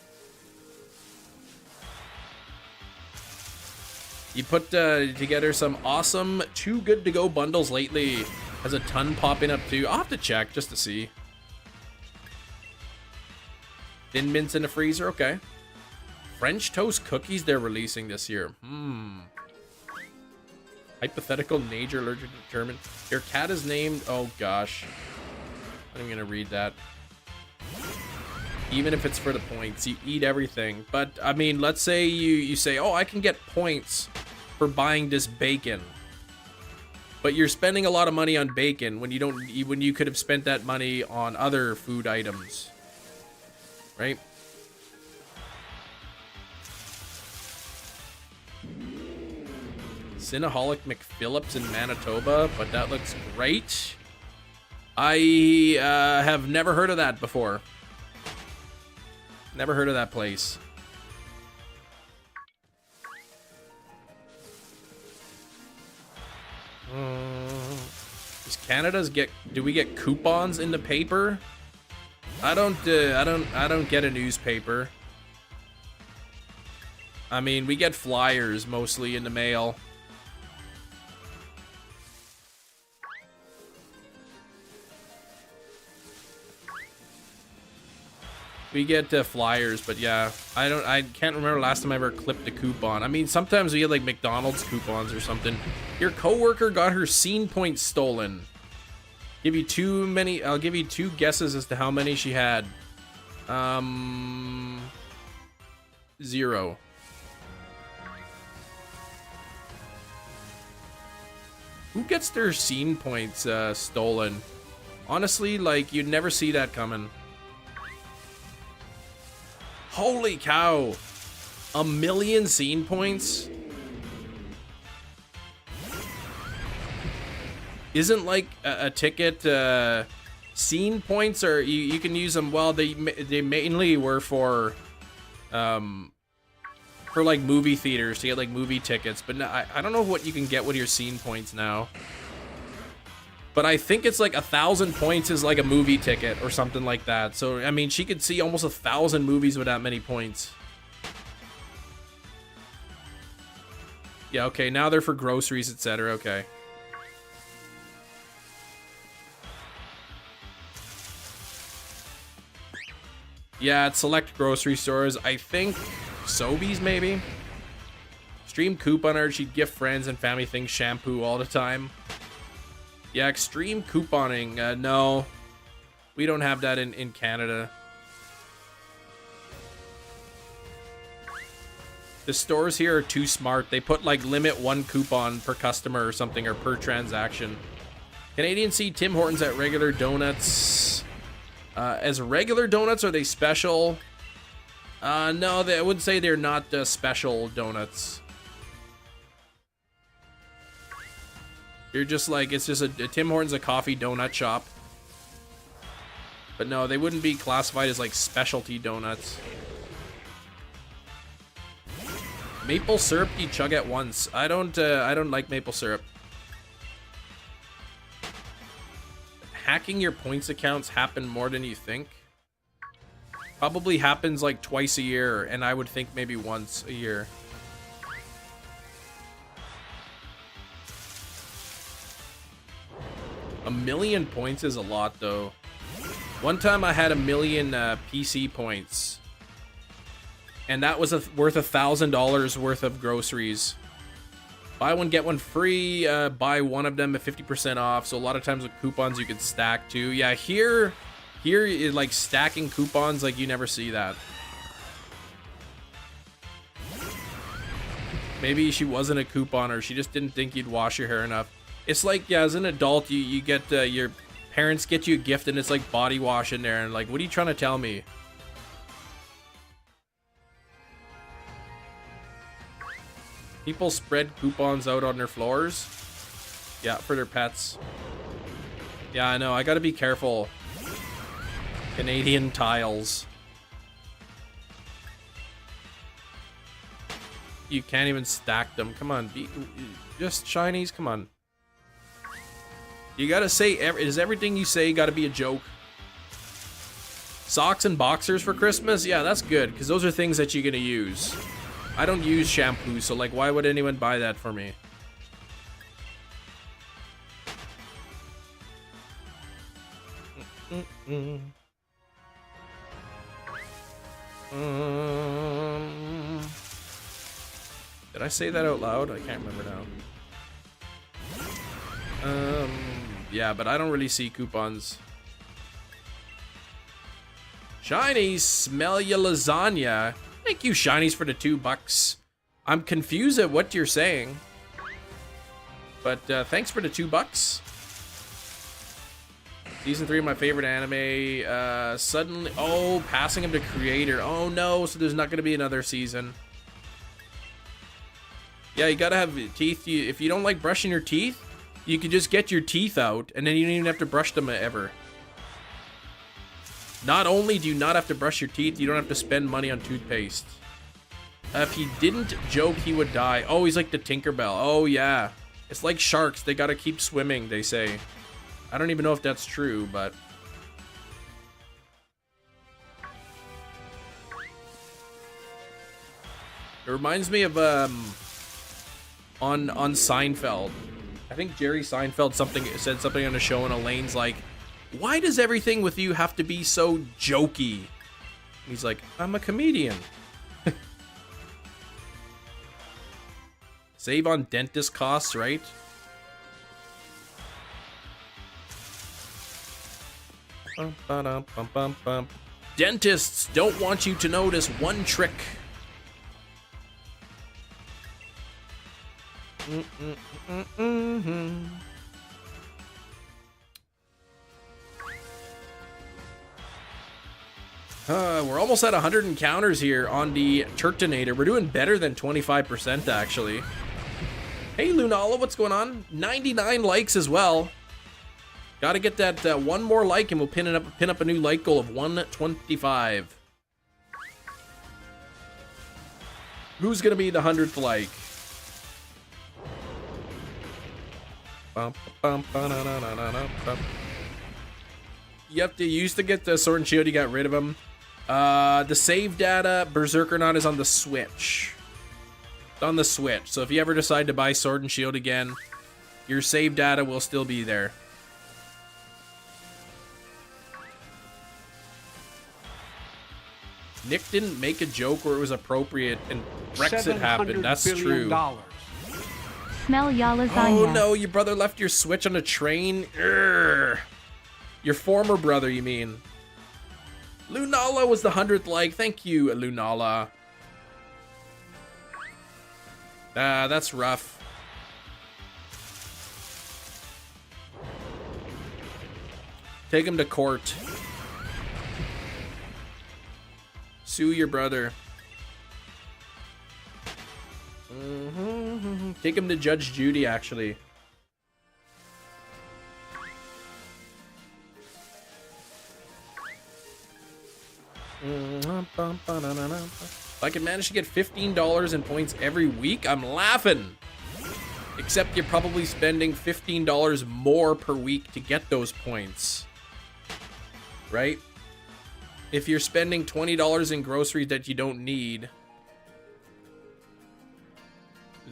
You put together some awesome Too Good To Go bundles lately. Has a ton popping up too. I'll have to check just to see. Thin mints in the freezer, okay. French toast cookies they're releasing this year. Hypothetical nature allergic to determine. Your cat is named, oh gosh. I'm gonna read that. Even if it's for the points, you eat everything. But I mean, let's say you say, oh, I can get points for buying this bacon. But you're spending a lot of money on bacon when you could have spent that money on other food items. Right? Cinnaholic McPhillips in Manitoba, but that looks great. I have never heard of that before. Never heard of that place. Does Canada's do we get coupons in the paper? I don't get a newspaper. I mean, we get flyers mostly in the mail. We get flyers, but yeah, I can't remember last time I ever clipped a coupon. I mean, sometimes we get like McDonald's coupons or something. Your coworker got her scene points stolen. I'll give you two guesses as to how many she had. 0. Who gets their scene points stolen? Honestly, like, you'd never see that coming. Holy cow. 1,000,000 scene points? Isn't like a ticket scene points, or you can use them? Well, they mainly were for like movie theaters to get like movie tickets, but no, I don't know what you can get with your scene points now. But I think it's like 1,000 points is like a movie ticket or something like that. So I mean, she could see almost 1,000 movies with that many points. Yeah, okay, now they're for groceries, etc. Okay. Yeah, it's select grocery stores. I think Sobeys, maybe? Extreme couponer. She'd gift friends and family things shampoo all the time. Yeah, extreme couponing. No. We don't have that in Canada. The stores here are too smart. They put like limit 1 coupon per customer or something, or per transaction. Canadians see Tim Hortons at regular donuts. As regular donuts, are they special? No, I would say they're not special donuts. You're just like, it's just a Tim Hortons, a coffee donut shop. But no, they wouldn't be classified as like specialty donuts. Maple syrup you chug at once. I don't like maple syrup. Hacking your points accounts happen more than you think. Probably happens like twice a year, and I would think maybe once a year. A 1,000,000 points is a lot, though. One time I had 1,000,000 PC points, and that was worth $1,000 worth of groceries. Buy one, get one free. Buy one of them at 50% off. So a lot of times with coupons you could stack too. Yeah, here is like stacking coupons, like you never see that. Maybe she wasn't a couponer. She just didn't think you'd wash your hair enough. It's like, yeah, as an adult, you get your parents get you a gift and it's like body wash in there, and like, what are you trying to tell me? People spread coupons out on their floors. Yeah, for their pets. Yeah, I know. I gotta be careful. Canadian tiles. You can't even stack them. Come on, just shinies. Come on. You gotta say, is everything you say gotta be a joke? Socks and boxers for Christmas? Yeah, that's good, because those are things that you're gonna use. I don't use shampoo, so like, why would anyone buy that for me? Did I say that out loud? I can't remember now. Yeah, but I don't really see coupons. Shinies, smell ya lasagna. Thank you, Shinies, for the $2. I'm confused at what you're saying, but thanks for the $2. Season 3 of my favorite anime. Suddenly, oh, passing him to creator. Oh no, so there's not going to be another season. Yeah, you gotta have teeth. If you don't like brushing your teeth, you can just get your teeth out, and then you don't even have to brush them ever. Not only do you not have to brush your teeth, you don't have to spend money on toothpaste. If he didn't joke, he would die. Oh, he's like the Tinkerbell. Oh, yeah. It's like sharks. They gotta keep swimming, they say. I don't even know if that's true, but... It reminds me of, on Seinfeld. I think Jerry Seinfeld said something on the show, and Elaine's like, why does everything with you have to be so jokey? And he's like, I'm a comedian. Save on dentist costs, right? Dentists don't want you to notice one trick. We're almost at 100 encounters here on the Turtonator. We're doing better than 25% actually. Hey Lunala, what's going on? 99 likes as well. Gotta get that one more like and we'll pin up a new like goal of 125. Who's gonna be the 100th like? You used to get the Sword and Shield, you got rid of them. The save data, Berserkernaut is on the Switch. It's on the Switch, so if you ever decide to buy Sword and Shield again, your save data will still be there. Nick didn't make a joke where it was appropriate and Brexit happened. That's true. Smell ya lasagna. Oh no, your brother left your Switch on a train? Urgh. Your former brother, you mean? Lunala was the 100th like. Thank you, Lunala. That's rough. Take him to court. Sue your brother. Take him to Judge Judy, actually. If I can manage to get $15 in points every week, I'm laughing. Except you're probably spending $15 more per week to get those points. Right? If you're spending $20 in groceries that you don't need,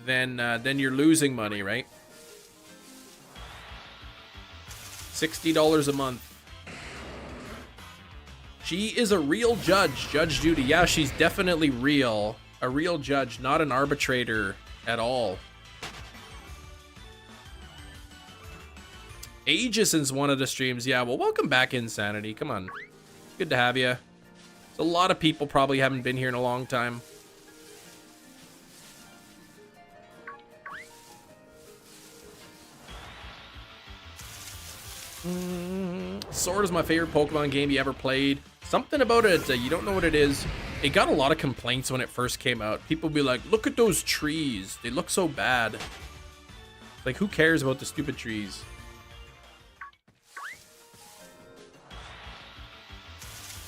then you're losing money, right? $60 a month. She is a real judge, Judge Judy. Yeah, she's definitely real. A real judge, not an arbitrator at all. Ages since one of the streams. Yeah, well, welcome back, Insanity. Come on. Good to have you. A lot of people probably haven't been here in a long time. Sword is my favorite Pokemon game you ever played. Something about it, you don't know what it is. It got a lot of complaints when it first came out. People be like, look at those trees. They look so bad. Like, who cares about the stupid trees?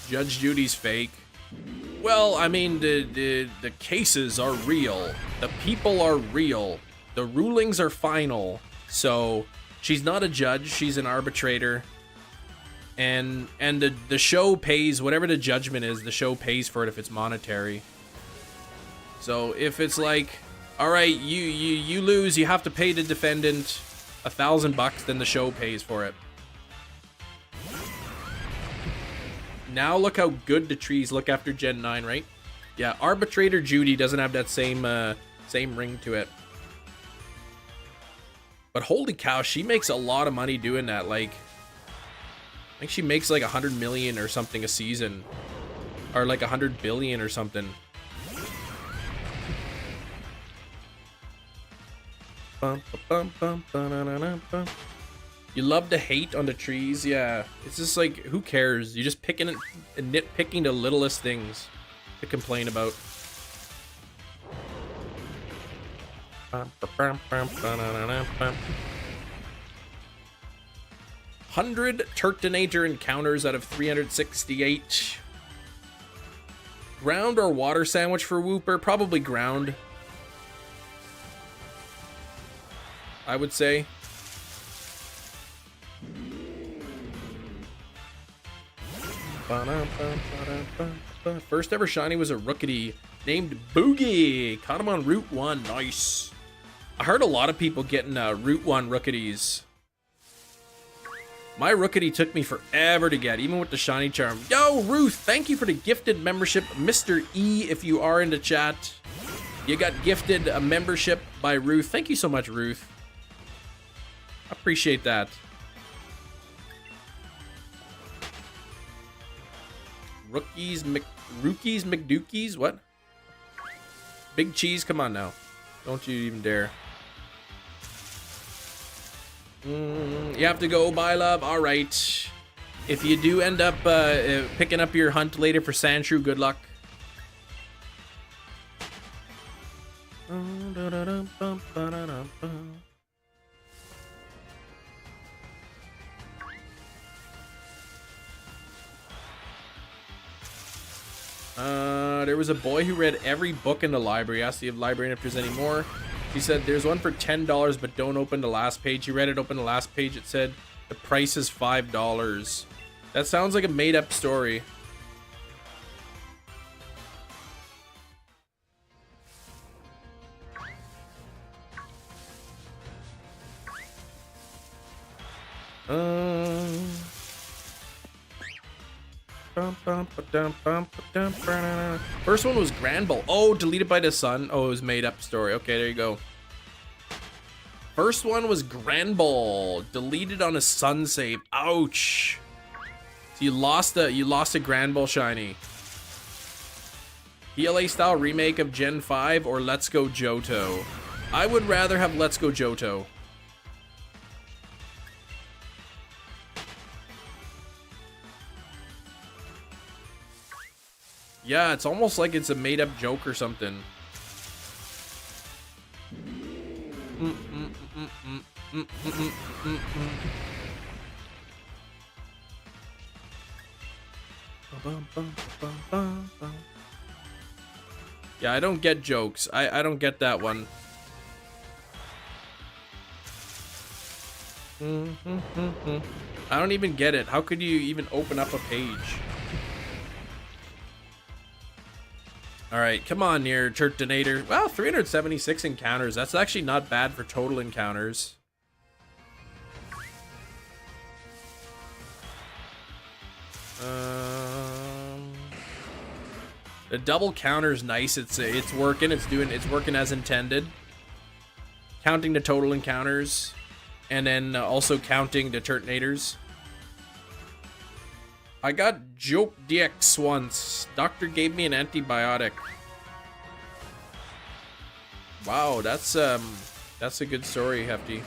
Judge Judy's fake. Well, I mean, the cases are real. The people are real. The rulings are final. So, she's not a judge. She's an arbitrator. And the show pays whatever the judgment is. The show pays for it if it's monetary. So if it's like, all right, you lose, you have to pay the defendant $1,000, then the show pays for it. Now look how good the trees look after Gen 9, right? Yeah, Arbitrator Judy doesn't have that same ring to it. But holy cow, she makes a lot of money doing that. Like, I think she makes like 100 million or something a season. Or like 100 billion or something. You love to hate on the trees? Yeah. It's just like, who cares? You're just picking it and nitpicking the littlest things to complain about. 100 Turtonator encounters out of 368. Ground or water sandwich for Wooper? Probably ground, I would say. First ever shiny was a Rookity named Boogie. Caught him on Route 1. Nice. I heard a lot of people getting Route 1 Rookities. My Rookity took me forever to get, even with the shiny charm. Yo, Ruth, thank you for the gifted membership. Mr. E, if you are in the chat. You got gifted a membership by Ruth. Thank you so much, Ruth. Appreciate that. Rookies McDookies? What? Big cheese? Come on now. Don't you even dare. You have to go, bye, love. All right. If you do end up picking up your hunt later for Sandshrew, good luck. There was a boy who read every book in the library. Asked the librarian if there's any more. He said there's one for $10, but don't open the last page. He read it, open the last page. It said the price is $5. That sounds like a made-up story. First one was Grand Ball. Oh, deleted by the sun. Oh, it was made up story. Okay, there you go. First one was Grand Ball, deleted on a sun save. Ouch. So you lost a Grand Ball shiny. PLA style remake of Gen 5 or Let's Go Johto. I would rather have Let's Go Johto. Yeah, it's almost like it's a made-up joke or something. Yeah, I don't get jokes. I don't get that one. I don't even get it. How could you even open up a page? All right, come on here, Turtonator. Well, 376 encounters. That's actually not bad for total encounters. The double counter's nice. It's working. It's working as intended. Counting the total encounters, and then also counting the Turtonators. I got Joke DX once. Doctor gave me an antibiotic. Wow, that's a good story, Hefty.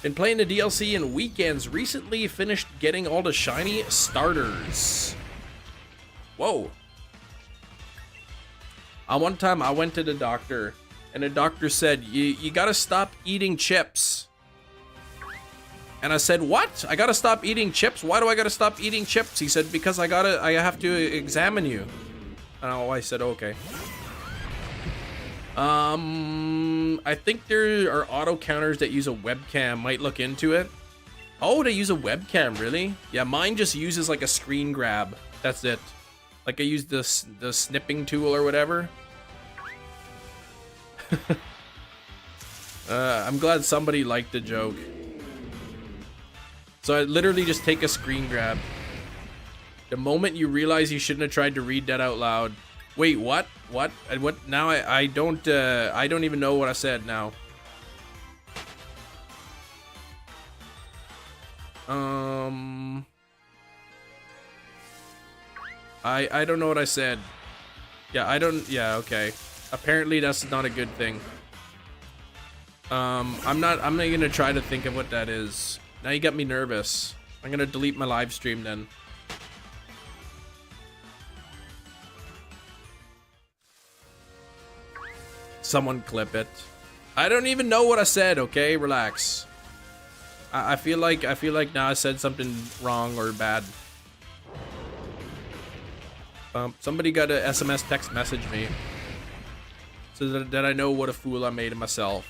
Been playing the DLC in weekends. Recently finished getting all the shiny starters. Whoa. One time I went to the doctor, and the doctor said, you gotta stop eating chips. And I said, what? I gotta stop eating chips? Why do I gotta stop eating chips? He said, because I have to examine you. Oh, I said, okay. I think there are auto counters that use a webcam. Might look into it. Oh, they use a webcam, really? Yeah, mine just uses like a screen grab. That's it. Like I use the snipping tool or whatever. I'm glad somebody liked the joke. So I literally just take a screen grab. The moment you realize you shouldn't have tried to read that out loud. Wait, what? What? What? Now I don't even know what I said now. I don't know what I said. Yeah, okay. Apparently that's not a good thing. I'm not gonna try to think of what that is. Now you got me nervous. I'm gonna delete my live stream then. Someone clip it. I don't even know what I said, okay? Relax. I feel like now I said something wrong or bad. Somebody got a SMS text message me so that I know what a fool I made of myself.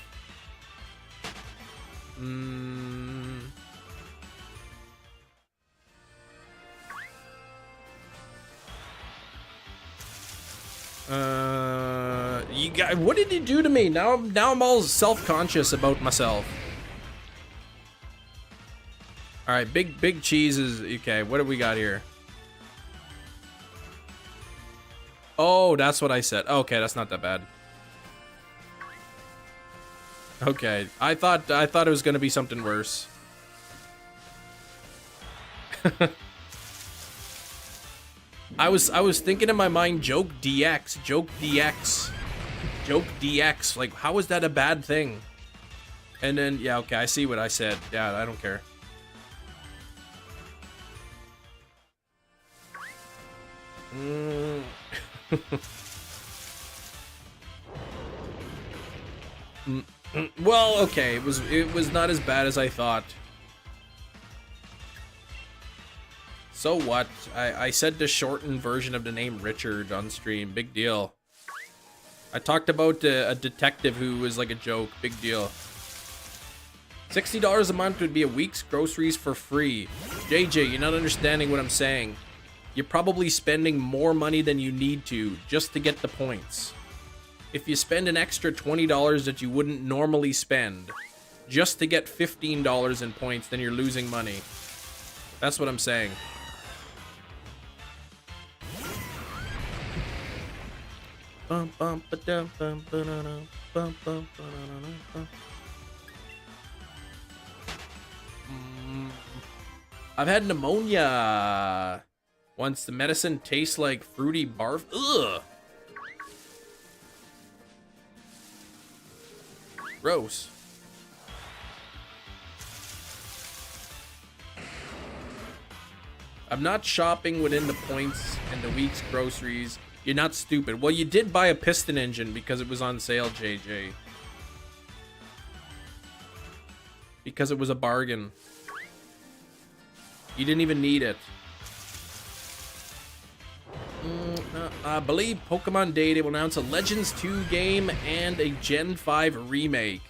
You guys, what did you do to me? Now I'm all self-conscious about myself. All right, big cheese is okay. What do we got here? Oh, that's what I said. Okay, that's not that bad. Okay, I thought it was gonna be something worse. I was thinking in my mind, joke DX, joke DX, joke DX. Like, how is that a bad thing? And then, yeah, okay, I see what I said. Yeah, I don't care. Well, okay, it was not as bad as I thought. So what? I said the shortened version of the name Richard on stream. Big deal. I talked about a detective who was like a joke. Big deal. $60 a month would be a week's groceries for free. JJ, you're not understanding what I'm saying. You're probably spending more money than you need to just to get the points. If you spend an extra $20 that you wouldn't normally spend just to get $15 in points, then you're losing money. That's what I'm saying. I've had pneumonia once. The medicine tastes like fruity barf. Ugh. Gross. I'm not shopping within the points and the week's groceries. You're not stupid. Well, you did buy a piston engine because it was on sale, JJ. Because it was a bargain. You didn't even need it. I believe Pokemon Day they will announce a Legends 2 game and a Gen 5 remake.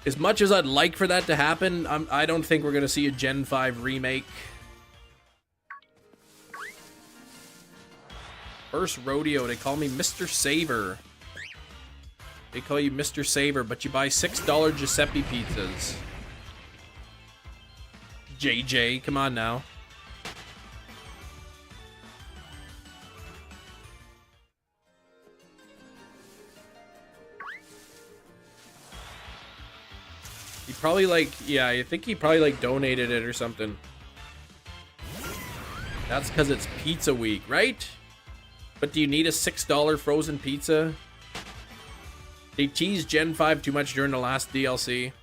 As much as I'd like for that to happen, I don't think we're going to see a Gen 5 remake. First rodeo, they call me Mr. Saver. They call you Mr. Saver, but you buy $6 Giuseppe pizzas. JJ, come on now. He probably like, yeah, I think he probably like donated it or something. That's because it's pizza week, right? But do you need a $6 frozen pizza? They teased Gen 5 too much during the last DLC.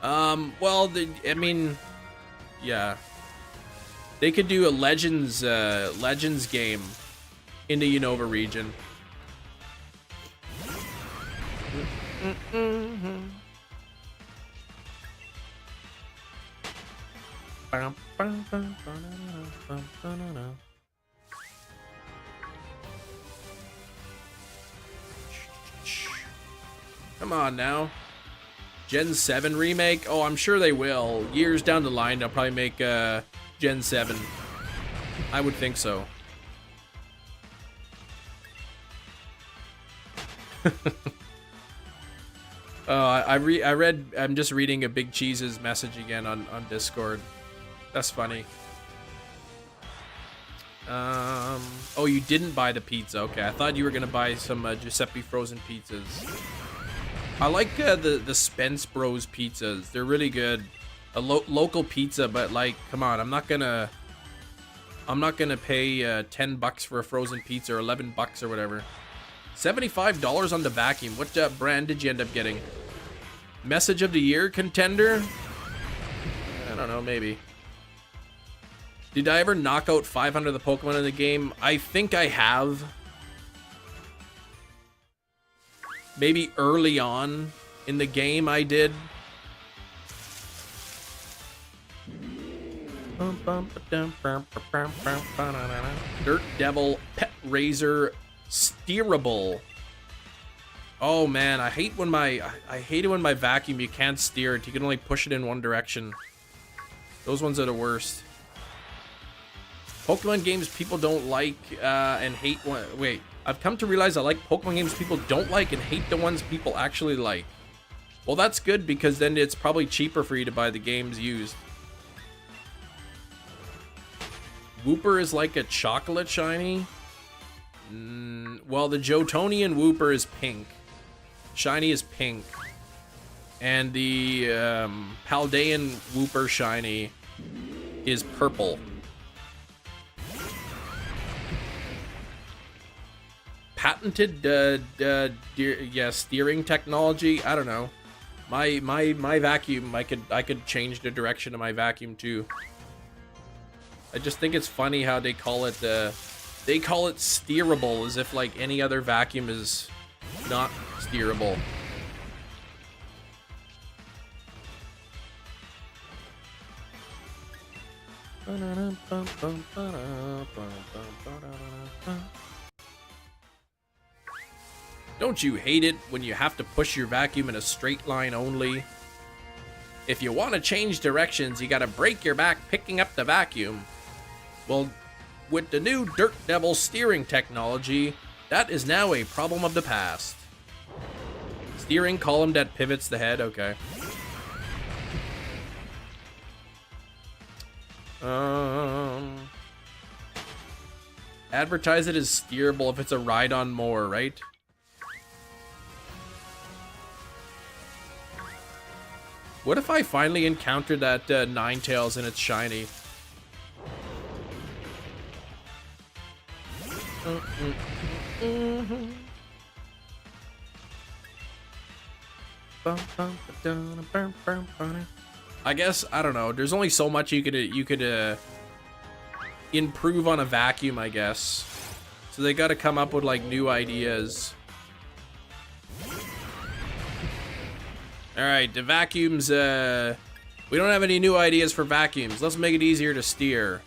Well, I mean, yeah. They could do a Legends game in the Unova region. Come on now. Gen 7 remake? Oh, I'm sure they will. Years down the line, they'll probably make Gen 7. I would think so. I'm just reading a Big Cheese's message again on Discord. That's funny. Oh, you didn't buy the pizza. Okay, I thought you were gonna buy some Giuseppe frozen pizzas. I like the Spence Bros pizzas. They're really good. A local pizza, but like, come on, I'm not gonna pay $10 for a frozen pizza or $11 or whatever. $75 on the vacuum. What brand did you end up getting? Message of the Year contender? I don't know, maybe. Did I ever knock out 500 of the Pokemon in the game? I think I have. Maybe early on in the game I did. Dirt Devil Pet Razor Steerable. Oh man, I hate it when my vacuum you can't steer it. You can only push it in one direction. Those ones are the worst. Pokemon games people don't like and hate. Wait, I've come to realize I like Pokemon games people don't like and hate the ones people actually like. Well, that's good because then it's probably cheaper for you to buy the games used. Wooper is like a chocolate shiny. Well, the Jotonian Wooper is pink. Shiny is pink. And the Paldean Wooper shiny is purple. Patented steering technology. I don't know. My vacuum, I could change the direction of my vacuum too. I just think it's funny how they call it steerable, as if like any other vacuum is not steerable. Don't you hate it when you have to push your vacuum in a straight line only? If you want to change directions, you gotta break your back picking up the vacuum. Well, with the new Dirt Devil steering technology, that is now a problem of the past. Steering column that pivots the head, okay. Advertise it as steerable if it's a ride-on mower, right? What if I finally encounter that Ninetales and it's shiny? I guess, I don't know. There's only so much you could improve on a vacuum, I guess. So they got to come up with like new ideas. All right, the vacuums. We don't have any new ideas for vacuums. Let's make it easier to steer.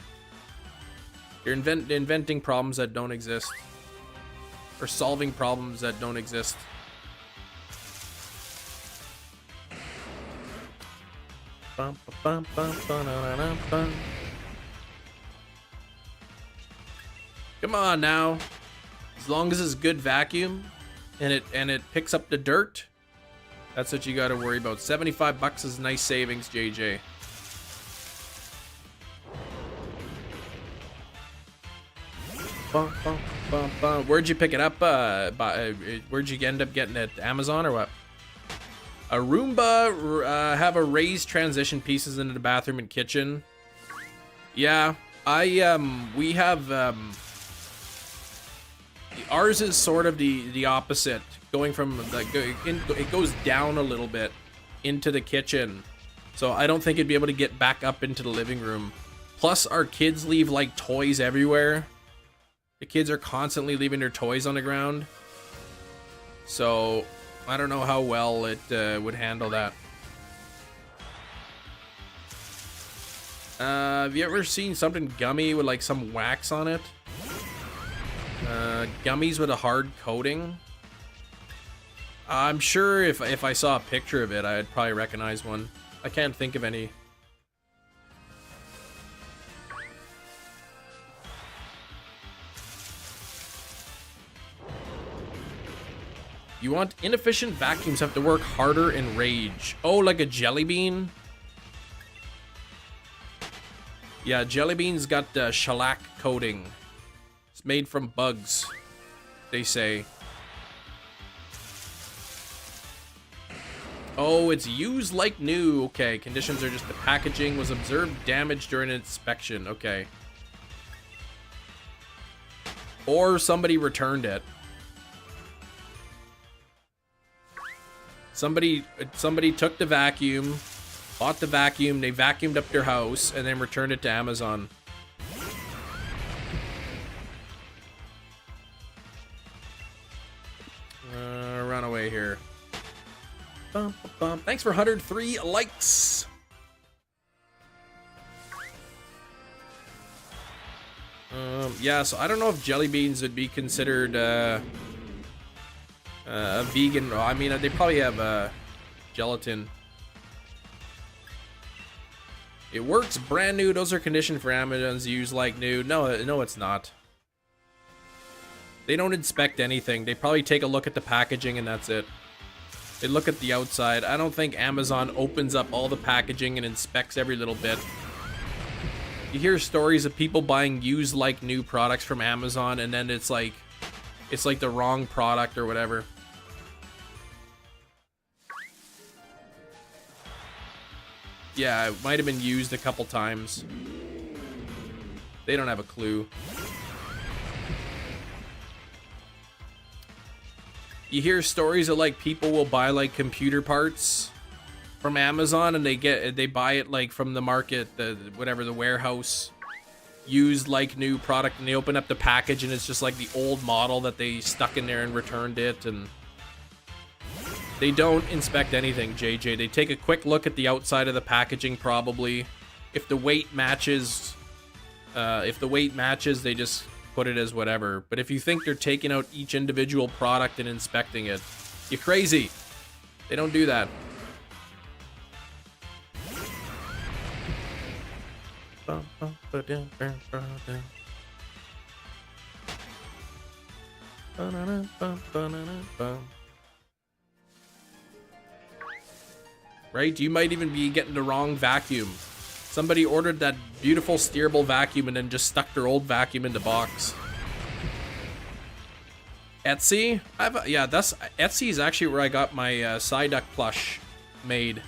You're inventing problems that don't exist, or solving problems that don't exist. Come on now. As long as it's good vacuum and it picks up the dirt, that's what you got to worry about. 75 bucks is nice savings, JJ. Where'd you pick it up? Where'd you end up getting it? Amazon or what? A Roomba have a raised transition pieces into the bathroom and kitchen. Yeah, we have ours is sort of the opposite, going from it goes down a little bit into the kitchen, so I don't think it'd be able to get back up into the living room. Plus, our kids leave like toys everywhere. The kids are constantly leaving their toys on the ground, so I don't know how well it would handle that. Have you ever seen something gummy with like some wax on it? Gummies with a hard coating? I'm sure if I saw a picture of it, I'd probably recognize one. I can't think of any. You want inefficient vacuums have to work harder and rage. Oh, like a jelly bean? Yeah, jelly beans got the shellac coating. It's made from bugs, they say. Oh, it's used like new. Okay, conditions are just the packaging was observed damage during inspection. Okay. Or somebody returned it. Somebody took the vacuum, bought the vacuum, they vacuumed up their house, and then returned it to Amazon. Run away here. Bum, bum, bum. Thanks for 103 likes. Yeah, so I don't know if jelly beans would be considered a vegan. I mean, they probably have gelatin. It works brand new. Those are conditioned for Amazon's use like new. No, it's not. They don't inspect anything. They probably take a look at the packaging and that's it. They look at the outside. I don't think Amazon opens up all the packaging and inspects every little bit. You hear stories of people buying used like new products from Amazon, and then it's like the wrong product or whatever. Yeah, it might have been used a couple times. They don't have a clue. You hear stories of like people will buy like computer parts from Amazon, and they buy it like from the market, the warehouse, used like new product, and they open up the package and it's just like the old model that they stuck in there and returned it, and they don't inspect anything, JJ. They take a quick look at the outside of the packaging probably. If the weight matches, they just put it as whatever. But if you think they're taking out each individual product and inspecting it, you're crazy. They don't do that. Right? You might even be getting the wrong vacuum. Somebody ordered that beautiful steerable vacuum and then just stuck their old vacuum in the box. Etsy? Etsy is actually where I got my Psyduck plush made.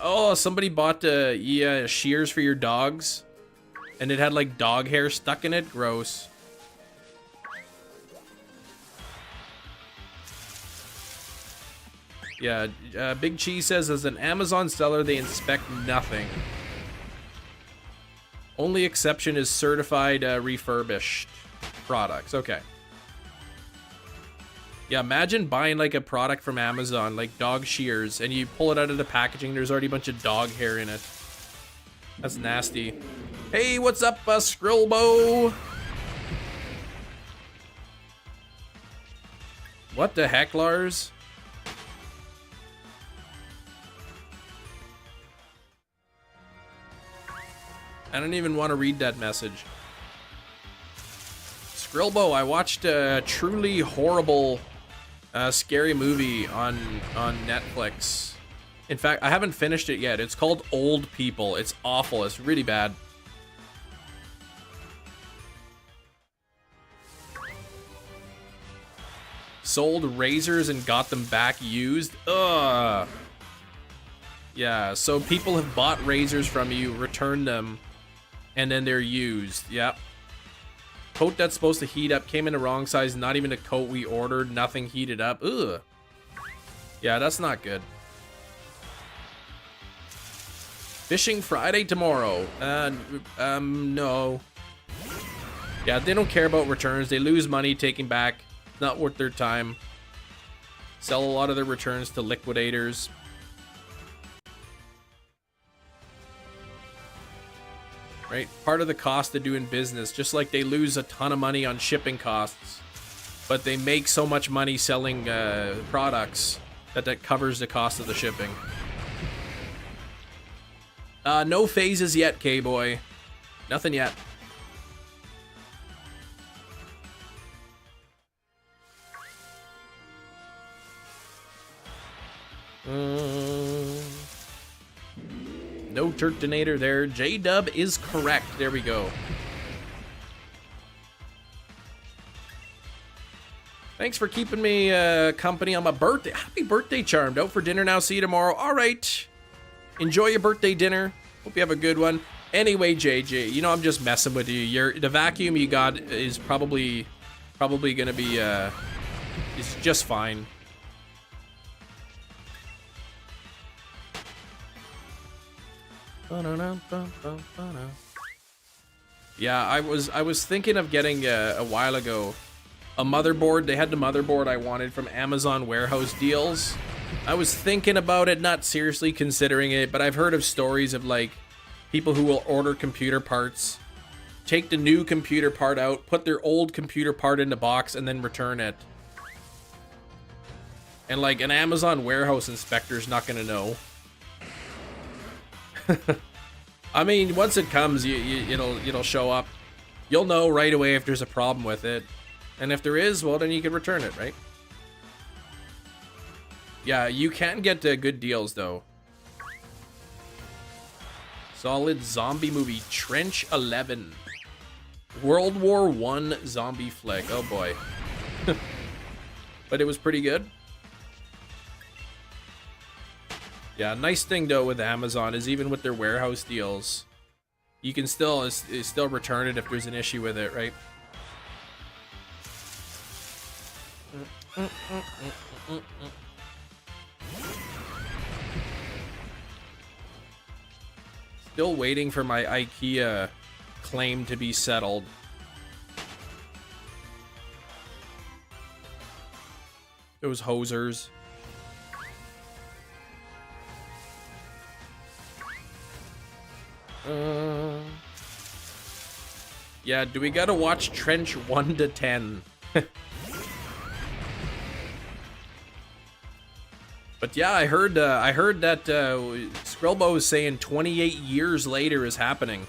Oh, somebody bought shears for your dogs, and it had like dog hair stuck in it. Gross. Yeah, Big Cheese says, as an Amazon seller, they inspect nothing. Only exception is certified refurbished products. Okay. Yeah, imagine buying like a product from Amazon, like dog shears, and you pull it out of the packaging, there's already a bunch of dog hair in it. That's nasty. Hey, what's up, Skrillbo? What the heck, Lars? I don't even want to read that message. Skrillbo, I watched a truly horrible, scary movie on Netflix. In fact, I haven't finished it yet. It's called Old People. It's awful. It's really bad. Sold razors and got them back used. Ugh. Yeah, so people have bought razors from you, returned them, and then they're used. Yep. Coat that's supposed to heat up came in the wrong size. Not even a coat we ordered. Nothing heated up. Ugh. Yeah, that's not good. Fishing Friday tomorrow. No. Yeah, they don't care about returns. They lose money taking back. Not worth their time. Sell a lot of their returns to liquidators. Right? Part of the cost of doing business, just like they lose a ton of money on shipping costs, but they make so much money selling products that covers the cost of the shipping. No phases yet, K-Boy. Nothing yet. No Turtonator there. J-Dub is correct. There we go. Thanks for keeping me company on my birthday. Happy birthday, Charmed. Out for dinner now. See you tomorrow. All right. Enjoy your birthday dinner. Hope you have a good one. Anyway, JJ, you know I'm just messing with you. The vacuum you got is probably gonna be it's just fine. Yeah, I was thinking of getting a while ago a motherboard. They had the motherboard I wanted from Amazon warehouse deals. I was thinking about it, not seriously considering it, but I've heard of stories of like people who will order computer parts, take the new computer part out, put their old computer part in the box, and then return it. And like an Amazon warehouse inspector's not gonna know. I mean, once it comes, it'll show up. You'll know right away if there's a problem with it, and if there is, well, then you can return it, right? Yeah, you can get good deals, though. Solid zombie movie, Trench 11. World War I zombie flick. Oh, boy. But it was pretty good. Yeah, nice thing, though, with Amazon is even with their warehouse deals, you can still return it if there's an issue with it, right? Still waiting for my IKEA claim to be settled. Those hosers. Yeah, do we gotta watch Trench 1 to 10? But yeah, I heard that Skrillbo is saying 28 years later is happening.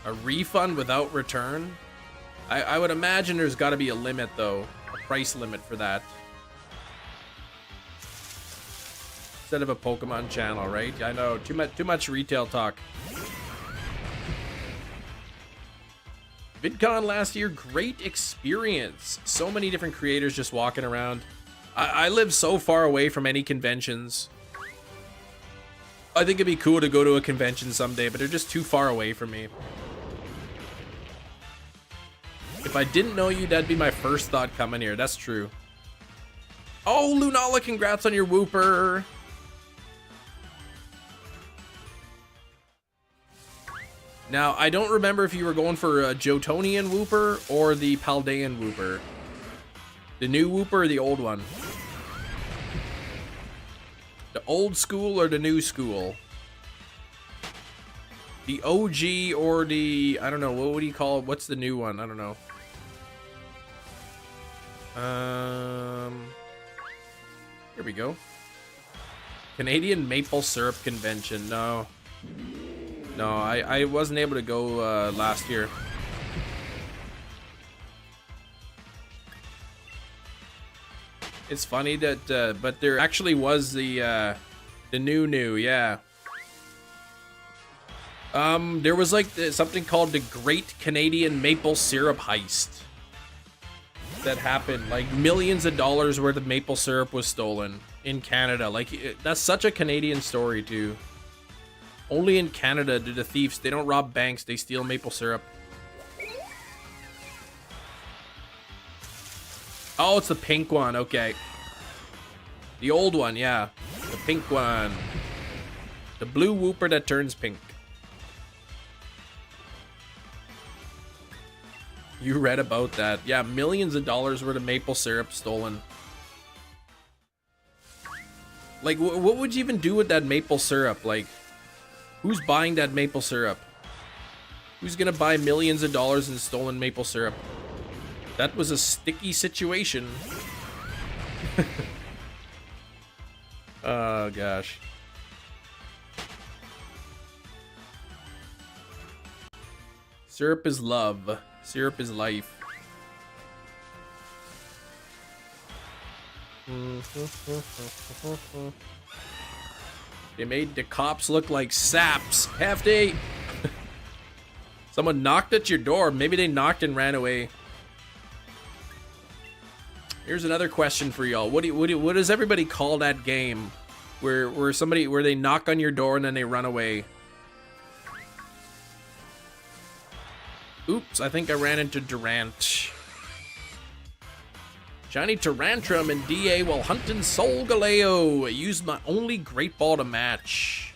A refund without return? I would imagine there's got to be a limit, though, a price limit for that. Instead of a Pokemon channel, right? I know, too much retail talk. VidCon last year, great experience. So many different creators just walking around. I live so far away from any conventions. I think it'd be cool to go to a convention someday, but they're just too far away from me. If I didn't know you, that'd be my first thought coming here. That's true. Oh, Lunala, congrats on your Wooper. Now, I don't remember if you were going for a Jotonian Wooper or the Paldean Wooper. The new Wooper or the old one? The old school or the new school? The OG or the... I don't know, what would you call it? What's the new one? I don't know. Here we go. Canadian Maple Syrup Convention. No. No, I wasn't able to go last year. It's funny that, but there actually was the new, yeah. There was like something called the Great Canadian Maple Syrup Heist that happened. Like millions of dollars worth of maple syrup was stolen in Canada. Like that's such a Canadian story too. Only in Canada do the thieves, they don't rob banks, they steal maple syrup. Oh, it's the pink one, okay. The old one, yeah. The pink one. The blue Wooper that turns pink. You read about that. Yeah, millions of dollars worth of maple syrup stolen. Like, what would you even do with that maple syrup? Like, who's buying that maple syrup? Who's gonna buy millions of dollars in stolen maple syrup? That was a sticky situation. Oh, gosh. Syrup is love. Syrup is life. They made the cops look like saps. Hefty! Someone knocked at your door. Maybe they knocked and ran away. Here's another question for y'all. What does everybody call that game where they knock on your door and then they run away? Oops, I think I ran into Durant. Shiny Tyrantrum and DA while hunting Solgaleo. I used my only Great Ball to match.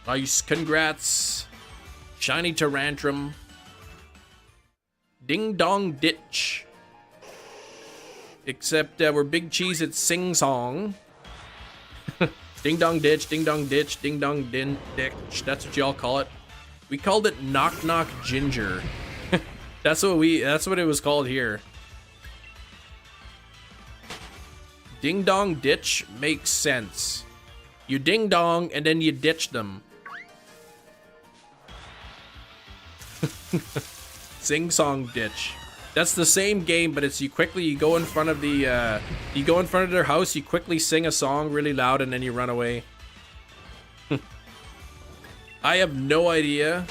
Nice, congrats. Shiny Tyrantrum. Ding Dong Ditch. Except we're Big Cheese at Sing Song. Ding Dong Ditch, Ding Dong Ditch, Ding Dong Ditch. That's what y'all call it. We called it Knock Knock Ginger. That's what it was called here. Ding Dong Ditch makes sense. You ding dong and then you ditch them. Sing Song Ditch. That's the same game, but it's you go in front of the you go in front of their house, you quickly sing a song really loud, and then you run away. I have no idea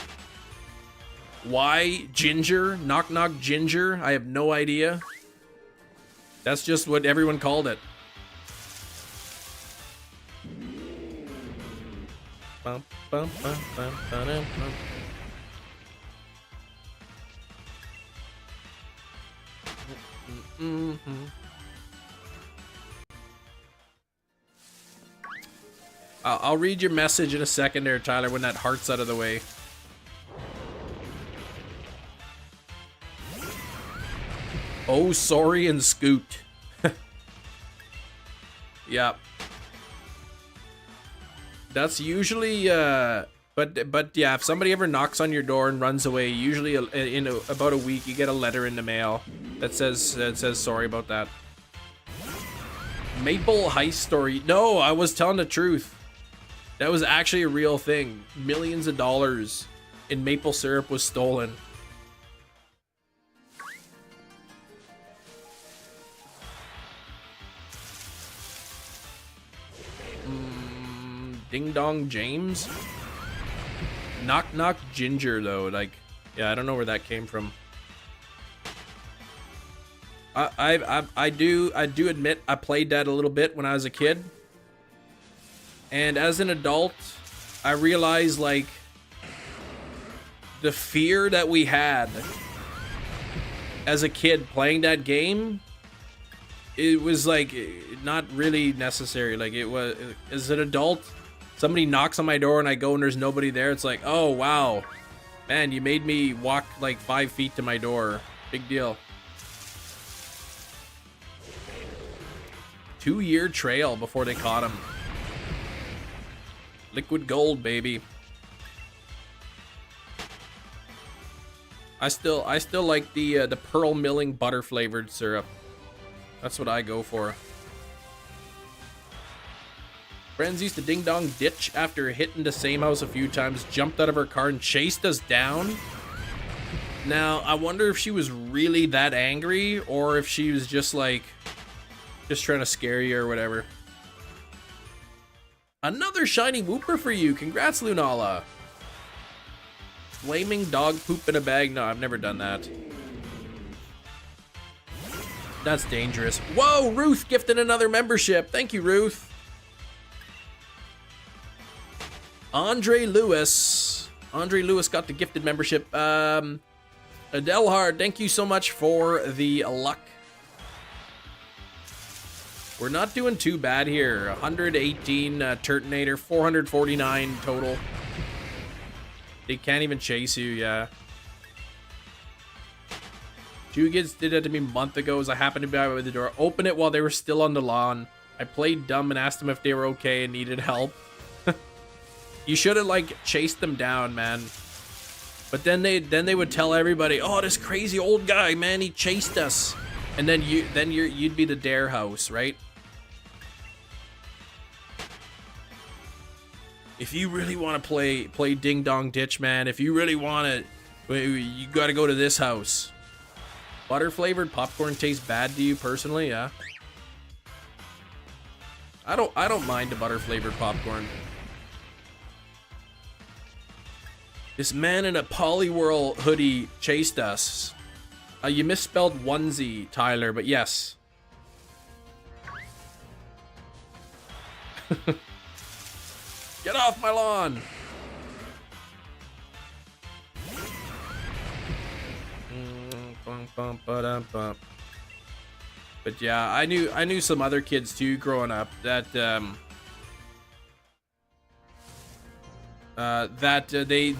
why Ginger, knock knock Ginger. I have no idea. That's just what everyone called it. Bum, bum, bum, bum, bum, bum. Mm-hmm. I'll read your message in a second there, Tyler, when that heart's out of the way. Oh, sorry, and Scoot. Yeah. That's usually, but yeah, if somebody ever knocks on your door and runs away, usually in about a week, you get a letter in the mail that says sorry about that. Maple heist story. No, I was telling the truth. That was actually a real thing. Millions of dollars in maple syrup was stolen. Ding Dong James? Knock Knock Ginger, though. Like, yeah, I don't know where that came from. I do admit I played that a little bit when I was a kid. And as an adult, I realized, like, the fear that we had as a kid playing that game, it was, like, not really necessary. Like, it was, as an adult, somebody knocks on my door and I go and there's nobody there. It's like, oh, wow. Man, you made me walk like 5 feet to my door. Big deal. 2-year trail before they caught him. Liquid gold, baby. I still like the pearl milling butter flavored syrup. That's what I go for. Friends used to ding dong ditch after hitting the same house a few times, jumped out of her car and chased us down. Now, I wonder if she was really that angry or if she was just like, just trying to scare you or whatever. Another shiny whooper for you. Congrats, Lunala. Flaming dog poop in a bag. No, I've never done that. That's dangerous. Whoa, Ruth gifted another membership. Thank you, Ruth. Andre Lewis got the gifted membership. Adelhard, thank you so much for the luck. We're not doing too bad here. 118 Turtonator, 449 total. They can't even chase you, yeah. Jugids did that to me a month ago as I happened to be by the door. Open it while they were still on the lawn. I played dumb and asked them if they were okay and needed help. You should have, like, chased them down, man. But then they would tell everybody, oh, this crazy old guy, man, he chased us. And then you'd be the dare house, right? If you really want to play Ding Dong Ditch, man, if you really want to, you got to go to this house. Butter flavored popcorn tastes bad to you personally, yeah? I don't mind the butter flavored popcorn. This man in a Poliwhirl hoodie chased us. You misspelled onesie, Tyler, but yes. Get off my lawn! But yeah, I knew some other kids too growing up that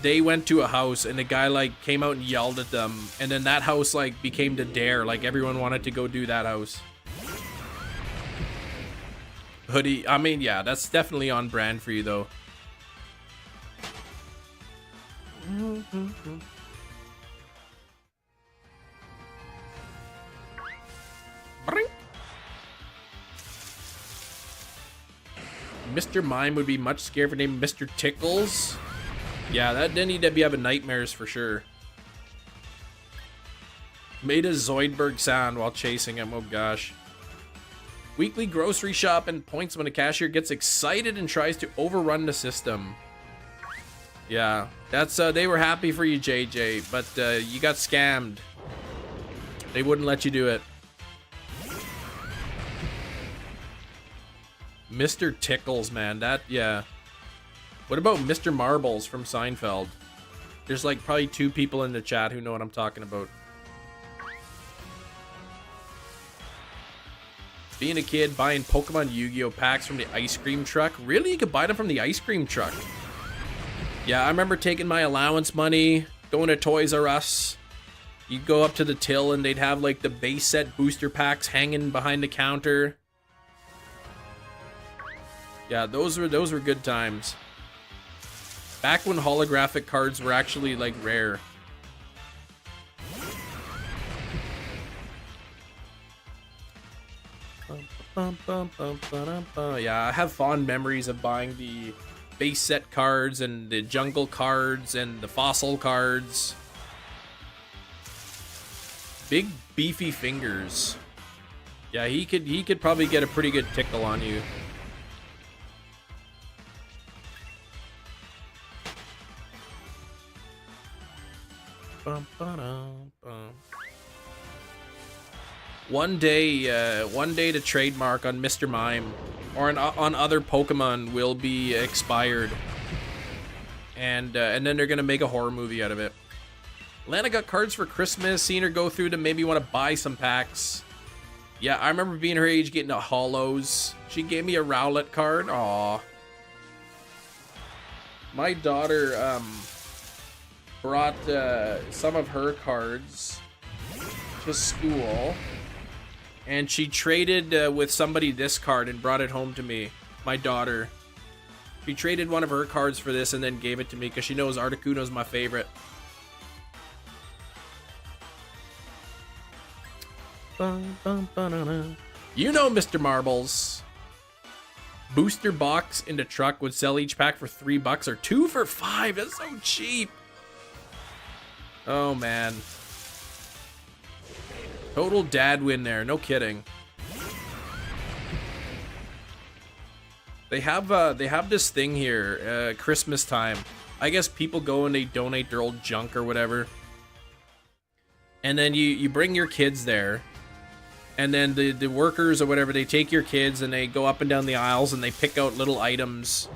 they went to a house and the guy like came out and yelled at them, and then that house like became the dare. Like everyone wanted to go do that house. Hoodie, I mean, yeah, that's definitely on brand for you though. Mr. Mime would be much scared for name Mr. Tickles. Yeah, that then he'd be having nightmares for sure. Made a Zoidberg sound while chasing him. Oh gosh. Weekly grocery shop and points when a cashier gets excited and tries to overrun the system. Yeah, that's they were happy for you, JJ, but you got scammed. They wouldn't let you do it. Mr. Tickles, man, that, yeah. What about Mr. Marbles from Seinfeld? There's like probably 2 people in the chat who know what I'm talking about. Being a kid, buying Pokemon Yu-Gi-Oh packs from the ice cream truck. Really? You could buy them from the ice cream truck? Yeah, I remember taking my allowance money, going to Toys R Us. You'd go up to the till and they'd have like the base set booster packs hanging behind the counter. Yeah, those were good times. Back when holographic cards were actually like rare. Yeah, I have fond memories of buying the base set cards and the jungle cards and the fossil cards. Big beefy fingers. Yeah, he could probably get a pretty good tickle on you. One day the trademark on Mr. Mime or on other Pokemon will be expired, and then they're gonna make a horror movie out of it. Lana got cards for Christmas. Seen her go through to maybe want to buy some packs. Yeah, I remember being her age getting a Hollows. She gave me a Rowlet card. Aw. My daughter brought some of her cards to school. And she traded with somebody this card and brought it home to me. My daughter. She traded one of her cards for this and then gave it to me because she knows Articuno's my favorite. You know Mr. Marbles. Booster box in the truck would sell each pack for $3 or 2 for $5. That's so cheap. Oh, man. Total dad win there, no kidding. They have this thing here, Christmas time. I guess people go and they donate their old junk or whatever. And then you bring your kids there. And then the workers or whatever, they take your kids and they go up and down the aisles and they pick out little items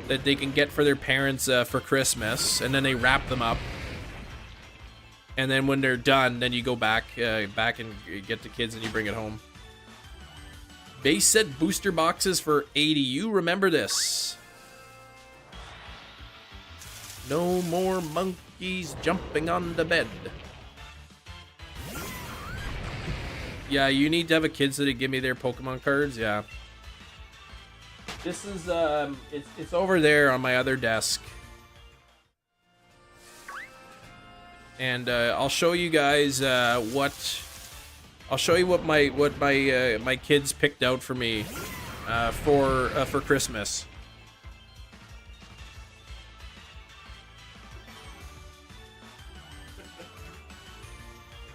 that they can get for their parents for Christmas. And then they wrap them up. And then when they're done, then you go back and get the kids and you bring it home. Base set booster boxes for 80. You remember this. No more monkeys jumping on the bed. Yeah, you need to have a kid so they give me their Pokemon cards. Yeah. This is it's over there on my other desk. And I'll show you guys what my kids picked out for me for Christmas.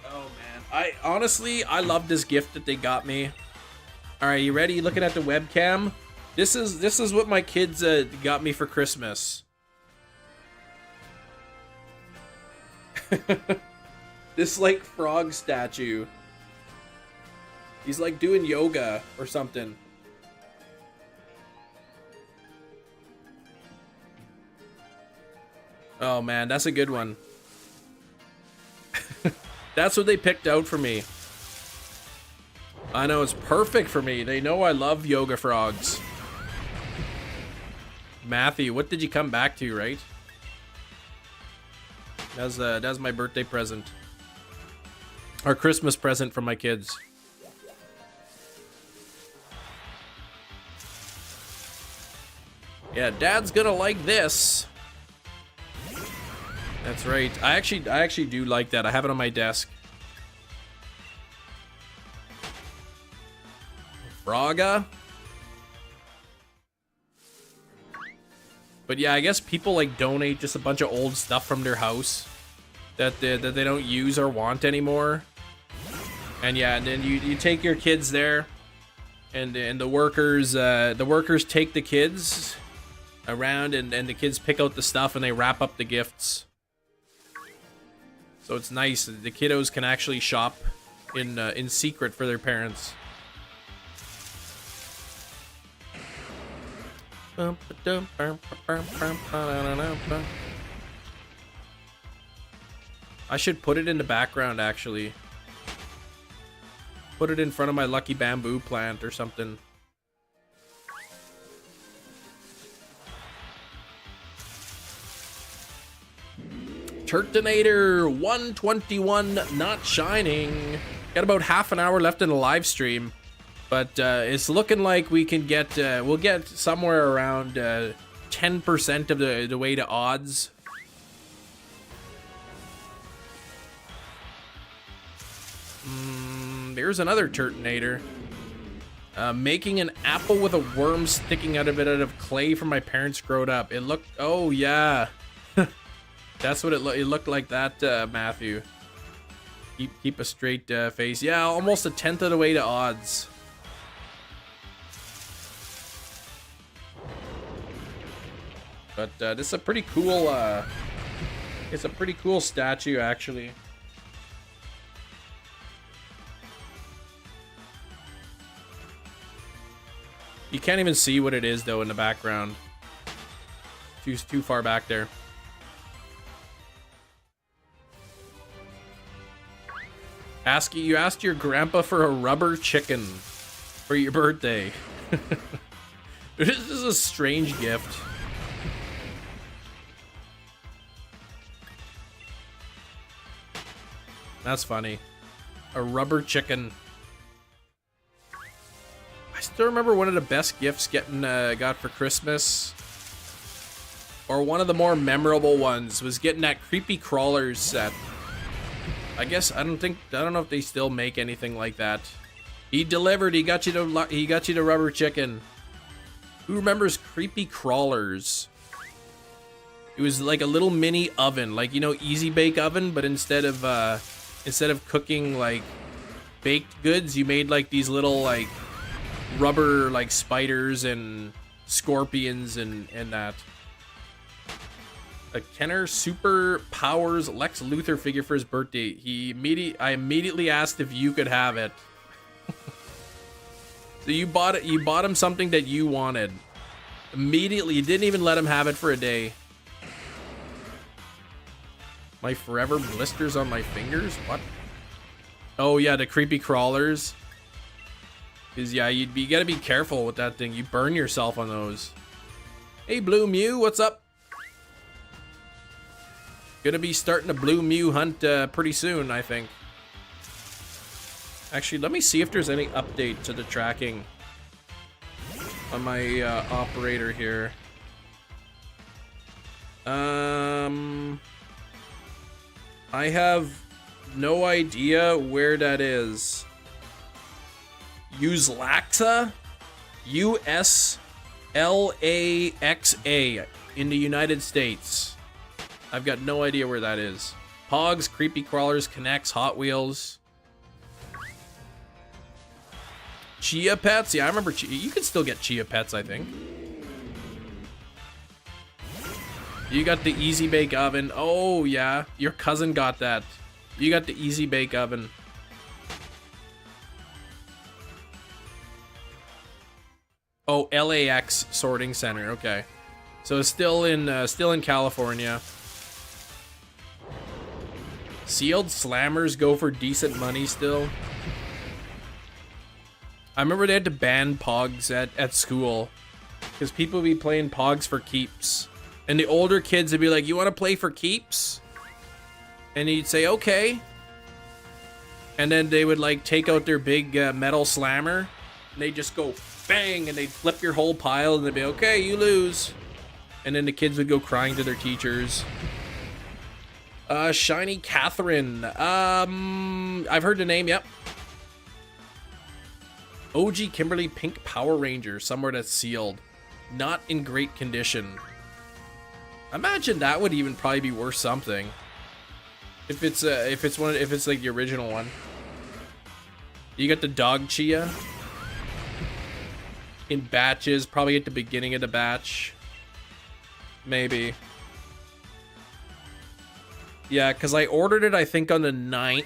Oh man, I honestly love this gift that they got me. All right, you ready? You looking at the webcam? This is what my kids got me for Christmas. This like frog statue. He's like doing yoga or something. Oh man, that's a good one. That's what they picked out for me. I know, it's perfect for me. They know I love yoga frogs. Matthew, what did you come back to, right? That's my birthday present. Or Christmas present from my kids. Yeah, Dad's gonna like this. That's right. I actually do like that. I have it on my desk. Fraga. But yeah, I guess people like donate just a bunch of old stuff from their house that they don't use or want anymore. And yeah, and then you take your kids there, and the workers take the kids around, and the kids pick out the stuff and they wrap up the gifts. So it's nice. The kiddos can actually shop in secret for their parents. I should put it in the background, actually. Put it in front of my lucky bamboo plant or something. Turtonator 121 not shining. Got about half an hour left in the live stream, but it's looking like we can get we'll get somewhere around 10% of the way to odds. There's another Turtonator. Making an apple with a worm sticking out of it out of clay from my parents growed up. It looked, oh yeah. That's what it looked like, that, Matthew. Keep a straight face. Yeah, almost a tenth of the way to odds. But this is a pretty cool, it's a pretty cool statue, actually. You can't even see what it is, though, in the background. Too far back there. You asked your grandpa for a rubber chicken for your birthday. This is a strange gift. That's funny. A rubber chicken. I still remember one of the best gifts got for Christmas, or one of the more memorable ones, was getting that Creepy Crawlers set. I guess I don't know if they still make anything like that. He delivered. He got you the rubber chicken. Who remembers Creepy Crawlers? It was like a little mini oven, like, you know, Easy Bake Oven, but instead of cooking like baked goods, you made like these little like rubber like spiders and scorpions and that. A Kenner Super Powers Lex Luthor figure for his birthday. I immediately asked if you could have it. So you bought it. You bought him something that you wanted. Immediately, you didn't even let him have it for a day. My forever blisters on my fingers. What? Oh yeah, the Creepy Crawlers. Cause yeah, you gotta be careful with that thing. You burn yourself on those. Hey, Blue Mew, what's up? Gonna be starting a Blue Mew hunt pretty soon, I think. Actually, let me see if there's any update to the tracking on my operator here. I have no idea where that is. Use Laxa? USLAXA in the United States. I've got no idea where that is. Pogs, Creepy Crawlers, Connects, Hot Wheels. Chia Pets? Yeah, I remember you can still get Chia Pets, I think. You got the Easy Bake Oven. Oh, yeah. Your cousin got that. You got the Easy Bake Oven. Oh, LAX Sorting Center. Okay. So it's still in California. Sealed slammers go for decent money still. I remember they had to ban Pogs at school because people would be playing Pogs for keeps. And the older kids would be like, you want to play for keeps? And you'd say, okay. And then they would like take out their big metal slammer. And they'd just go bang, and they'd flip your whole pile, and they'd be, okay, you lose. And then the kids would go crying to their teachers. Shiny Catherine. I've heard the name, yep. OG Kimberly Pink Power Ranger, somewhere that's sealed. Not in great condition. Imagine that would even probably be worth something. If it's like the original one. You get the dog chia in batches, probably at the beginning of the batch. Maybe. Yeah, because I ordered it, I think, on the 9th.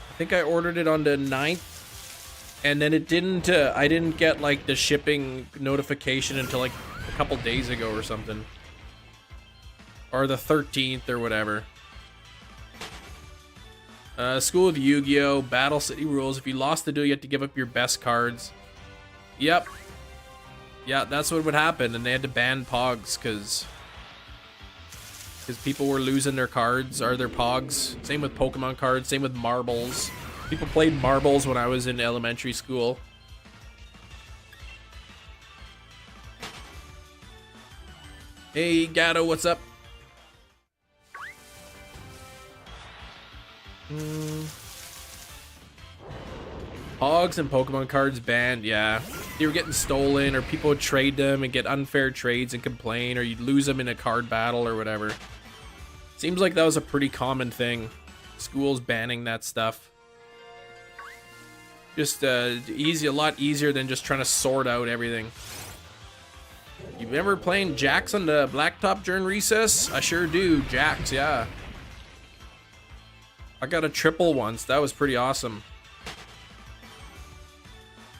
I think I ordered it on the 9th. And then it didn't, I didn't get, like, the shipping notification until, like, a couple days ago or something. Or the 13th or whatever. School of Yu-Gi-Oh! Battle City rules. If you lost the duel, you have to give up your best cards. Yep. Yeah, that's what would happen. And they had to ban Pogs, because people were losing their cards, or their Pogs. Same with Pokemon cards, same with marbles. People played marbles when I was in elementary school. Hey, Gato, what's up? Pogs and Pokemon cards banned, yeah. They were getting stolen, or people would trade them and get unfair trades and complain, or you'd lose them in a card battle or whatever. Seems like that was a pretty common thing. Schools banning that stuff. Just easy, a lot easier than just trying to sort out everything. You remember playing Jacks on the blacktop during recess? I sure do, Jacks, yeah. I got a triple once. That was pretty awesome.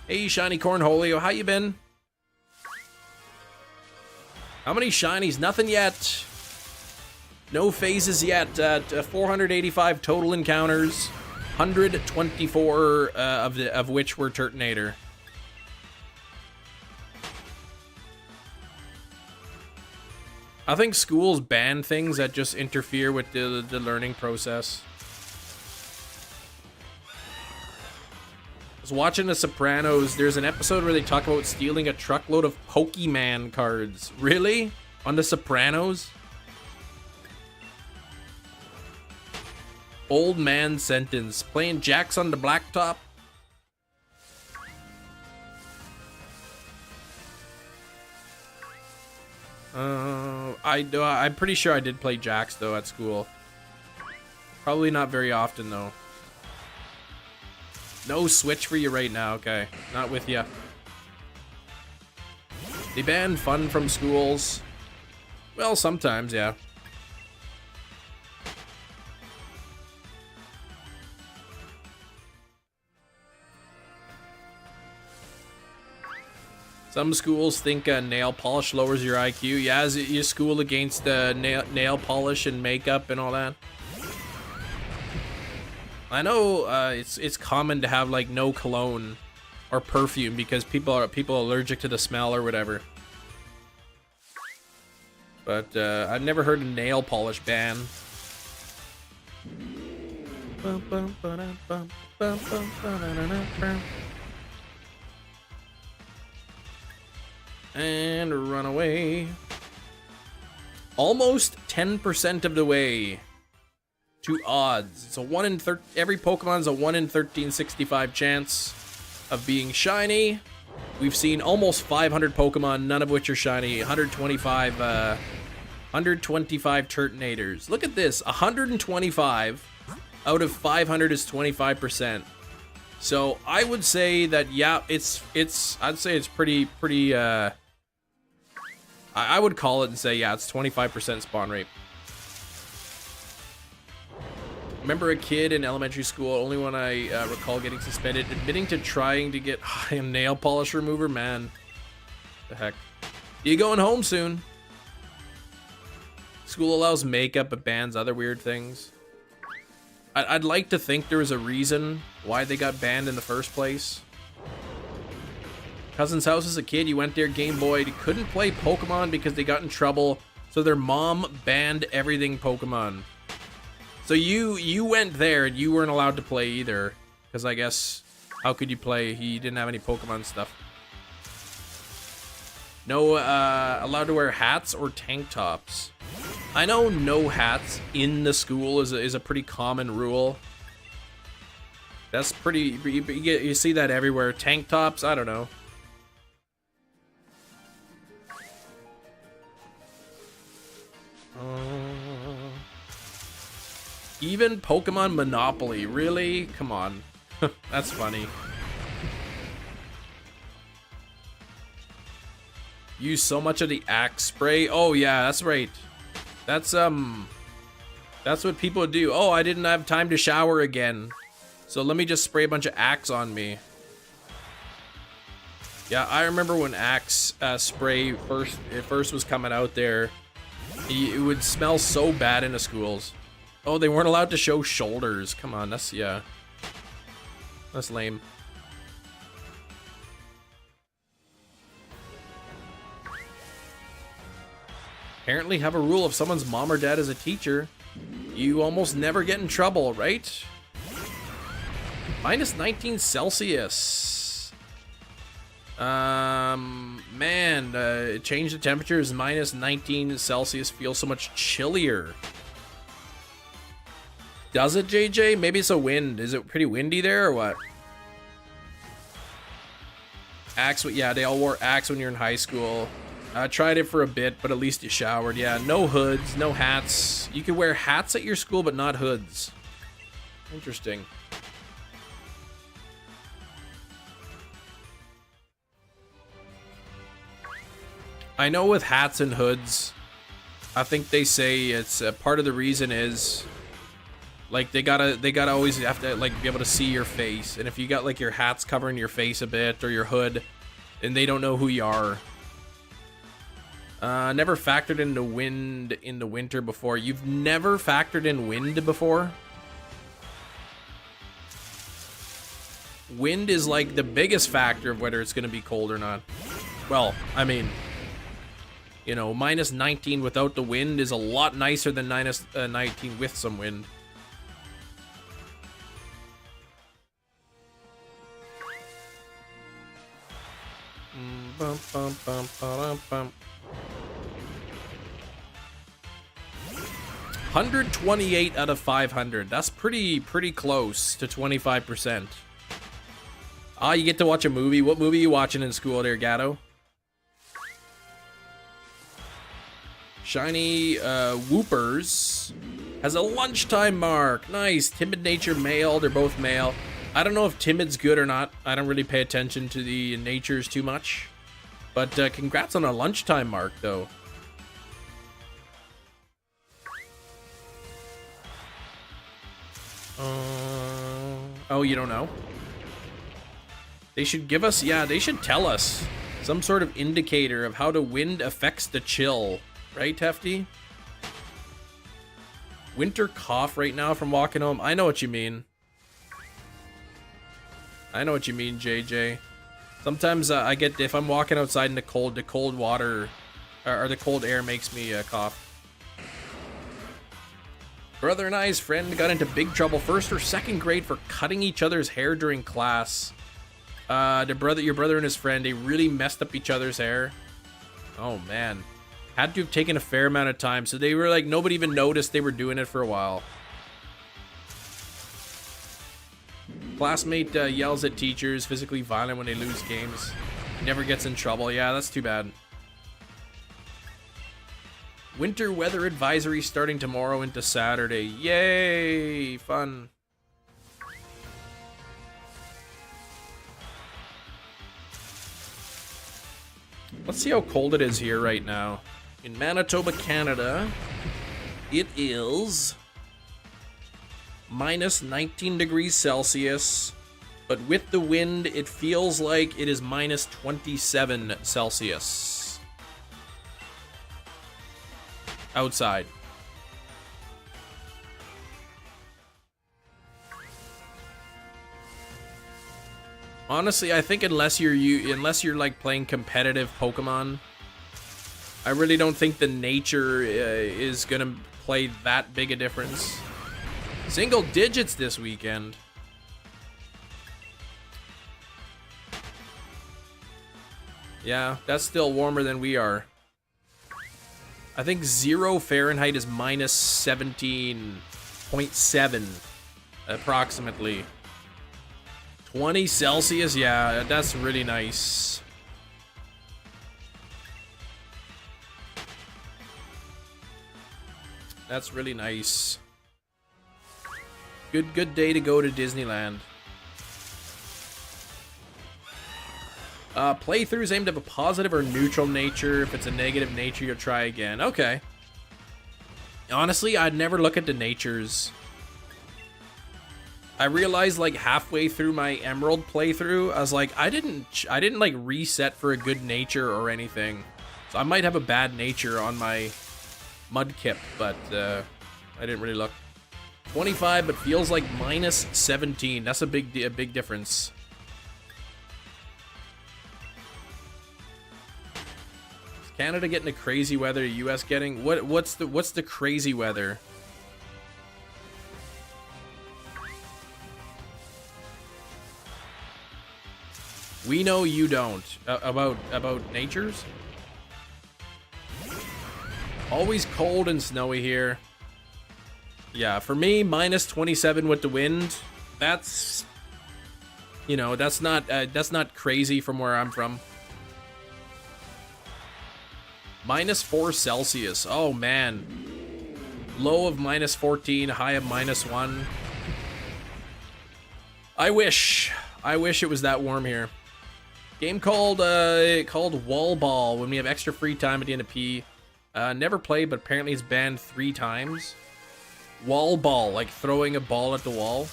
Hey, Shiny Cornholio, how you been? How many shinies? Nothing yet. No phases yet. 485 total encounters. 124 of which were Turtonator. I think schools ban things that just interfere with the learning process. I was watching The Sopranos. There's an episode where they talk about stealing a truckload of Pokemon cards. Really? On The Sopranos? Old man sentence. Playing Jacks on the blacktop? I'm pretty sure I did play Jacks though at school. Probably not very often though. No Switch for you right now, okay. Not with ya. They ban fun from schools. Well, sometimes, yeah. Some schools think nail polish lowers your IQ. Yeah, is it you school against nail polish and makeup and all that? I know it's common to have like no cologne or perfume because people are allergic to the smell or whatever. But I've never heard a nail polish ban. And run away. Almost 10% of the way to odds. It's a 1 in 13. Every Pokemon's a 1 in 1365 chance of being shiny. We've seen almost 500 Pokemon, none of which are shiny. 125 Turtonators. Look at this. 125 out of 500 is 25%. So I would say that yeah, I'd say it's pretty I would call it and say yeah, it's 25% spawn rate. Remember a kid in elementary school, only one I recall getting suspended, admitting to trying to get high on nail polish remover. Man, the heck. You going home soon? School allows makeup but bans other weird things. I'd like to think there was a reason why they got banned in the first place. Cousin's house as a kid, you went there Game Boy, you couldn't play Pokemon because they got in trouble, so their mom banned everything Pokemon. So you went there and you weren't allowed to play either, because I guess how could you play? He didn't have any Pokemon stuff. No allowed to wear hats or tank tops. I know no hats in the school is a pretty common rule. That's pretty, you see that everywhere. Tank tops, I don't know. Even Pokemon Monopoly, really? Come on. That's funny. Use so much of the Axe spray. Oh yeah, that's right. That's what people do. Oh, I didn't have time to shower again, so let me just spray a bunch of Axe on me. Yeah, I remember when Axe spray first was coming out there. It would smell so bad in the schools. Oh, they weren't allowed to show shoulders. Come on, that's, yeah. That's lame. Apparently have a rule: if someone's mom or dad is a teacher, you almost never get in trouble, right? Minus 19 Celsius. Man, change the temperature is minus 19 Celsius. Feels so much chillier. Does it, JJ? Maybe it's a wind. Is it pretty windy there or what? Axe, yeah, they all wore Axe when you're in high school. I tried it for a bit, but at least you showered. Yeah, no hoods, no hats. You could wear hats at your school, but not hoods. Interesting. I know with hats and hoods, I think they say it's part of the reason is like they gotta always have to like be able to see your face, and if you got like your hats covering your face a bit or your hood, then they don't know who you are. Never factored into wind in the winter before. You've never factored in wind before? Wind is like the biggest factor of whether it's going to be cold or not. Well, I mean, you know, minus 19 without the wind is a lot nicer than minus 19 with some wind. Bum, bum, bum, bum, bum. 128 out of 500. That's pretty close to 25%. Ah, you get to watch a movie. What movie are you watching in school there, Gatto? Shiny Whoopers has a lunchtime mark. Nice. Timid nature male. They're both male. I don't know if timid's good or not. I don't really pay attention to the natures too much. But congrats on a lunchtime mark, though. Oh, you don't know? They should give us, yeah, they should tell us some sort of indicator of how the wind affects the chill. Right, Hefty? Winter cough right now from walking home. I know what you mean. I know what you mean, JJ. Sometimes I get, if I'm walking outside in the cold water, or the cold air makes me cough. Brother and I's friend got into big trouble first or second grade for cutting each other's hair during class. Your brother and his friend, they really messed up each other's hair. Oh man. Had to have taken a fair amount of time, so they were like, nobody even noticed they were doing it for a while. Classmate yells at teachers, physically violent when they lose games. Never gets in trouble. Yeah, that's too bad. Winter weather advisory starting tomorrow into Saturday. Yay! Fun. Let's see how cold it is here right now. In Manitoba, Canada, it is minus 19 degrees Celsius, but with the wind, it feels like it is minus 27 Celsius. Outside. Honestly, I think unless you're like playing competitive Pokemon, I really don't think the nature is gonna play that big a difference. Single digits this weekend. Yeah, that's still warmer than we are. I think 0 Fahrenheit is minus 17.7, approximately. 20 Celsius, yeah, that's really nice. That's really nice. Good day to go to Disneyland. Playthroughs aim to have a positive or neutral nature. If it's a negative nature, you'll try again. Okay. Honestly, I'd never look at the natures. I realized like halfway through my Emerald playthrough, I was like, I didn't like reset for a good nature or anything. So I might have a bad nature on my Mudkip, but I didn't really look. 25, but feels like minus 17. That's a big difference. Is Canada getting the crazy weather? US getting what's the crazy weather? We know you don't. About natures? Always cold and snowy here. Yeah, for me, minus 27 with the wind. That's, you know, that's not crazy from where I'm from. Minus 4 Celsius. Oh man. Low of minus 14, high of minus 1. I wish it was that warm here. Game called Wall Ball when we have extra free time at the end of P. Never played, but apparently it's banned 3 times. Wall Ball, like throwing a ball at the wall.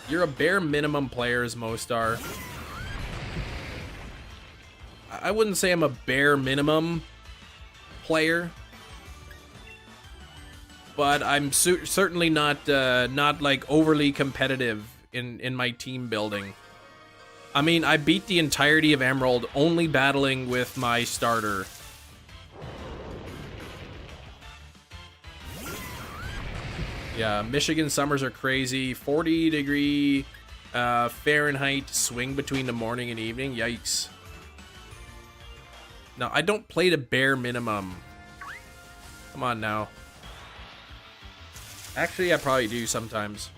You're a bare minimum player, as most are. I wouldn't say I'm a bare minimum player, but I'm certainly not like overly competitive in my team building. I mean, I beat the entirety of Emerald only battling with my starter. Yeah, Michigan summers are crazy. 40-degree Fahrenheit swing between the morning and evening. Yikes. No, I don't play the bare minimum. Come on now. Actually, I probably do sometimes.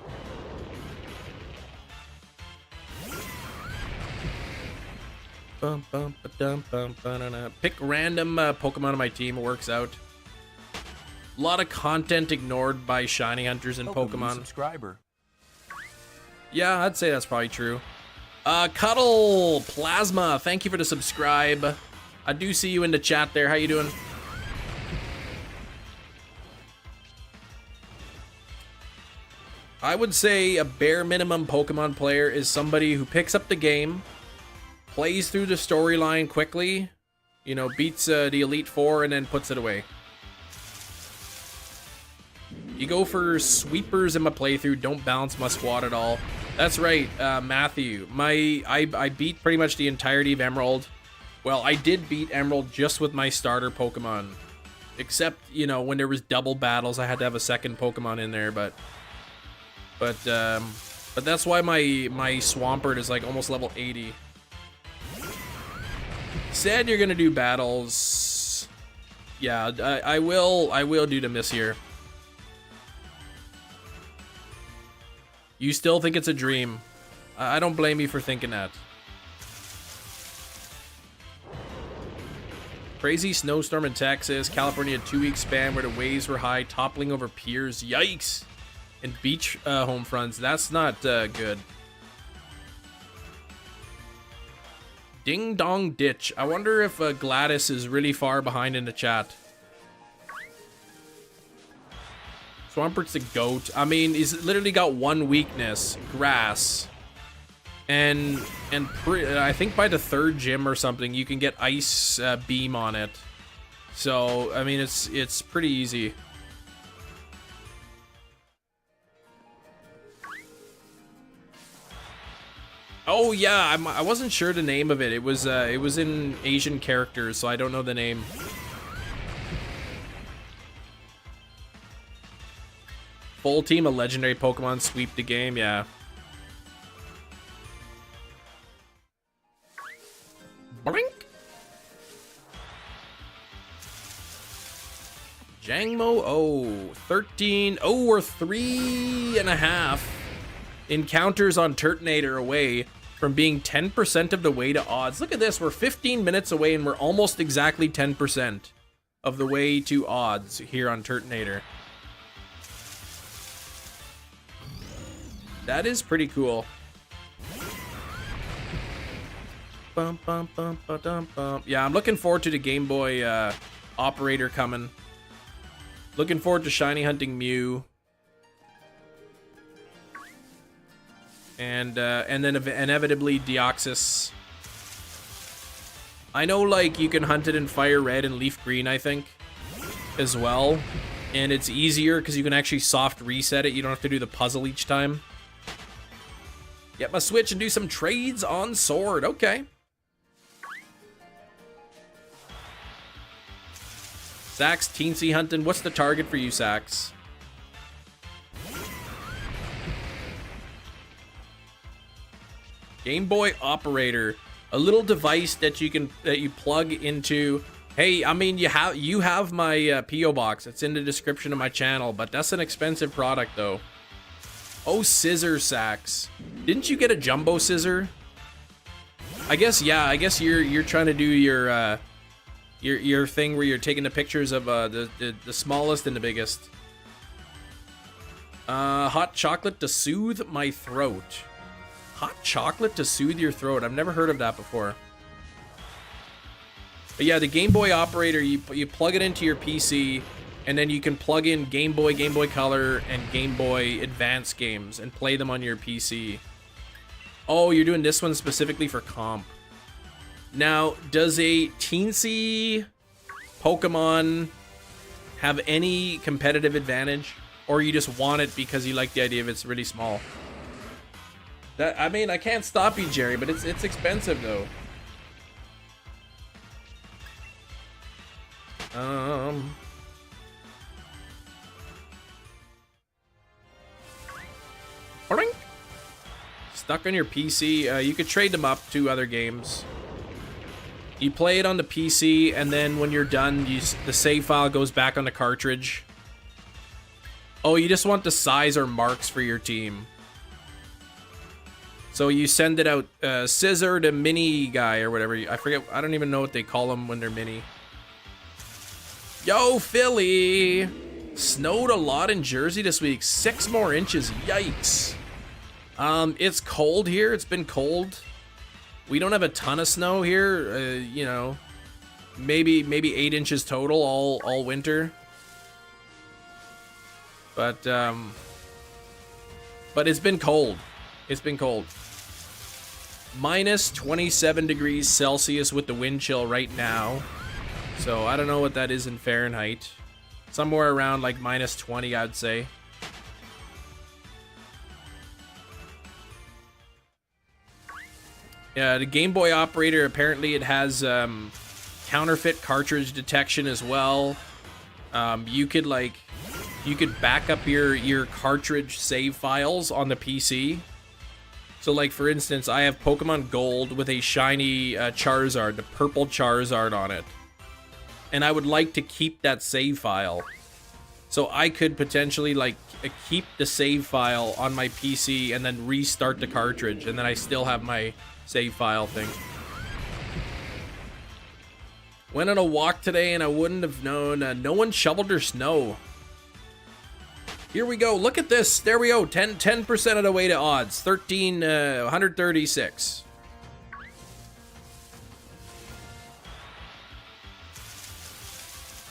Pick random Pokemon on my team. It works out. A lot of content ignored by shiny hunters in Pokemon. Subscriber. Yeah, I'd say that's probably true. Cuddle Plasma, thank you for the subscribe. I do see you in the chat there. How you doing? I would say a bare minimum Pokemon player is somebody who picks up the game, plays through the storyline quickly, you know, beats the Elite Four, and then puts it away. You go for sweepers in my playthrough, don't balance my squad at all. That's right, Matthew. I beat pretty much the entirety of Emerald. Well, I did beat Emerald just with my starter Pokemon. Except, you know, when there was double battles, I had to have a second Pokemon in there, but that's why my Swampert is like almost level 80. Said you're gonna do battles. Yeah, I will do them this year. You still think it's a dream. I don't blame you for thinking that. Crazy snowstorm in Texas. California 2-week span where the waves were high, toppling over piers. Yikes! And beach home fronts. That's not good. Ding Dong Ditch. I wonder if Gladys is really far behind in the chat. Swampert's a goat. I mean, he's literally got one weakness, grass. And I think by the 3rd gym or something, you can get Ice Beam on it. So, I mean, it's pretty easy. Oh yeah, I wasn't sure the name of it. It was in Asian characters, so I don't know the name. Full team of legendary Pokemon sweep the game, yeah. Brink. Jangmo, oh, 13, oh, we're 3.5 encounters on Turtonator away from being 10% of the way to odds. Look at this, we're 15 minutes away and we're almost exactly 10% of the way to odds here on Turtonator. That is pretty cool. Bum, bum, bum, ba-dum, bum. Yeah, I'm looking forward to the Game Boy operator coming. Looking forward to shiny hunting Mew. And then inevitably Deoxys. I know, like, you can hunt it in Fire Red and Leaf Green, I think, as well. And it's easier because you can actually soft reset it. You don't have to do the puzzle each time. Get my Switch and do some trades on Sword. Okay. Sax, teensy hunting. What's the target for you, Sax? Game Boy operator, a little device that you plug into. Hey, I mean, you have my PO box. It's in the description of my channel, but that's an expensive product though. Oh, scissor, Sax. Didn't you get a jumbo scissor? I guess, yeah. I guess you're trying to do your thing where you're taking the pictures of the smallest and the biggest. Hot chocolate to soothe my throat. Hot chocolate to soothe your throat. I've never heard of that before. But yeah, the Game Boy operator, you plug it into your PC, and then you can plug in Game Boy, Game Boy Color, and Game Boy Advance games and play them on your PC. Oh, you're doing this one specifically for comp. Now, does a teensy Pokemon have any competitive advantage? Or you just want it because you like the idea of it's really small? That, I mean, I can't stop you, Jerry, but it's expensive though. Stuck on your PC. You could trade them up to other games. You play it on the PC, and then when you're done, the save file goes back on the cartridge. Oh, you just want the size or marks for your team. So you send it out, scissor to mini guy or whatever. I forget. I don't even know what they call them when they're mini. Yo, Philly! Snowed a lot in Jersey this week. 6 more inches. Yikes. It's cold here. It's been cold. We don't have a ton of snow here. You know, maybe 8 inches total all winter. But it's been cold. It's been cold. Minus 27 degrees Celsius with the wind chill right now. So I don't know what that is in Fahrenheit. Somewhere around like minus 20, I'd say. Yeah, the Game Boy operator, apparently it has counterfeit cartridge detection as well. You could back up your cartridge save files on the PC. So like, for instance, I have Pokemon Gold with a shiny Charizard, the purple Charizard on it. And I would like to keep that save file. So I could potentially like keep the save file on my PC and then restart the cartridge, and then I still have my save file thing. Went on a walk today and I wouldn't have known. No one shoveled their snow. Here we go. Look at this. There we go. 10% of the way to odds. 136.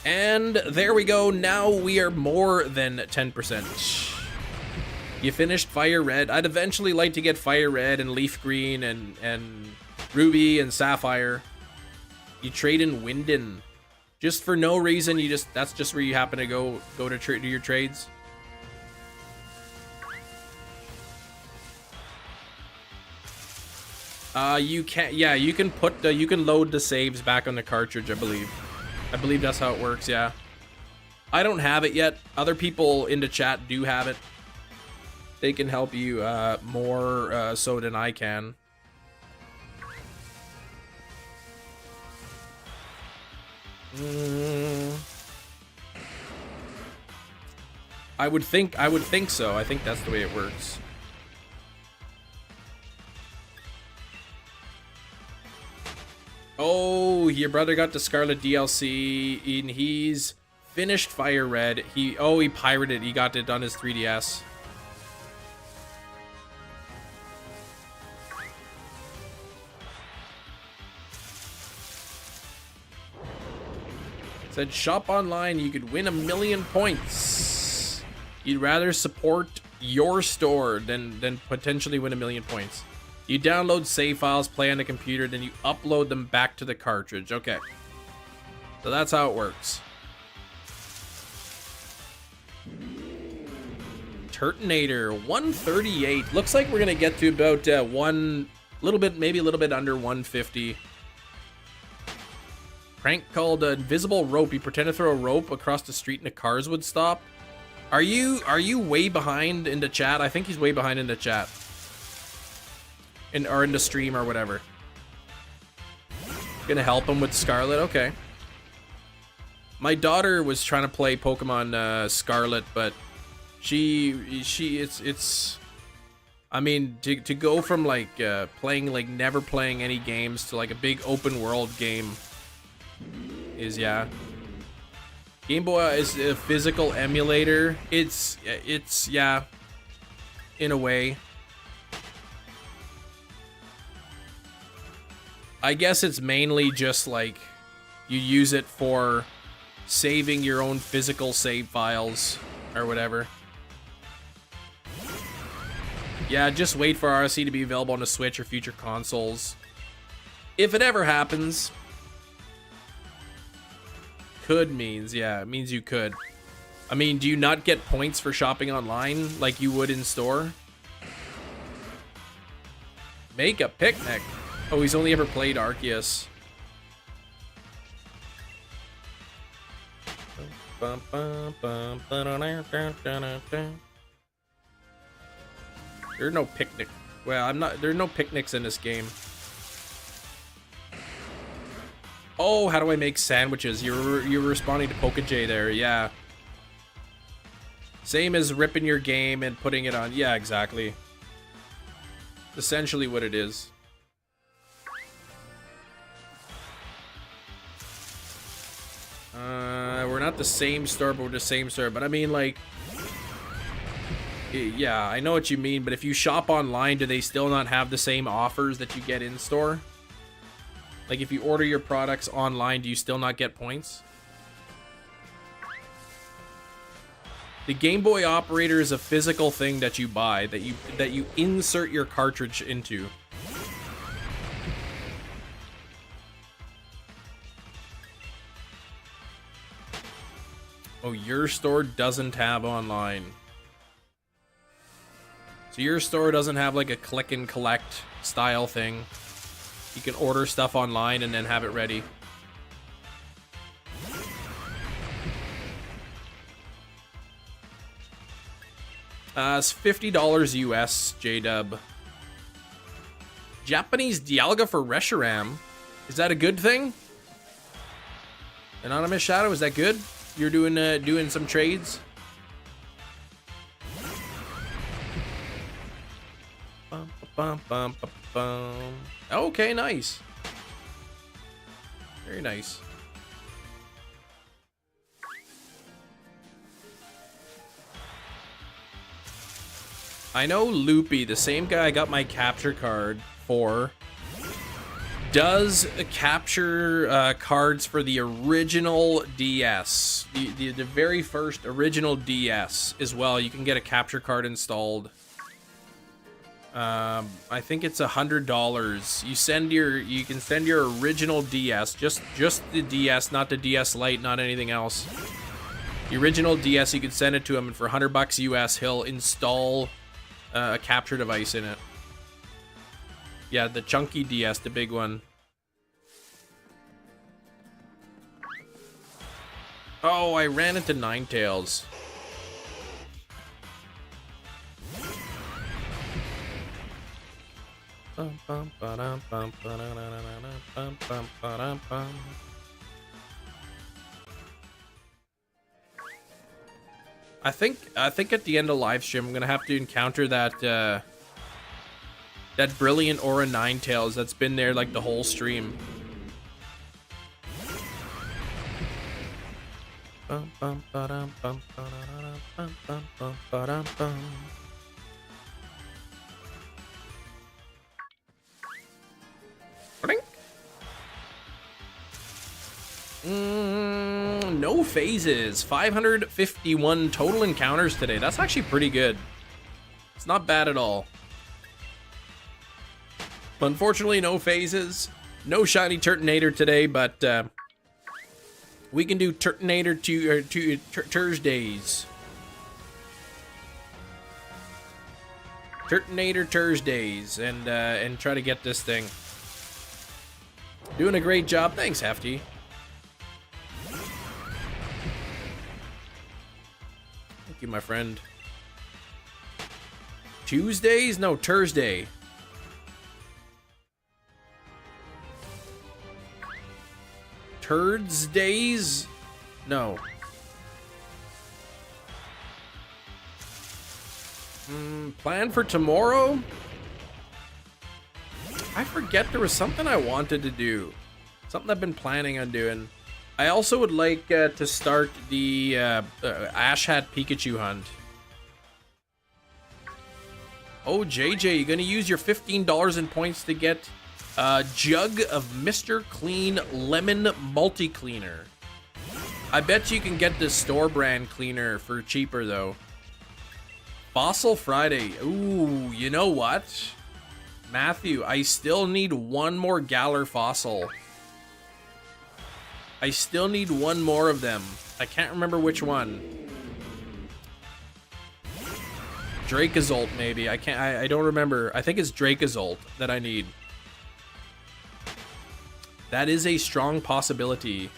And there we go. Now we are more than 10%. You finished Fire Red. I'd eventually like to get Fire Red and Leaf Green and Ruby and Sapphire. You trade in Winden. Just for no reason. That's just where you happen to go to do your trades. You can, yeah, you can load the saves back on the cartridge, I believe. I believe that's how it works, yeah. I don't have it yet. Other people in the chat do have it. They can help you more so than I can. I would think so. I think that's the way it works. Oh, your brother got the Scarlet DLC, and he's finished Fire Red. He pirated. He got it on his 3DS. Said shop online, you could win 1,000,000 points. You'd rather support your store than potentially win 1,000,000 points. You download save files, play on the computer, then you upload them back to the cartridge. Okay. So that's how it works. Turtonator, 138. Looks like we're gonna get to about maybe a little bit under 150. Prank called invisible rope. You pretend to throw a rope across the street and the cars would stop. Are you way behind in the chat? I think he's way behind in the chat. Or in the stream or whatever. Gonna help him with Scarlet, okay. My daughter was trying to play Pokemon Scarlet, but it's I mean, to go from like playing like never playing any games to like a big open world game is, yeah. Game Boy is a physical emulator. It's yeah, in a way. I guess it's mainly just like you use it for saving your own physical save files or whatever. Yeah, just wait for RC to be available on the Switch or future consoles. If it ever happens. Could means, yeah, it means you could. I mean, do you not get points for shopping online like you would in store? Make a picnic. Oh, he's only ever played Arceus. There's no picnic. Well, there are no picnics in this game. Oh, how do I make sandwiches? You're responding to PokeJ there, yeah. Same as ripping your game and putting it on. Yeah, exactly. Essentially what it is. We're not the same store, but we're the same store. But I mean, like, yeah, I know what you mean. But if you shop online, do they still not have the same offers that you get in store? Like, if you order your products online, do you still not get points? The Game Boy operator is a physical thing that you buy, that you insert your cartridge into. Oh, your store doesn't have online. So your store doesn't have like a click and collect style thing. You can order stuff online and then have it ready. It's $50 US, J-Dub. Japanese Dialga for Reshiram. Is that a good thing? Anonymous Shadow, is that good? You're doing some trades? Okay, nice. Very nice. I know Loopy, the same guy I got my capture card for, does capture cards for the original DS. The very first original DS as well. You can get a capture card installed. I think it's $100. You can send your original DS, just the DS, not the DS Lite, not anything else. The original DS, you can send it to him, and for $100 US, he'll install a capture device in it. Yeah, the chunky DS, the big one. Oh, I ran into Ninetales. I think at the end of live stream I'm gonna have to encounter that that brilliant aura Ninetales that's been there like the whole stream. No phases. 551 total encounters today. That's actually pretty good. It's not bad at all. Unfortunately, no phases. No shiny Turtonator today, but we can do Turtonator to Tursdays. Turtonator Tursdays, and try to get this thing. Doing a great job. Thanks, Hefty. Thank you, my friend. Tuesdays? No, Tursday. Turdsdays? No. Plan for tomorrow? I forget, there was something I wanted to do. Something I've been planning on doing. I also would like to start the Ash Hat Pikachu hunt. Oh, JJ, you're gonna use your $15 in points to get a jug of Mr. Clean Lemon Multi-Cleaner. I bet you can get the store brand cleaner for cheaper though. Fossil Friday. Ooh, you know what? Matthew, I still need one more Galar Fossil. I still need one more of them. I can't remember which one. Dracozolt, maybe. I don't remember. I think it's Dracozolt that I need. That is a strong possibility.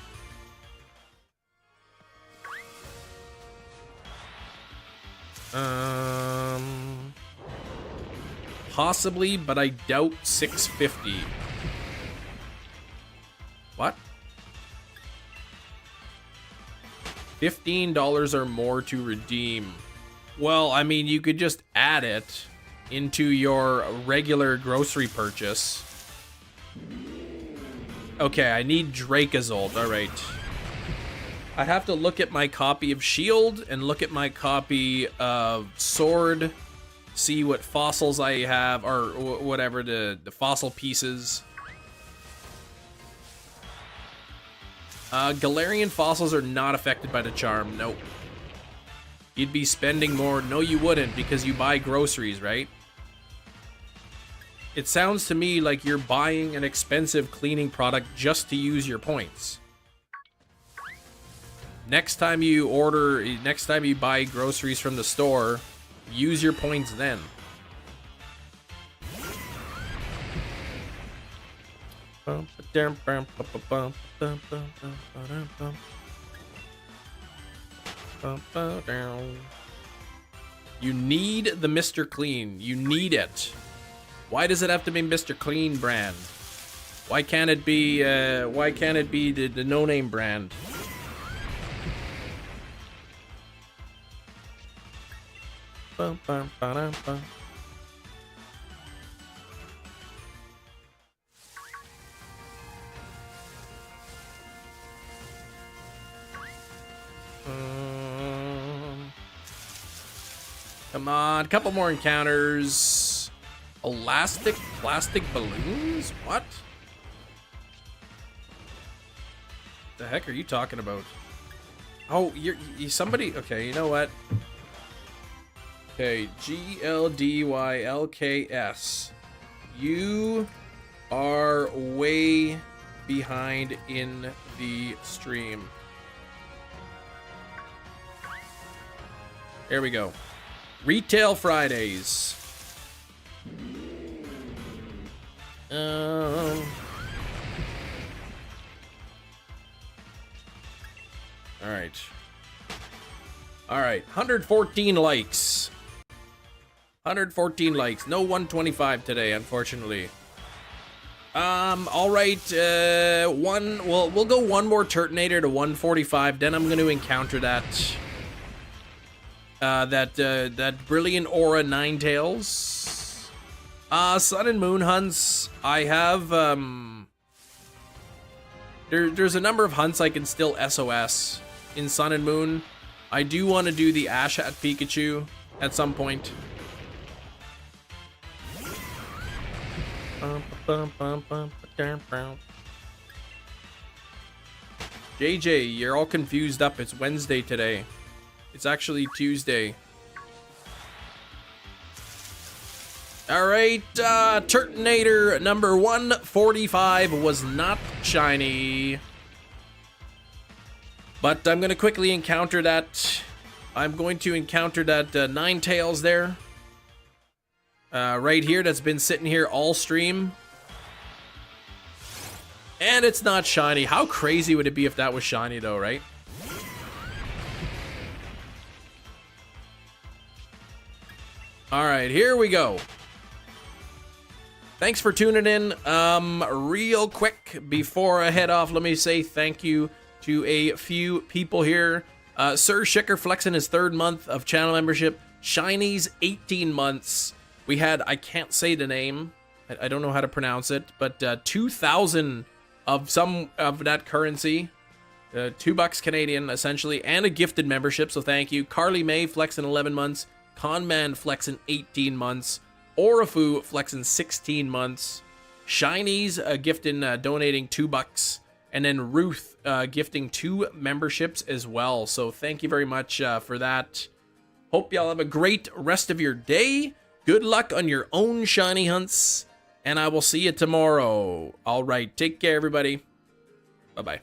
Possibly, but I doubt 650. What? $15 or more to redeem. Well, I mean, you could just add it into your regular grocery purchase. Okay, I need Dracozolt. All right. I have to look at my copy of Shield and look at my copy of Sword, see what fossils I have, or whatever, the fossil pieces. Galarian fossils are not affected by the charm. Nope. You'd be spending more. No, you wouldn't, because you buy groceries, right? It sounds to me like you're buying an expensive cleaning product just to use your points. Next time you buy groceries from the store, use your points then. You need the Mr. Clean. You need it. Why does it have to be Mr. Clean brand? Why can't it be the no-name brand? Bum, bum, ba-dum, bum. Come on, couple more encounters. Elastic plastic balloons? What? The heck are you talking about? Oh, you're somebody. Okay, you know what? Okay, GLDYLKS. You are way behind in the stream. There we go. Retail Fridays. All right. All right, 114 likes. 114 likes. No 125 today, unfortunately. All right. We'll go one more Turtonator to 145. Then I'm going to encounter that brilliant aura Ninetales. Sun and Moon hunts. I have there's a number of hunts I can still SOS in Sun and Moon. I do want to do the Ash Hat Pikachu at some point. JJ, you're all confused up. It's Wednesday today. It's actually Tuesday. All right, Turtonator number 145 was not shiny. But I'm going to quickly encounter that. I'm going to encounter that Ninetales there. Right here, that's been sitting here all stream. And it's not shiny. How crazy would it be if that was shiny though, right? All right, here we go. Thanks for tuning in. Real quick, before I head off, let me say thank you to a few people here. Sir Shicker flexing his 3rd month of channel membership. Shiny's 18 months. We had, I can't say the name. I don't know how to pronounce it, but 2,000 of some of that currency. $2 Canadian, essentially, and a gifted membership, so thank you. Carly May flexing 11 months. Conman flexing 18 months. Orafu flexing 16 months. Shiny's gifting, donating $2. And then Ruth gifting 2 memberships as well. So thank you very much for that. Hope y'all have a great rest of your day. Good luck on your own shiny hunts. And I will see you tomorrow. All right, take care, everybody. Bye-bye.